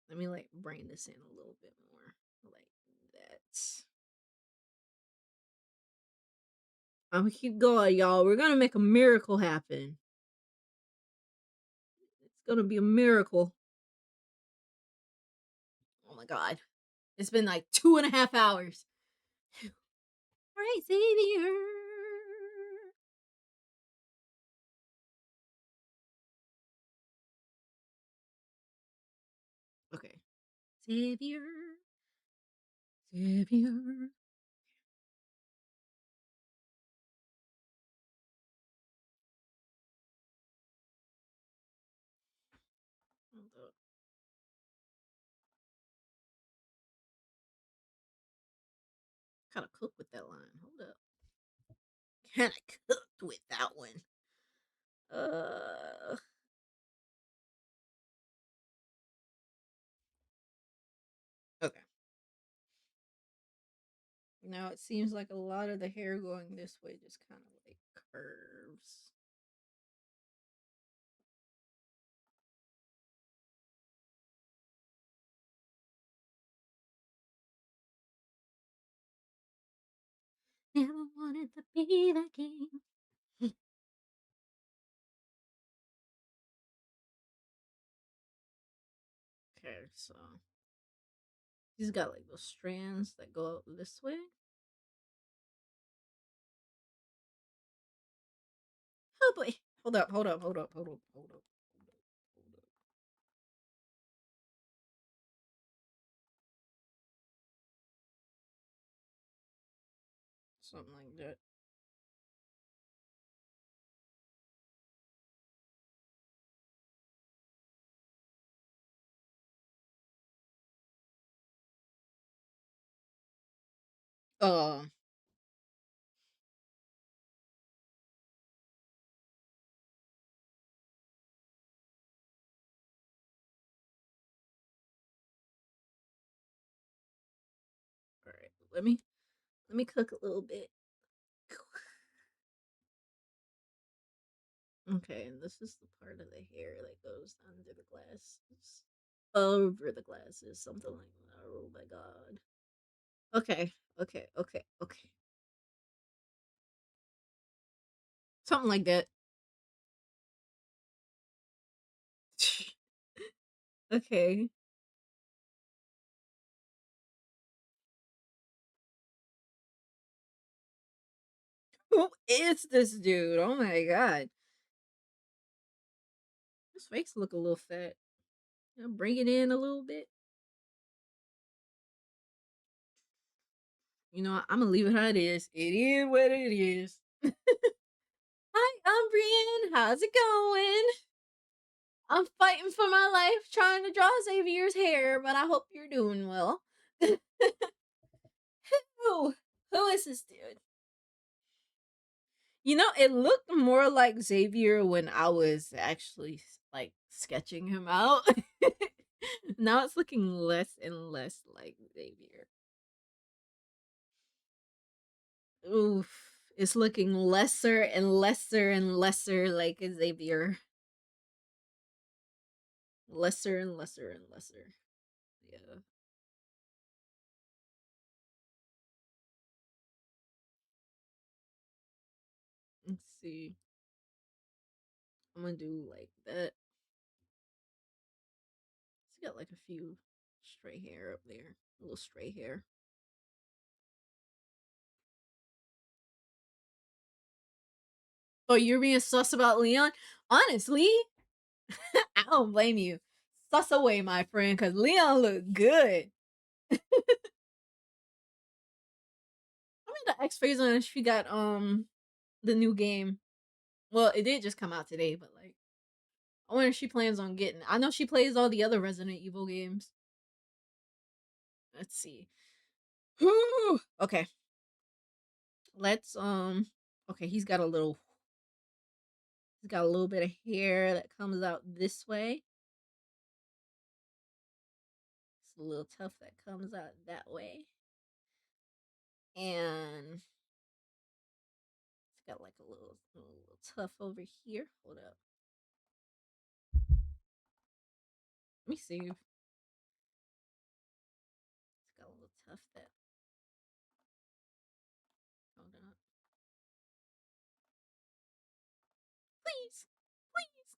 Speaker 1: Let me like bring this in a little bit more. Like that. I'm gonna keep going, y'all. We're gonna make a miracle happen. It's gonna be a miracle. Oh my god. It's been like 2.5 hours. All right, Xavier. Okay. Xavier. Xavier. Hold up. Gotta cook with that line. Hold up. Kinda cooked with that one. Uh Now it seems like a lot of the hair going this way just kind of like curves. Never wanted to be that king. Okay, so he's got like those strands that go out this way. Oh boy. Hold up, hold up, hold up, hold up, hold up, hold up, hold up. Something like that. Uh all right. Let me cook a little bit. Okay, and this is the part of the hair that goes under the glasses. Over the glasses, something like that. Oh my god. Okay, okay, okay, okay. Something like that. Okay. Who is this dude? Oh my god. His face look a little fat. Bring it in a little bit. You know, I'm gonna leave it how it is. It is what it is. Hi, I'm Brian. How's it going? I'm fighting for my life trying to draw Xavier's hair, but I hope you're doing well. who? Who is this dude? You know, it looked more like Xavier when I was actually like sketching him out. Now it's looking less and less like Xavier. Oof. It's looking lesser and lesser and lesser like Xavier. Lesser and lesser and lesser. Yeah. Let's see. I'm gonna do like that. It's got like a few stray hair up there. A little stray hair. Oh, you're being sus about Leon? Honestly, I don't blame you. Sus away, my friend, because Leon looked good. I mean, the X phase on she got the new game. Well, it did just come out today, but like I wonder if she plans on getting. I know she plays all the other Resident Evil games. Let's see. Okay, let's Okay, he's got a little bit of hair that comes out this way. It's a little tuft that comes out that way. And it's got like a little tuft over here. Hold up. Let me see. It's got a little tuft that. Hold up. Please. Please.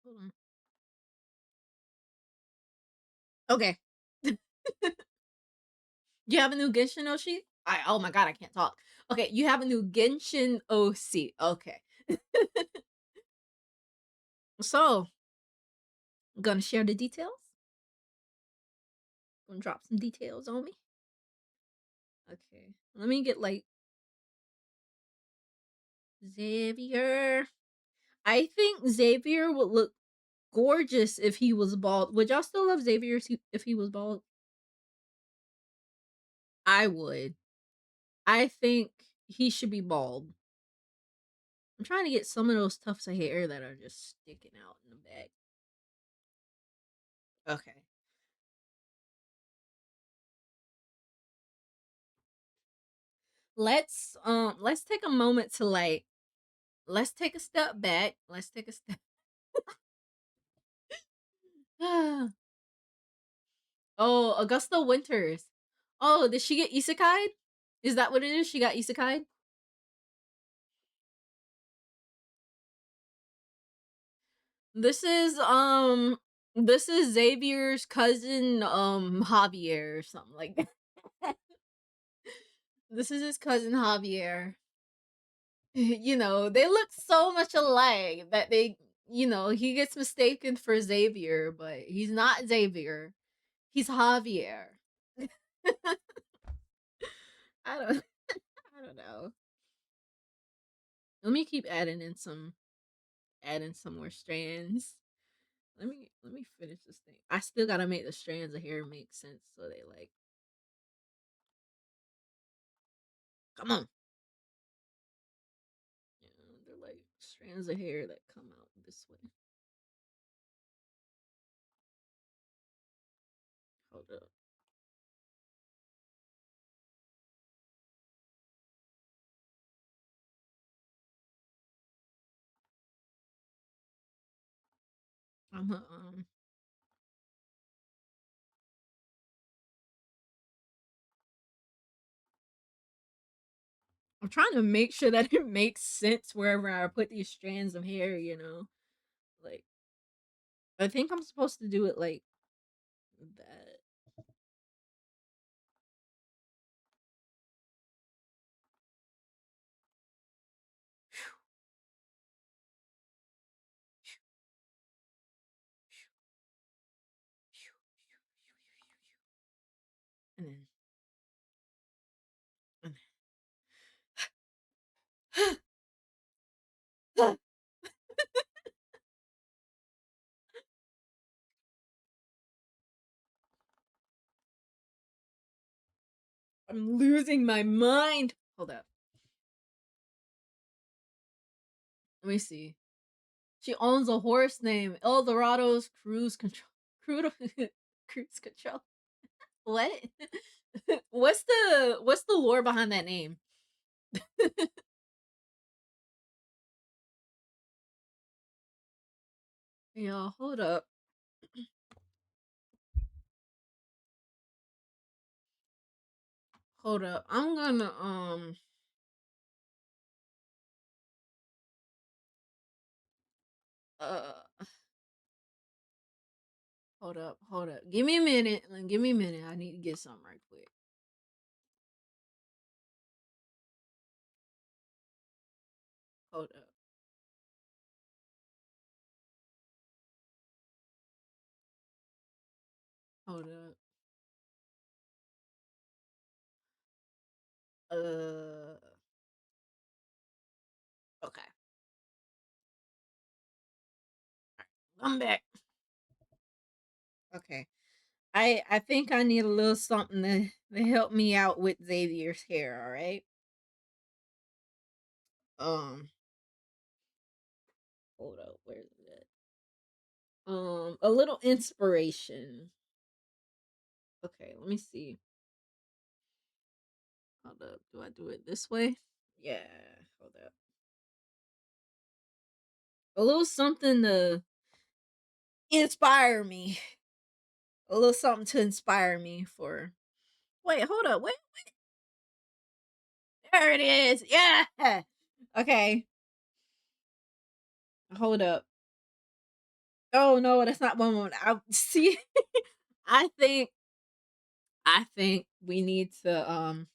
Speaker 1: Hold on. Okay. You have a new Genshin Oshi? Oh my god, I can't talk. Okay, you have a new Genshin OC. Okay. So, I'm gonna share the details. Gonna drop some details on me. Okay. Let me get like Xavier. I think Xavier would look gorgeous if he was bald. Would y'all still love Xavier if he was bald? I would. I think he should be bald. I'm trying to get some of those tufts of hair that are just sticking out in the back. Okay. let's take a moment to like let's take a step back. Let's take a step. Oh, Augusta Winters. Oh, did she get isekai? Is that what it is? She got isekai? This is this is Xavier's cousin Javier or something like that. This is his cousin Javier. You know, they look so much alike that they, you know, he gets mistaken for Xavier, but he's not Xavier. He's Javier. I don't I don't know. Let me keep adding some more strands. Let me finish this thing. I still gotta make the strands of hair make sense so they like come on. Yeah, they're like strands of hair that come out this way. Hold up. I'm I'm trying to make sure that it makes sense wherever I put these strands of hair, you know? Like I think I'm supposed to do it like that. And then I'm losing my mind. Hold up. Let me see. She owns a horse named Eldorado's Cruise Control. Cruise, Cruise Control. What? What's the lore behind that name? Yeah, hold up. Hold up. I'm gonna uh hold up, hold up. Give me a minute. Give me a minute. I need to get something right quick. Hold up. Hold up. Okay. I'm back. Okay. I think I need a little something to help me out with Xavier's hair, all right? Um, hold up, where's it? A little inspiration. Okay, let me see. Hold up. Do I do it this way? Yeah, hold up. A little something to inspire me. A little something to inspire me for. Wait, hold up. Wait, there it is. Yeah. Okay, hold up. Oh no, that's not one moment. I see. I think I think we need to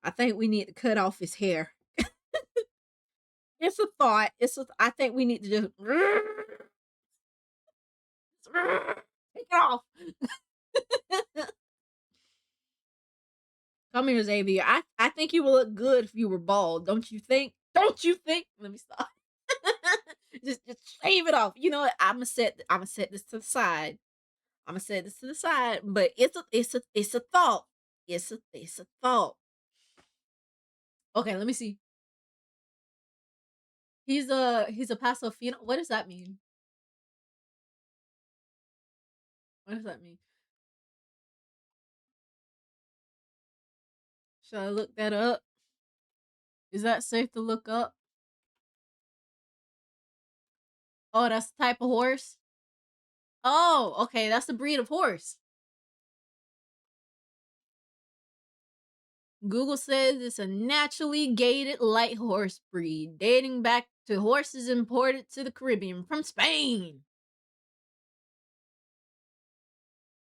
Speaker 1: I think we need to cut off his hair. It's a thought. I think we need to just take it off. Come here, Xavier. I think you would look good if you were bald. Don't you think? Don't you think? Let me stop. just shave it off. You know what? I'm gonna set this to the side. I'm gonna set this to the side. But it's a thought. It's a thought. Okay, let me see. He's a paso fino. What does that mean? What does that mean? Should I look that up? Is that safe to look up? Oh, that's the type of horse? Oh, okay, that's the breed of horse. Google says it's a naturally gated light horse breed dating back to horses imported to the Caribbean from Spain.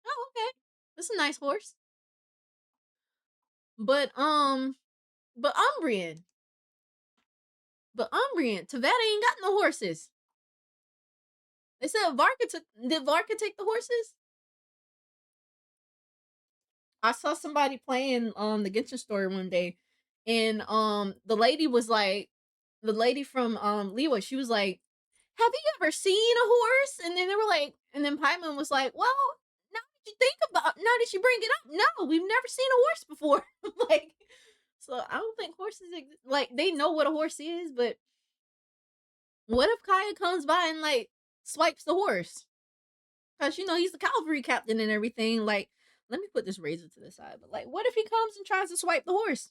Speaker 1: Oh, okay. That's a nice horse. But but Umbrian. But Umbrian, Tavetta ain't got no horses. They said Varka took did Varka take the horses? I saw somebody playing the Genshin story one day, and the lady was like, the lady from Lewa, she was like, "Have you ever seen a horse?" And then they were like, and then Paimon was like, "Well, now that you think about, now that you bring it up, no, we've never seen a horse before." Like, so I don't think horses like they know what a horse is, but what if Kaya comes by and like swipes the horse? Because you know he's the cavalry captain and everything. Like, let me put this razor to the side. But like, what if he comes and tries to swipe the horse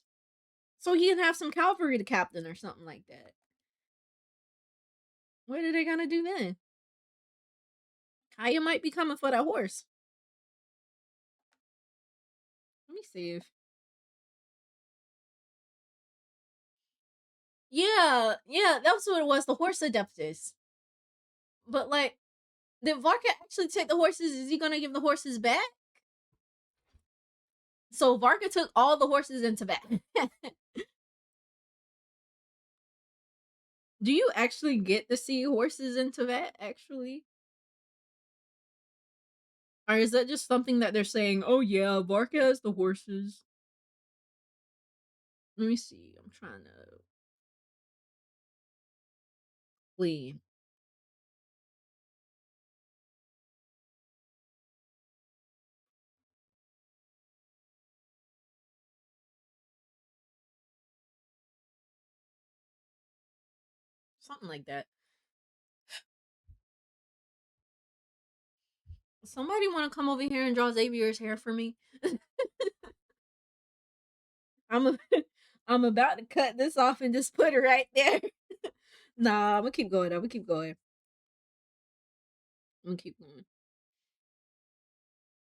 Speaker 1: so he can have some cavalry to captain or something like that? What are they gonna do then? Kaya might be coming for that horse. Let me see if. Yeah, yeah, that's what it was. The horse adeptus. But like, did Varka actually take the horses? Is he gonna give the horses back? So Varka took all the horses into back. Do you actually get to see horses in Tibet, actually? Or is that just something that they're saying, oh yeah, Varka has the horses? Let me see. I'm trying to clean. Something like that. Somebody want to come over here and draw Xavier's hair for me? I'm a, I'm about to cut this off and just put it right there. Nah, I'm gonna keep going. I'm gonna keep going. I'm gonna keep going.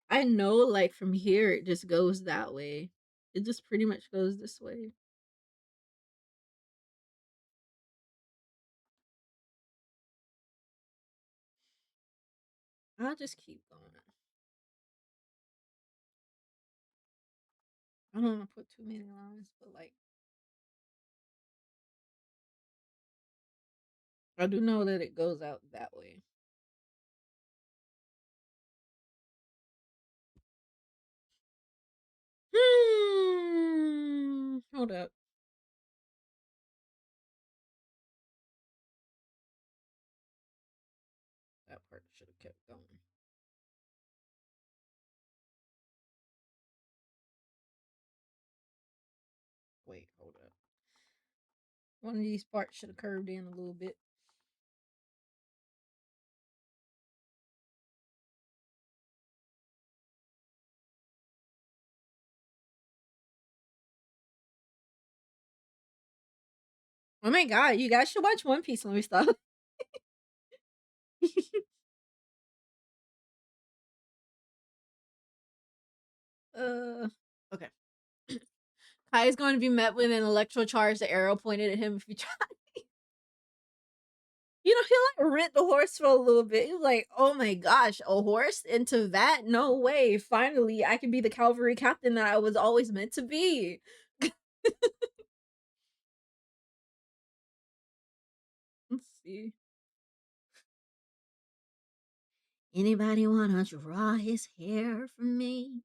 Speaker 1: I know, like from here, it just goes that way. It just pretty much goes this way. I'll just keep going. I don't want to put too many lines, but like I do know that it goes out that way. Hold up. That part should have kept going. Wait, hold up. One of these parts should have curved in a little bit. Oh my god, you guys should watch One Piece. Let me stop. uh, okay. Kai is going to be met with an electrocharged arrow pointed at him if you try. You know, he like rent the horse for a little bit. He's like, oh my gosh, a horse into that? No way. Finally, I can be the cavalry captain that I was always meant to be. Let's see. Anybody wanna draw his hair for me?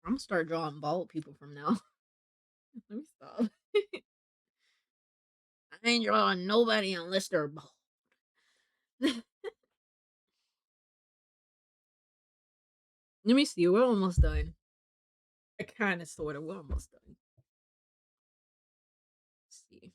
Speaker 1: I'm gonna start drawing bald people from now. Let me stop. I ain't drawing nobody unless they're bald. Let me see. We're almost done. Kind of, sort of. We're almost done. Let's see.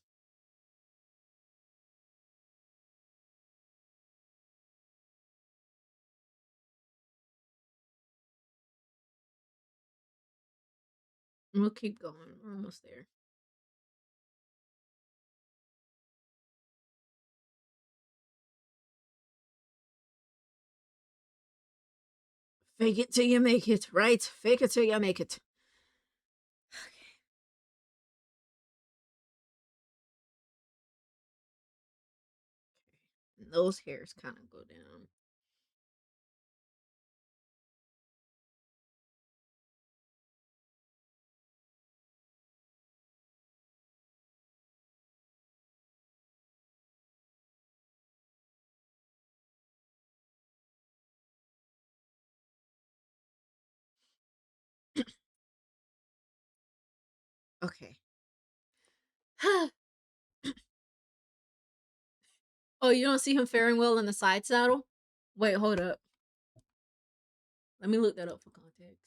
Speaker 1: We'll keep going. We're almost there. Fake it till you make it, right? Fake it till you make it. Okay. And those hairs kind of go down. Okay. Oh, you don't see him faring well in the side saddle? Wait, hold up. Let me look that up for context.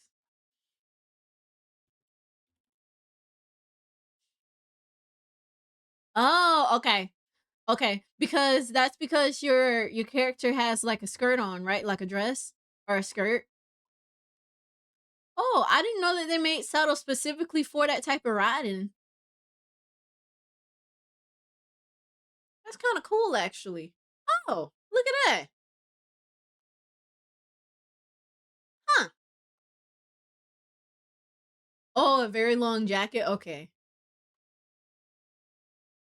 Speaker 1: Oh, okay. Okay. Because that's because your character has like a skirt on, right? Like a dress or a skirt. Oh, I didn't know that they made saddles specifically for that type of riding. That's kind of cool, actually. Oh, look at that. Huh. Oh, a very long jacket. Okay.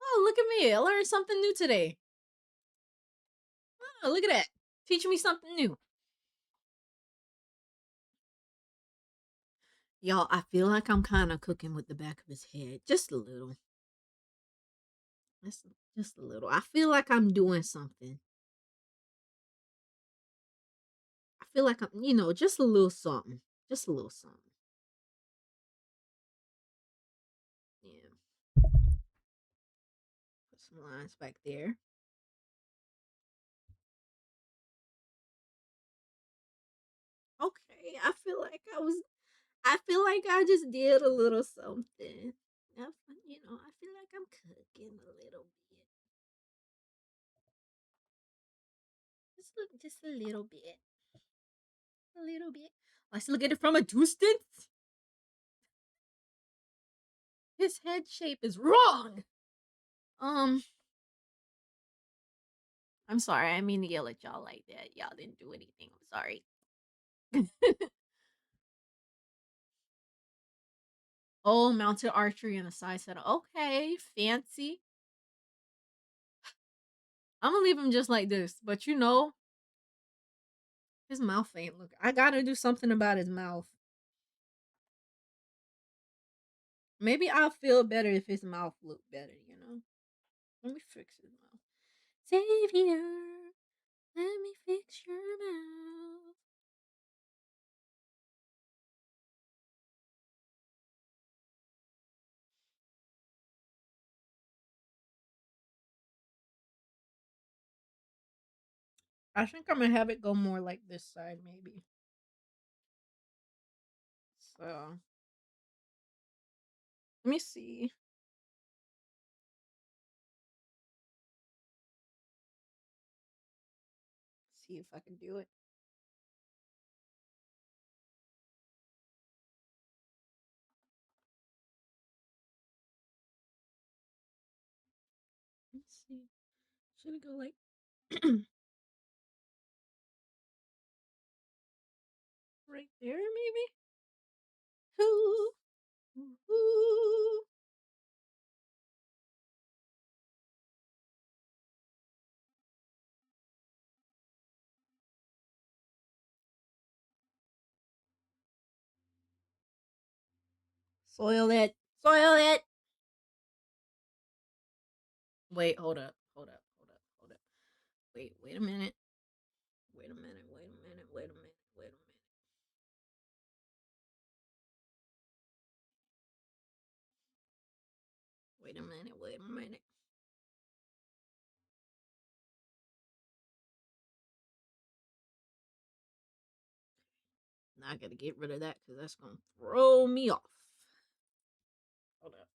Speaker 1: Oh, look at me. I learned something new today. Oh, look at that. Teach me something new. Y'all, I feel like I'm kind of cooking with the back of his head. Just a little. Just a little. I feel like I'm doing something. I feel like I'm, just a little something. Just a little something. Yeah. Put some lines back there. Okay. I feel like I just did a little something. I feel like I'm cooking a little bit. Just a little bit. A little bit. Let's look at it from a distance. His head shape is wrong. Um, I'm sorry. I mean to yell at y'all like that. Y'all didn't do anything. I'm sorry. Oh, mounted archery and a side saddle. Okay, fancy. I'm gonna leave him just like this, but his mouth ain't look. I gotta do something about his mouth. Maybe I'll feel better if his mouth looked better. Let me fix his mouth. Xavier, let me fix your mouth. I think I'm gonna have it go more like this side, maybe. So let me see. See if I can do it. Let's see. Should it go like right there, maybe? Ooh, ooh. Soil it. Soil it. Wait, hold up. Hold up. Hold up. Hold up. Wait a minute. Wait a minute. Wait a minute. Wait a minute. Wait a minute. Wait a minute. Wait a minute. Now I gotta get rid of that because that's gonna throw me off. Hold up.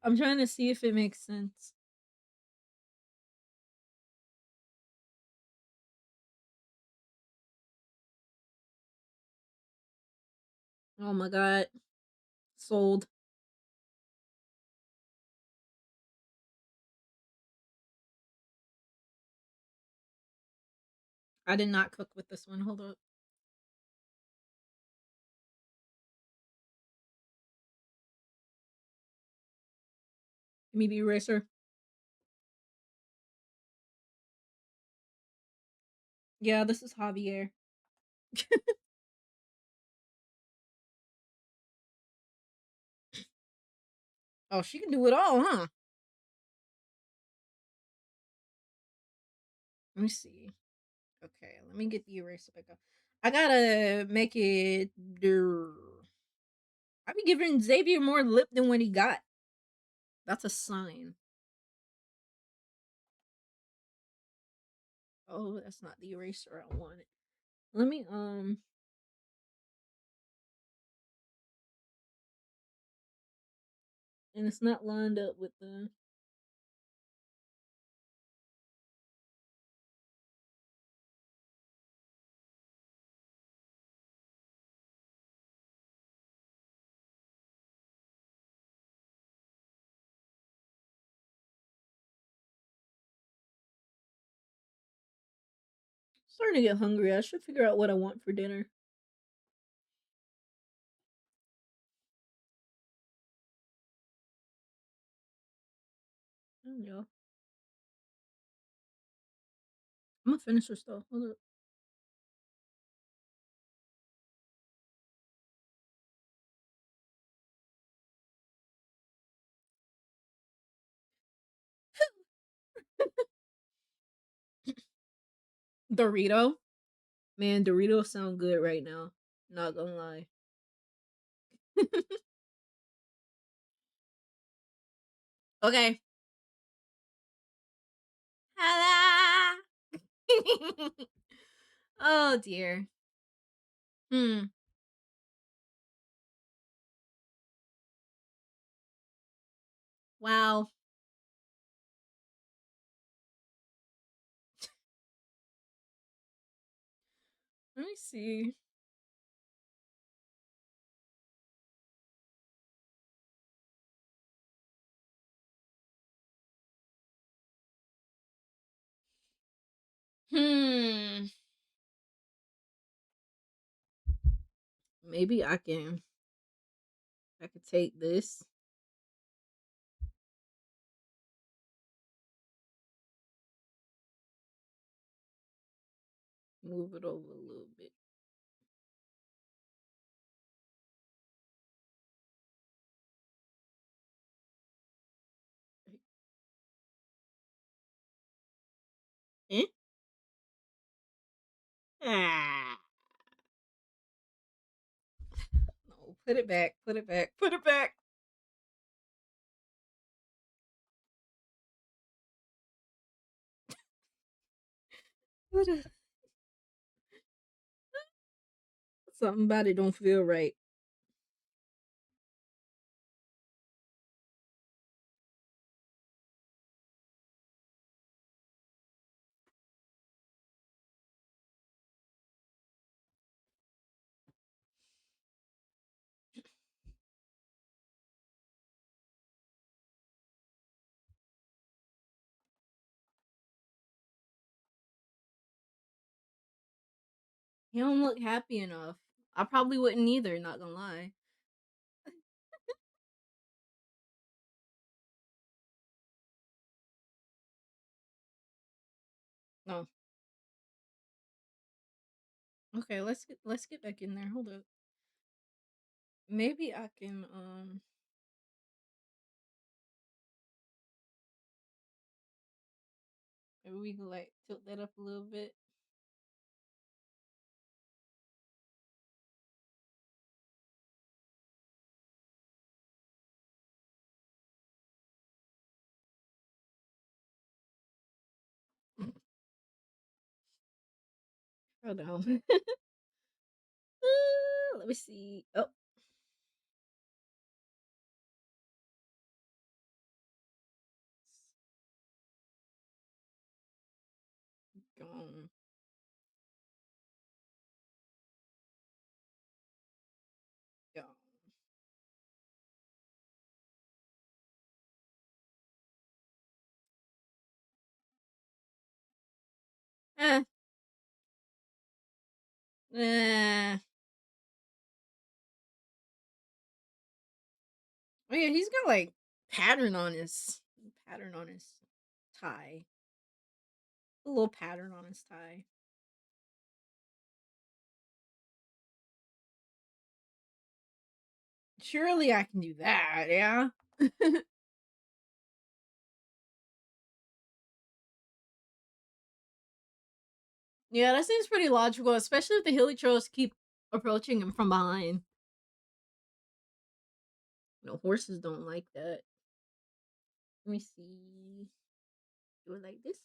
Speaker 1: I'm trying to see if it makes sense. Oh my god. Sold. I did not cook with this one. Hold up. Give me the eraser. Yeah, this is Javier. Oh, she can do it all, huh? Let me see. Okay, let me get the eraser back up. I gotta make it. I be giving Xavier more lip than what he got. That's a sign. Oh, that's not the eraser I wanted. Let me and it's not lined up with the. Starting to get hungry. I should figure out what I want for dinner. There we go. I'm gonna finish this stuff. Hold up. Dorito. Man, Doritos sound good right now. Not gonna lie. Okay. Hello. Oh dear. Hmm. Wow. Let me see. Hmm. Maybe I could take this, move it over a little bit. Eh? Ah. No, put it back. Put it back. Put it back. What a- Something about it don't feel right. You don't look happy enough. I probably wouldn't either, not gonna lie. No. Okay, let's get back in there. Hold up. Maybe I can maybe we can like tilt that up a little bit. Hold on. Let me see. Oh, gone. Eh, eh. Oh yeah, he's got like pattern on his pattern on his tie. A little pattern on his tie. Surely I can do that, yeah? Yeah, that seems pretty logical, especially if the Hilichurls keep approaching him from behind. No, horses don't like that. Let me see. Do it like this.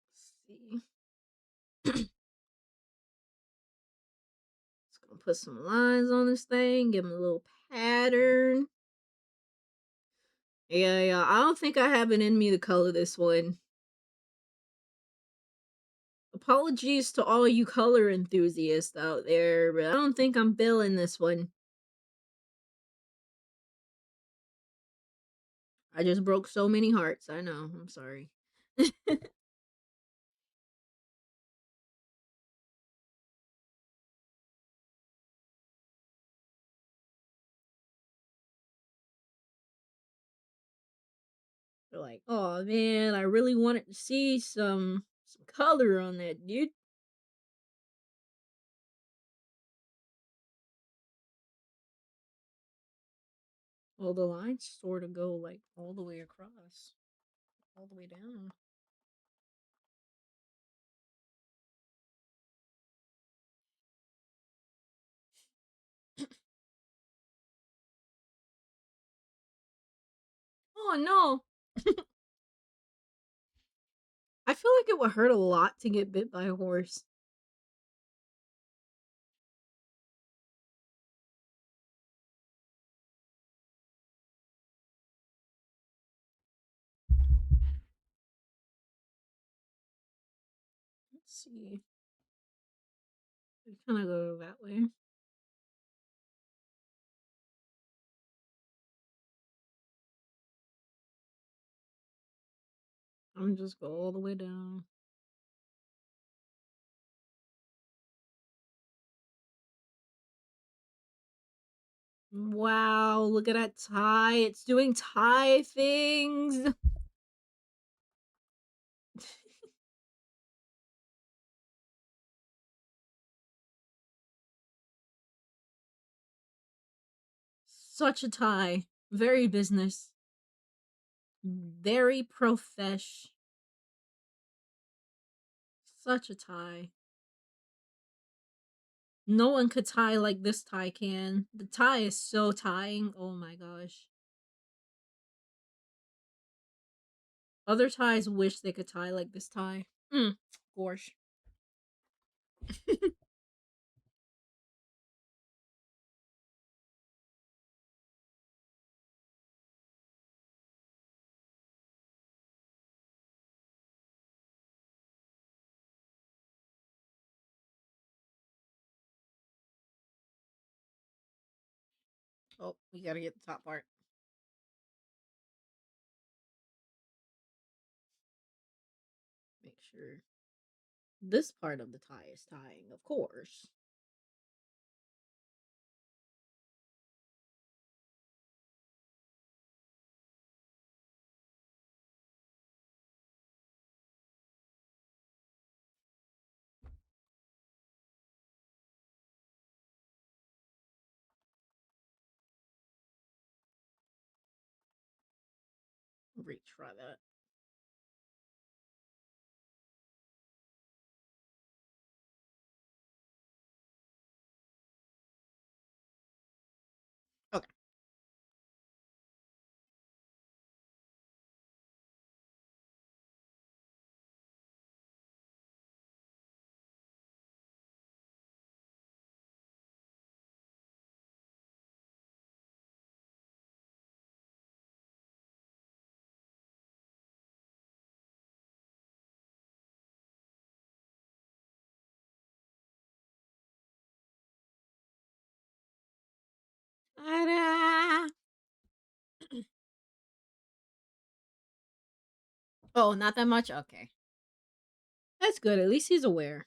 Speaker 1: Let's see. Just gonna put some lines on this thing, give him a little pattern. Yeah, yeah. I don't think I have it in me to color this one. Apologies to all you color enthusiasts out there, but I don't think I'm billing this one. I just broke so many hearts. I know. I'm sorry. They're like, oh man, I really wanted to see some color on that dude. Well, the lines sort of go like all the way across, all the way down. Oh no, I feel like it would hurt a lot to get bit by a horse. Let's see. We kind of go that way. I'm just go all the way down. Wow, look at that tie. It's doing tie things. Such a tie. Very business. Very profesh. Such a tie. No one could tie like this tie can. The tie is so tying. Oh my gosh. Other ties wish they could tie like this tie. Gosh. Oh, we gotta get the top part. Make sure this part of the tie is tying, of course. Retry that. Okay. Oh, not that much? Okay. That's good. At least he's aware.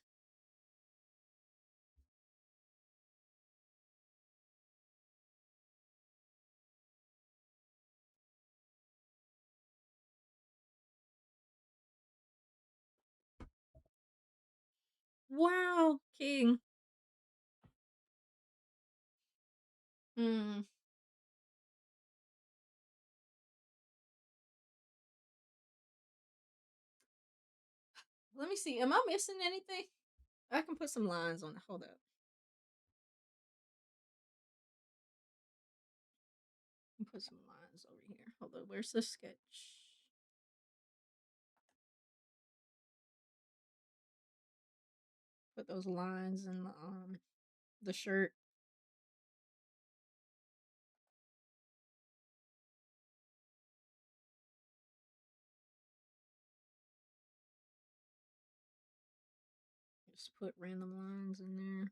Speaker 1: Wow, king. Hmm. Let me see. Am I missing anything? I can put some lines on it. Hold up. Put some lines over here. Hold up. Where's the sketch? Put those lines in the shirt. Just put random lines in there.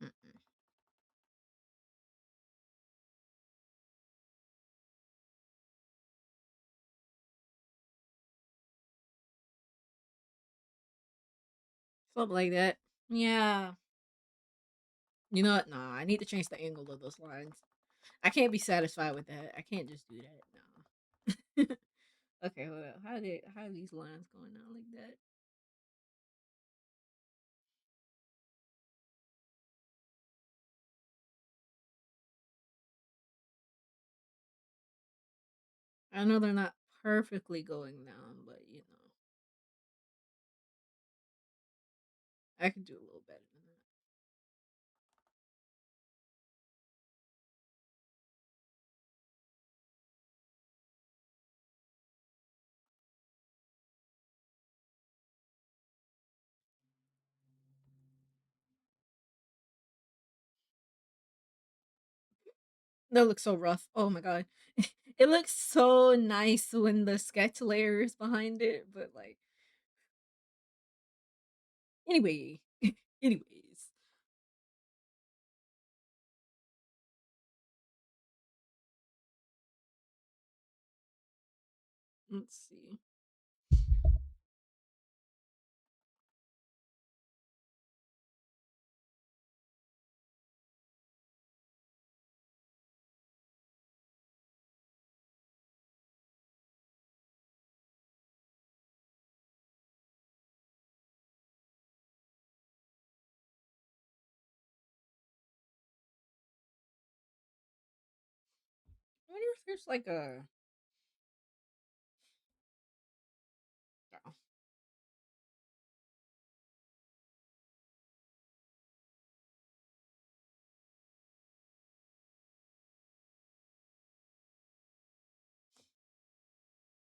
Speaker 1: Mm-mm. Something like that. Yeah. You know what? Nah, I need to change the angle of those lines. I can't be satisfied with that. I can't just do that. No. Okay, hold up. How are these lines going out like that? I know they're not perfectly going down, but I could do a little better than that. That looks so rough. Oh my god. It looks so nice when the sketch layer is behind it, but like anyway. Anyways. Let's see. I wonder if there's like a oh.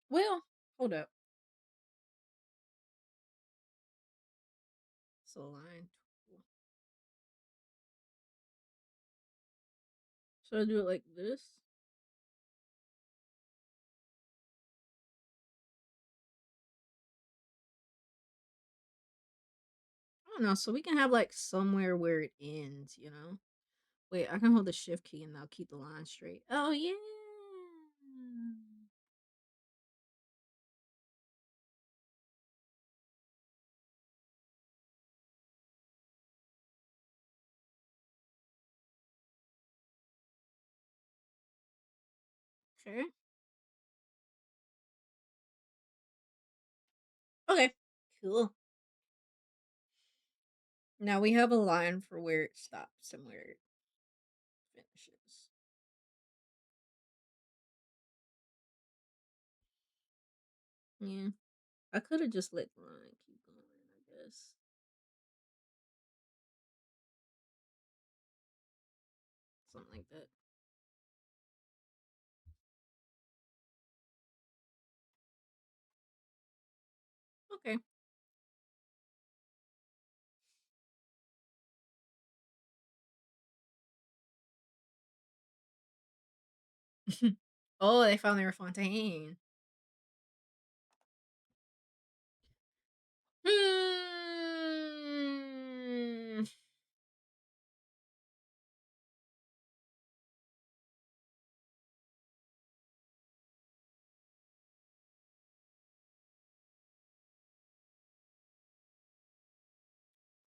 Speaker 1: Well, hold up. So line tool. Should I do it like this? I don't know. So we can have like somewhere where it ends. Wait, I can hold the shift key and I'll keep the line straight. Oh yeah. Okay. Okay. Cool. Now we have a line for where it stops and where it finishes. Yeah. I could have just let the line keep going, I guess. Something like that. Okay. Oh, they found their fontaine.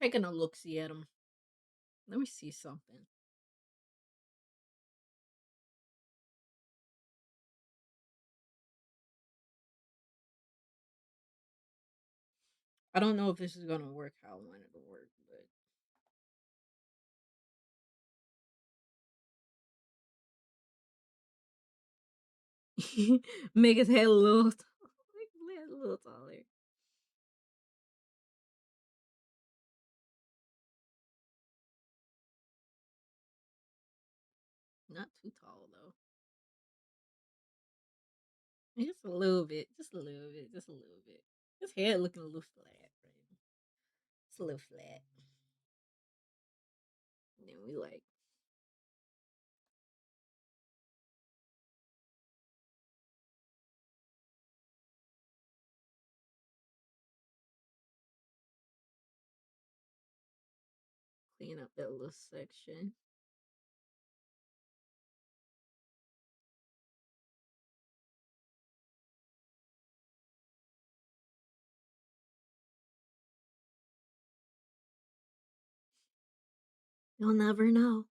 Speaker 1: taking a look see at them. Let me see something. I don't know if this is gonna work how I want it to work, but make his head a little, make his head a little taller. Not too tall though. Just a little bit, just a little bit, just a little bit. His head looking a little flat, right? It's a little flat. And then we like clean up that little section. You'll never know.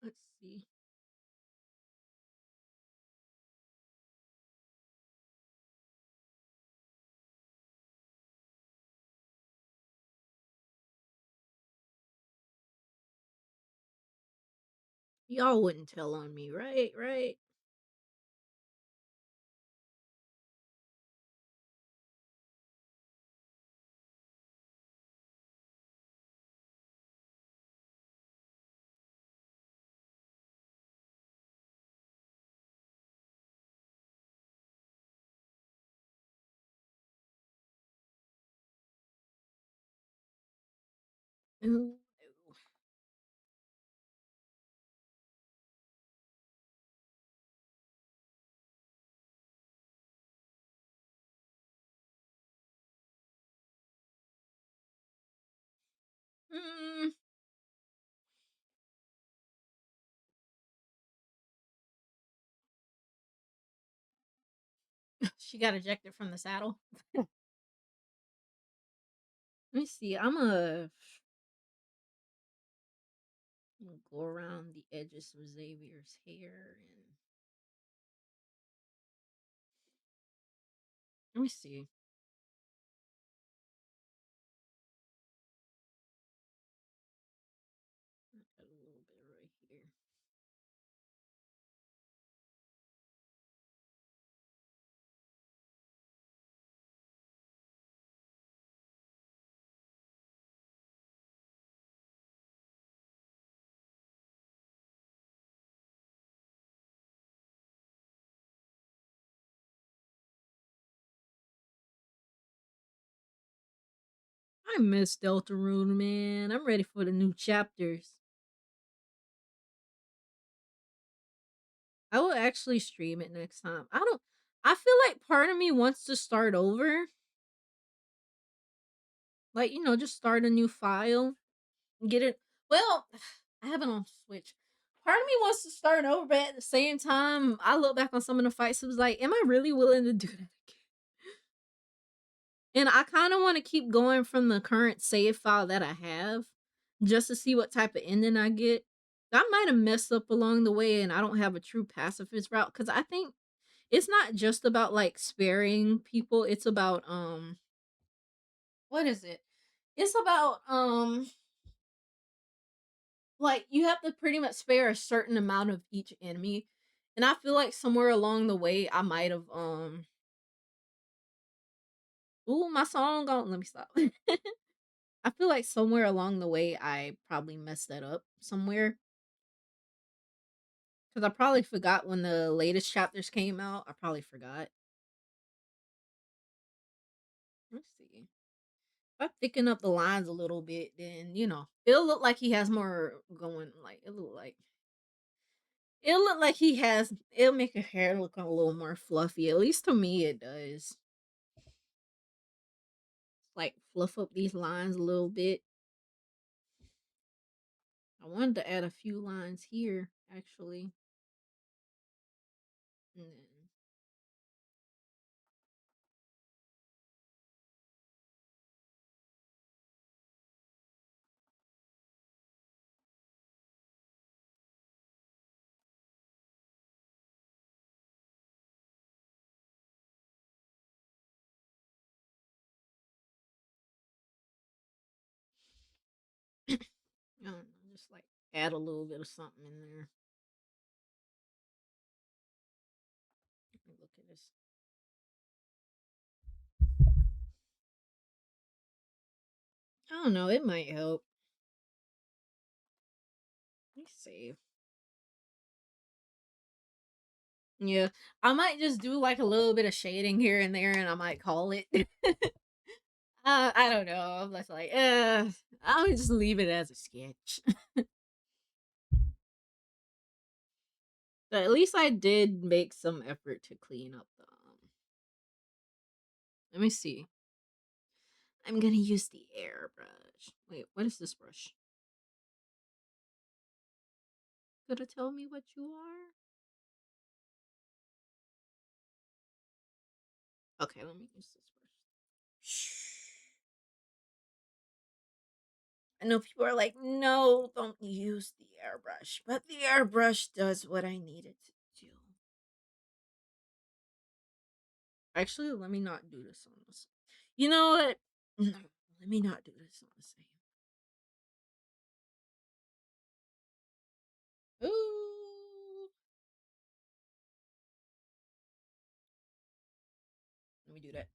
Speaker 1: Let's see. Y'all wouldn't tell on me, right? Right? Ooh, mm, she got ejected from the saddle. Let me see. I'm gonna go around the edges of Xavier's hair and let me see. Got a little bit right here. I miss Deltarune, man. I'm ready for the new chapters. I will actually stream it next time. I don't. I feel like part of me wants to start over, like just start a new file, get it. Well, I have it on Switch. Part of me wants to start over, but at the same time, I look back on some of the fights. It was like, am I really willing to do that again? And I kind of want to keep going from the current save file that I have, just to see what type of ending I get. I might have messed up along the way, and I don't have a true pacifist route because I think it's not just about like sparing people. It's about what is it? It's about like you have to pretty much spare a certain amount of each enemy. And I feel like somewhere along the way I might have ooh, my song gone. Let me stop. I feel like somewhere along the way I probably messed that up somewhere. Cause I probably forgot when the latest chapters came out. I probably forgot. Let's see. If I thicken up the lines a little bit, then it'll look like he has more going. Like It'll look like he has it'll make her hair look a little more fluffy. At least to me it does. Like fluff up these lines a little bit. I wanted to add a few lines here, actually. And then, I don't know, just like add a little bit of something in there. Let me look at this. I don't know, it might help. Let me save. Yeah, I might just do like a little bit of shading here and there, and I might call it. I don't know. I'm just like, I'll just leave it as a sketch. But at least I did make some effort to clean up the. Let me see. I'm gonna use the airbrush. Wait, what is this brush? Gonna tell me what you are? Okay, let me use this brush. Shh. I know people are like, no, don't use the airbrush, but the airbrush does what I need it to do. Actually, let me not do this on this. You know what? No, let me not do this on the same. Ooh. Let me do that.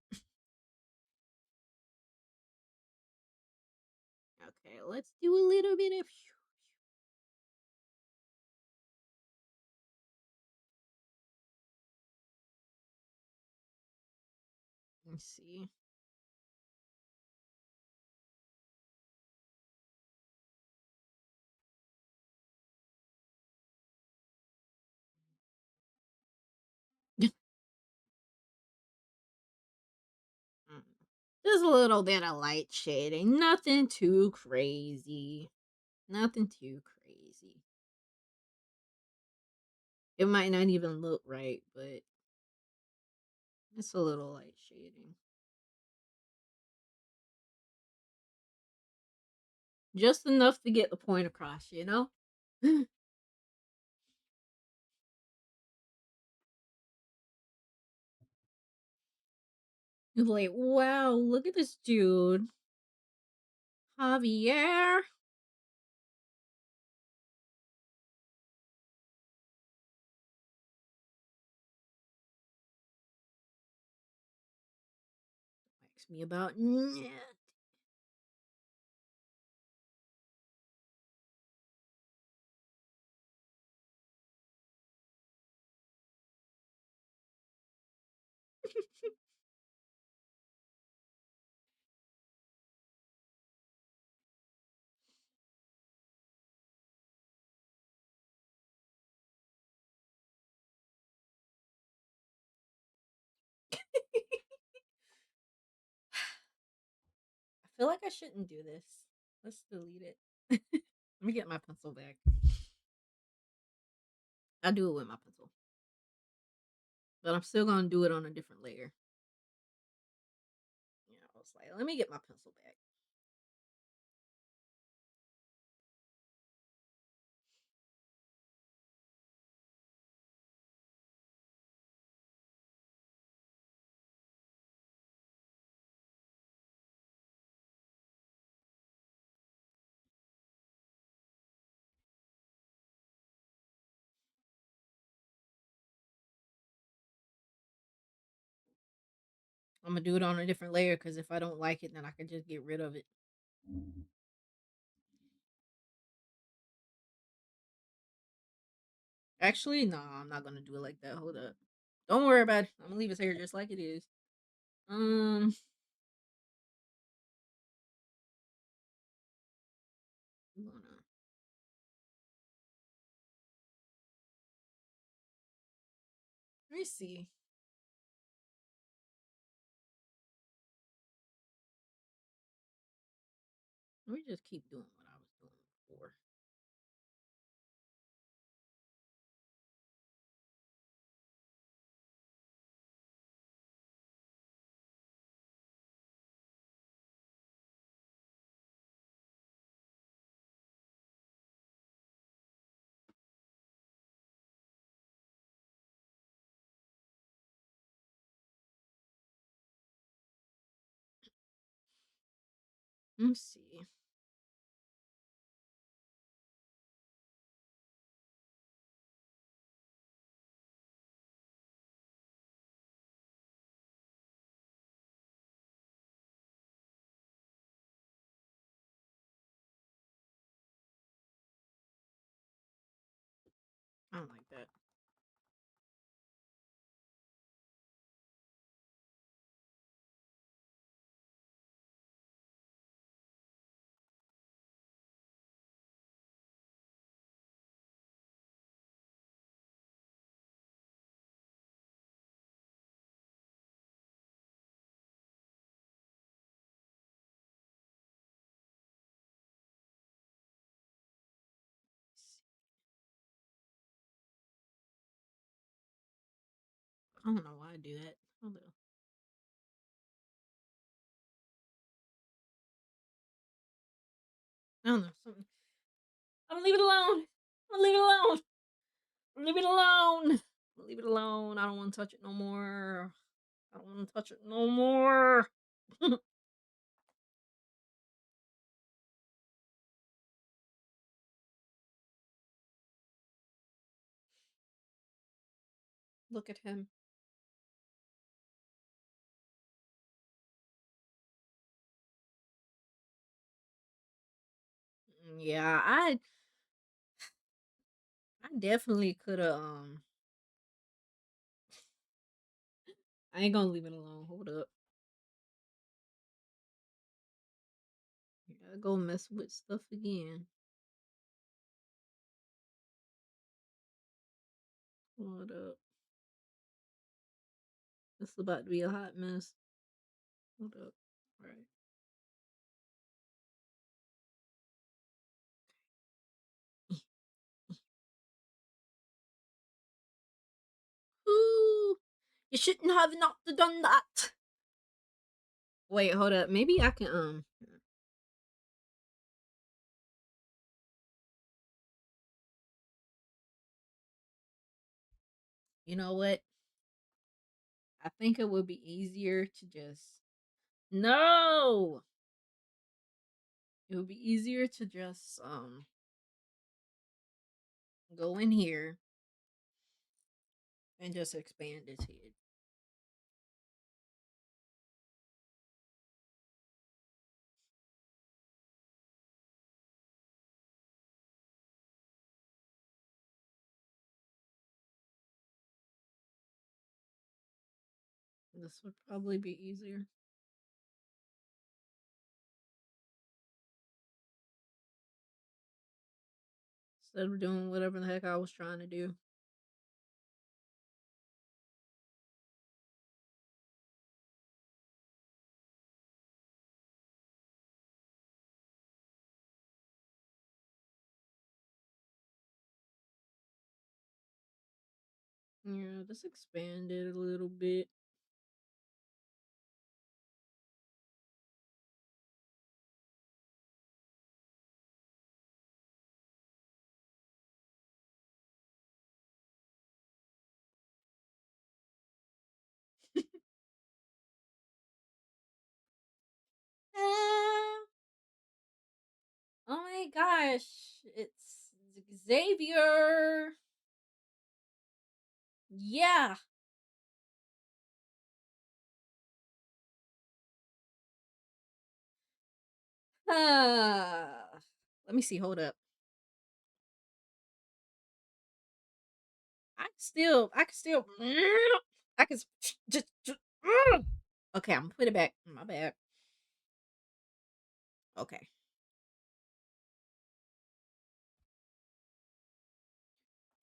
Speaker 1: Okay, let's do a little bit of. Let's see. Mm. Just a little bit of light shading. Nothing too crazy. Nothing too crazy. It might not even look right, but it's a little light shading. Just enough to get the point across, you know? You're like, wow, look at this dude. Javier. Ask me about. I feel like I shouldn't do this. Let's delete it. Let me get my pencil back. I'll do it with my pencil. But I'm still gonna do it on a different layer. Yeah, I was like, let me get my pencil back. I'm gonna do it on a different layer because if I don't like it, then I can just get rid of it. Actually, no, I'm not gonna do it like that. Hold up. Don't worry about it. I'm gonna leave his hair just like it is. Um, I'm gonna me see. Let me just keep doing what I was doing before. Let me see. I don't like that. I don't know why I do that. Hold on. I don't know. Something. I'm gonna leave it alone. I'm gonna leave it alone. Leave it alone. Leave it alone. I don't want to touch it no more. I don't want to touch it no more. Look at him. Yeah, I definitely could have I ain't gonna leave it alone. Hold up. I gotta go mess with stuff again. Hold up. This is about to be a hot mess. Hold up. All right. Ooh, you shouldn't have not done that. Wait, hold up. Maybe I can you know what? I think it would be easier to just no. It would be easier to just go in here and just expand his head. This would probably be easier. Instead of doing whatever the heck I was trying to do. Yeah, just expand it a little bit. Ah, oh my gosh, it's Xavier. Yeah. Let me see. Hold up. I can still, I can just. Okay, I'm gonna put it back. My bad. Okay.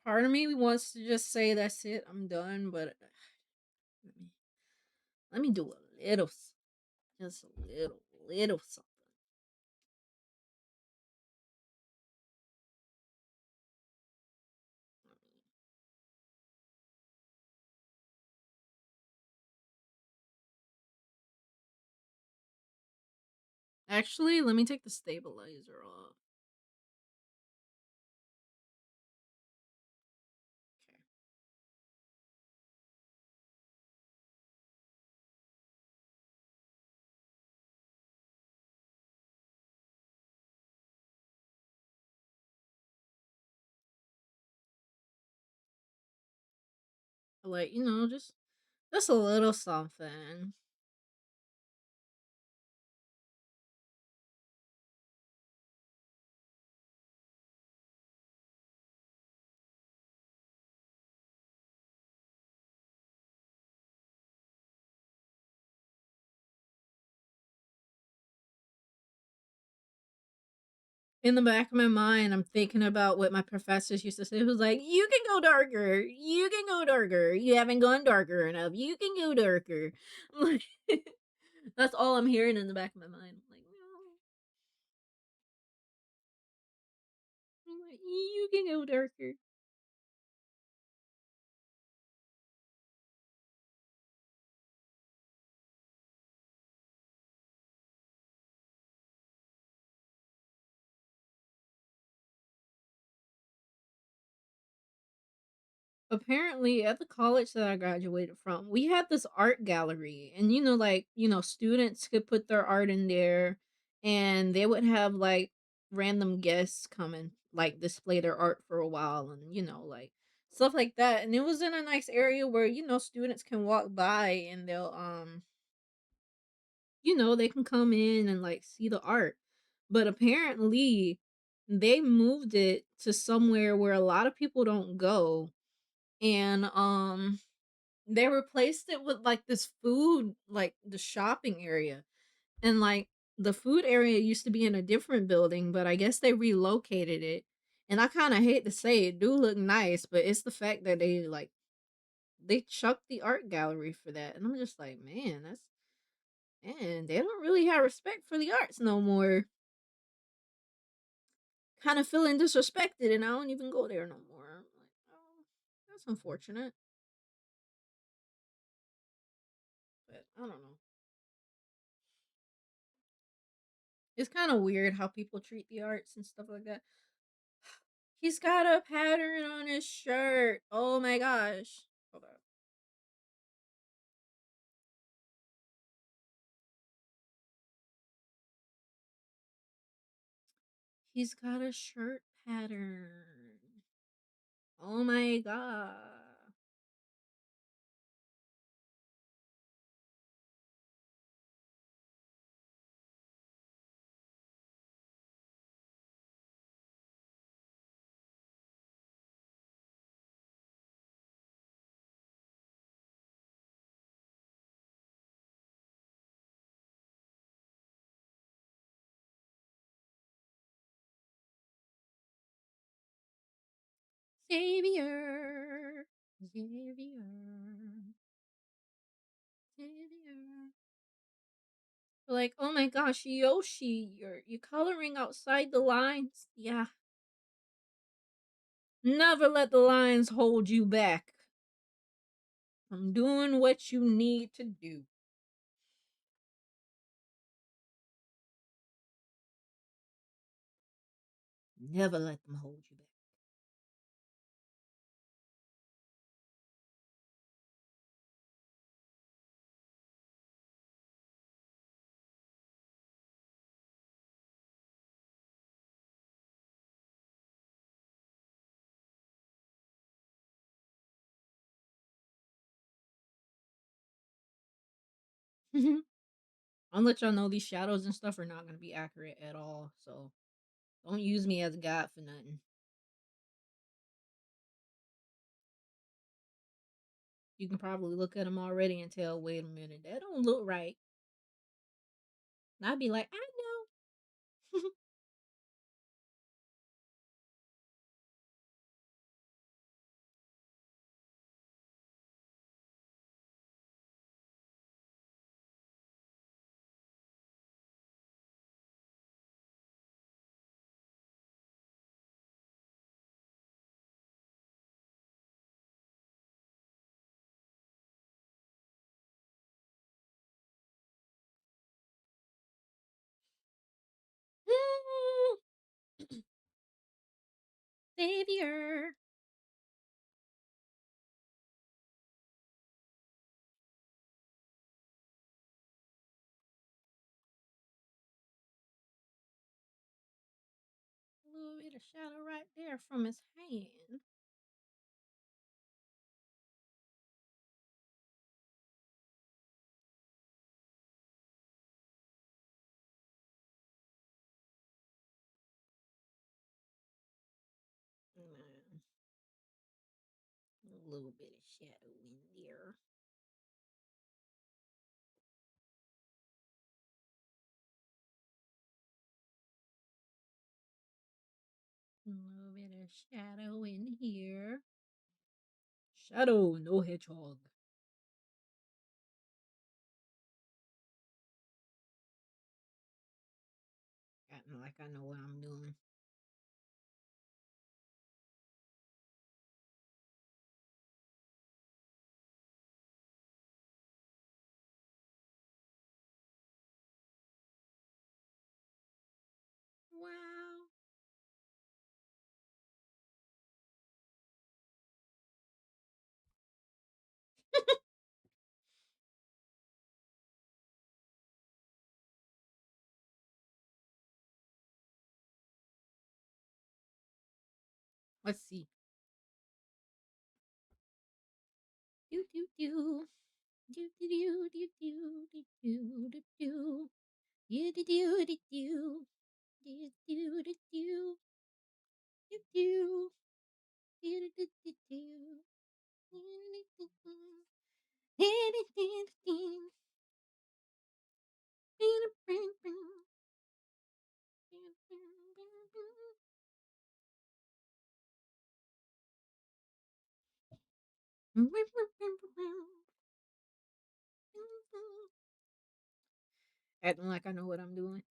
Speaker 1: Part of me wants to just say that's it, I'm done, but let me let me do a little, just a little something. Actually, let me take the stabilizer off. Okay. Like, just a little something. In the back of my mind, I'm thinking about what my professors used to say. It was like, "You can go darker. You can go darker. You haven't gone darker enough. You can go darker." Like, that's all I'm hearing in the back of my mind. Like, no, I'm like, you can go darker. Apparently, at the college that I graduated from, we had this art gallery, and students could put their art in there, and they would have like random guests come and like display their art for a while, and stuff like that. And it was in a nice area where students can walk by and they'll they can come in and like see the art. But apparently, they moved it to somewhere where a lot of people don't go, and they replaced it with like this food, like the shopping area. And like the food area used to be in a different building, but I guess they relocated it. And I kind of hate to say it, do look nice, but it's the fact that they chucked the art gallery for that. And I'm just like, man, they don't really have respect for the arts no more. Kind of feeling disrespected, and I don't even go there no more. I'm like, oh, that's unfortunate. But I don't know. It's kind of weird how people treat the arts and stuff like that. He's got a pattern on his shirt. Oh my gosh. Hold on. He's got a shirt pattern. Oh my god. Xavier. Xavier. Xavier. Like, oh my gosh, Yoshi, you're coloring outside the lines. Yeah. Never let the lines hold you back from doing what you need to do. Never let them hold you back. I'll let y'all know these shadows and stuff are not gonna be accurate at all. So don't use me as a god for nothing. You can probably look at them already and tell, wait a minute, that don't look right. And I'd be like, I know. Xavier. A little bit of shadow right there from his hand. Mm, a little bit of shadow in there. A little bit of shadow in here. Shadow, no hedgehog. Acting like I know what I'm doing. Wow. Let's see. Do do do. Do do do do do do do do do. You do do do do. Do do do do. Do do. Do do do do. Acting like I know what I'm doing.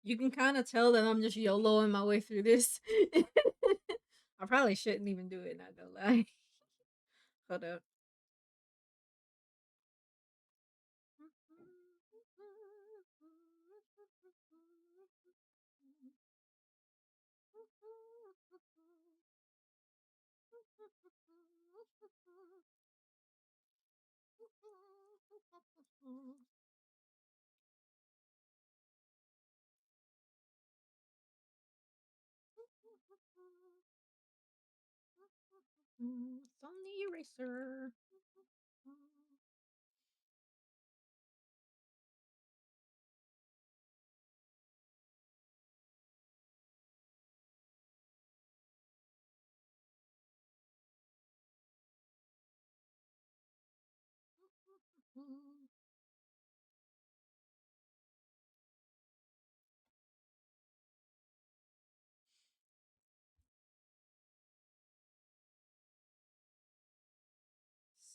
Speaker 1: You can kind of tell that I'm just YOLOing my way through this. I probably shouldn't even do it, not gonna lie. Hold up. It's on the eraser.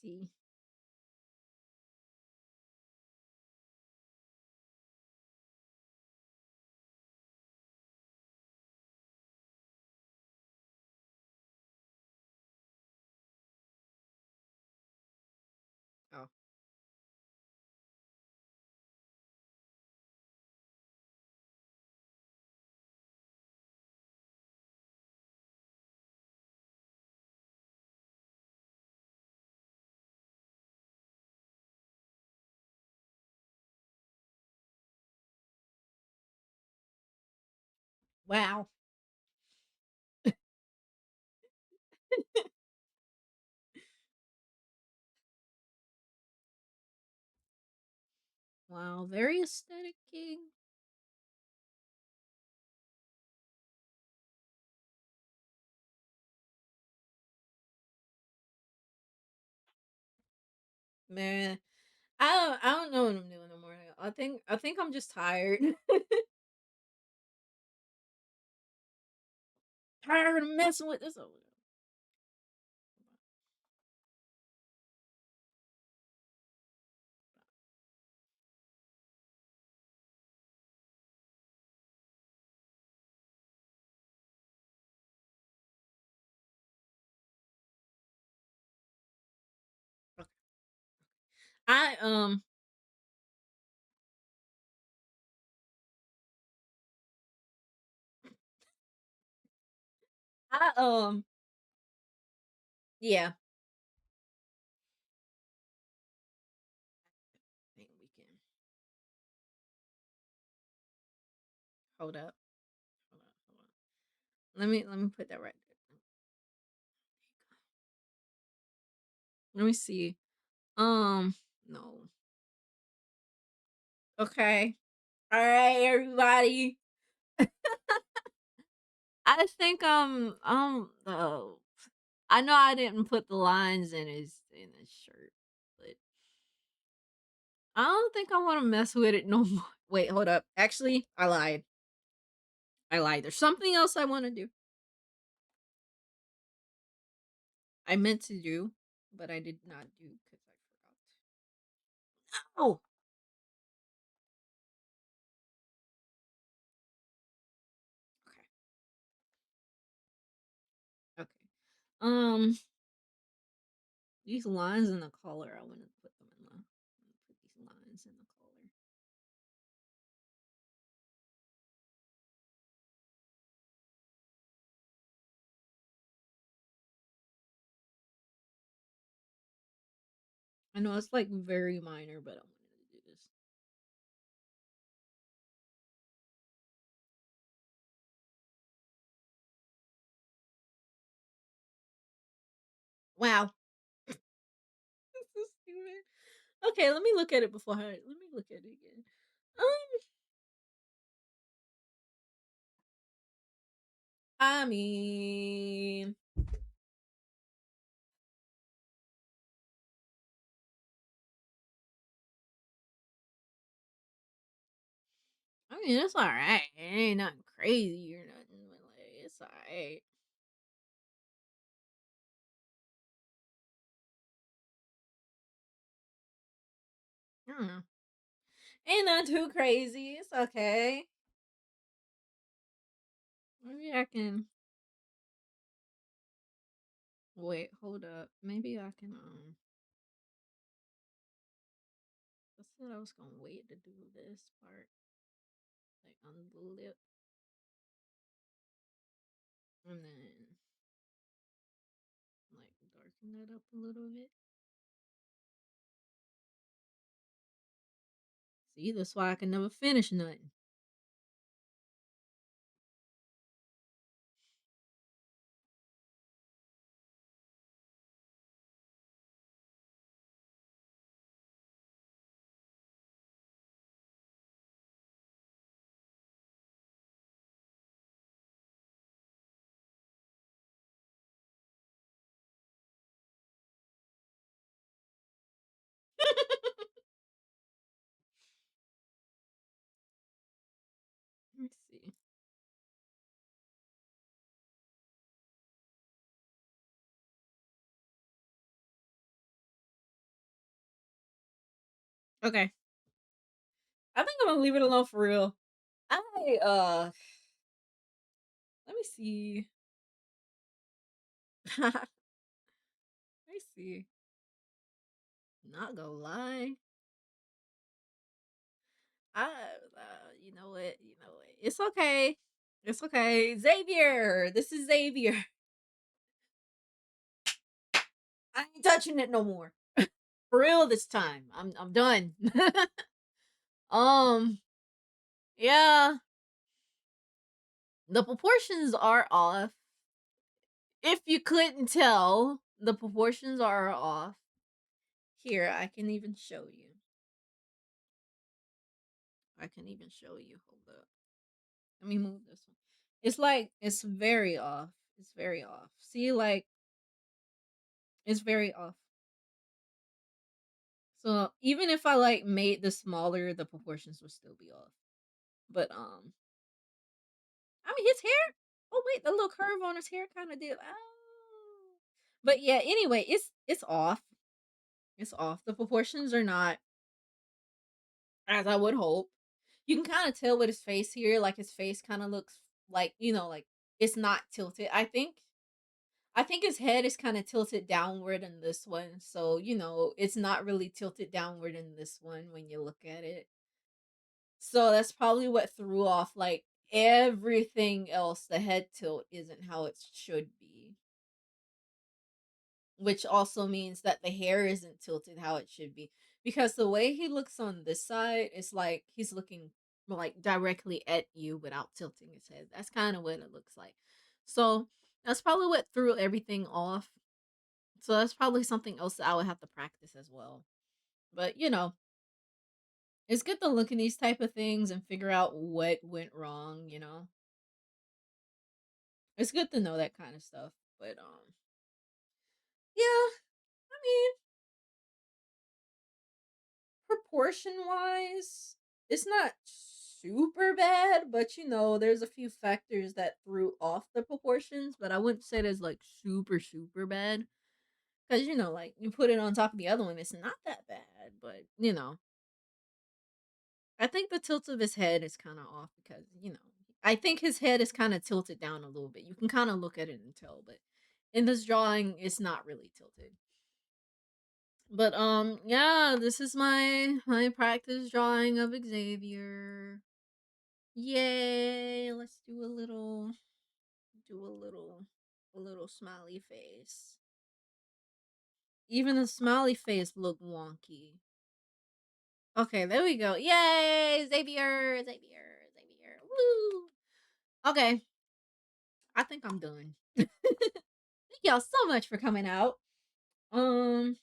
Speaker 1: See. Oh. Wow. Wow. Very aesthetic, King. Man, I don't know what I'm doing no more. I think I'm just tired. Tired of messing with this. I I yeah. I think we can hold up. Hold on, hold on. Let me put that right there. Let me see. No. Okay. All right, everybody. I think I know I didn't put the lines in his shirt, but I don't think I want to mess with it no more. Wait, hold up. Actually, I lied. I lied. There's something else I want to do. I meant to do, but I did not do because I forgot. Oh, okay, okay. Um, these lines in the collar, I want to put them in the. Put these lines in the collar. I know it's like very minor, but I wanted to do this. Wow, this is stupid. Okay, let me look at it before I. Let me look at it again. Um, I mean, it's all right. It ain't nothing crazy or nothing, but like it's all right. I don't know. Ain't nothing too crazy. It's okay. Maybe I can wait. Hold up. Maybe I can. I said I was gonna wait to do this part, like on the lip, and then like darken that up a little bit. See, that's why I can never finish nothing. Let me see. Okay, I think I'm gonna leave it alone for real. I let me see. Let me see. Not gonna lie. You know what? You know what? It's okay. It's okay. Xavier, this is Xavier. I ain't touching it no more. For real this time. I'm done. um, yeah, the proportions are off. If you couldn't tell, the proportions are off. Here, I can even show you. I can even show you. Hold up. Let me move this one. It's like it's very off. It's very off. See, like it's very off. So even if I like made this smaller, the proportions would still be off. But I mean his hair. Oh wait, the little curve on his hair kind of did. Oh. But yeah, anyway, it's off. It's off. The proportions are not as I would hope. You can kind of tell with his face here, like his face kind of looks like, like it's not tilted. I think his head is kind of tilted downward in this one. So, it's not really tilted downward in this one when you look at it. So that's probably what threw off like everything else. The head tilt isn't how it should be, which also means that the hair isn't tilted how it should be. Because the way he looks on this side is like he's looking like directly at you without tilting his head. That's kind of what it looks like. So that's probably what threw everything off. So that's probably something else that I would have to practice as well. But it's good to look at these type of things and figure out what went wrong. It's good to know that kind of stuff. But yeah, I mean, proportion wise, it's not super bad, but there's a few factors that threw off the proportions, but I wouldn't say it's like super super bad. Cause like you put it on top of the other one, it's not that bad, but I think the tilt of his head is kind of off because, I think his head is kind of tilted down a little bit. You can kind of look at it and tell, but in this drawing, it's not really tilted. But yeah, this is my practice drawing of Xavier. Yay! Let's do a little smiley face. Even the smiley face look wonky. Okay, there we go. Yay! Xavier, Xavier, Xavier. Woo! Okay, I think I'm done. Thank y'all so much for coming out. Um,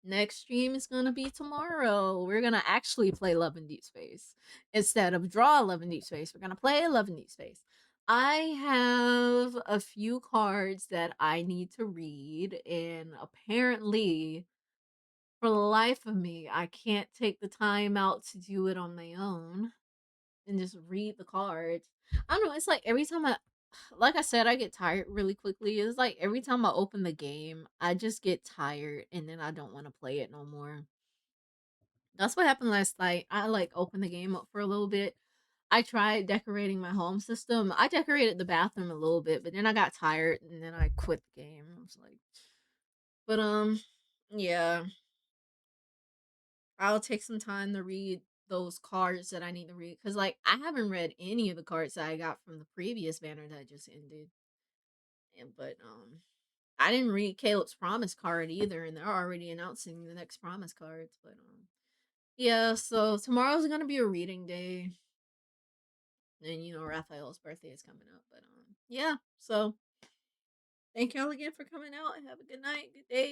Speaker 1: Next stream is gonna be tomorrow. We're gonna actually play Love in Deep Space instead of draw Love in Deep Space. We're gonna play Love in Deep Space. I have a few cards that I need to read, and apparently, for the life of me, I can't take the time out to do it on my own and just read the cards. I don't know. It's like every time like I said, I get tired really quickly. It's like every time I open the game, I just get tired and then I don't want to play it no more. That's what happened last night. I like opened the game up for a little bit. I tried decorating my home system. I decorated the bathroom a little bit, but then I got tired and then I quit the game. I was like, but yeah, I'll take some time to read those cards that I need to read because like I haven't read any of the cards that I got from the previous banner that just ended. And but I didn't read Caleb's promise card either, and they're already announcing the next promise cards. But yeah. So tomorrow's gonna be a reading day, and Raphael's birthday is coming up. But yeah. So thank y'all again for coming out. Have a good night, good day.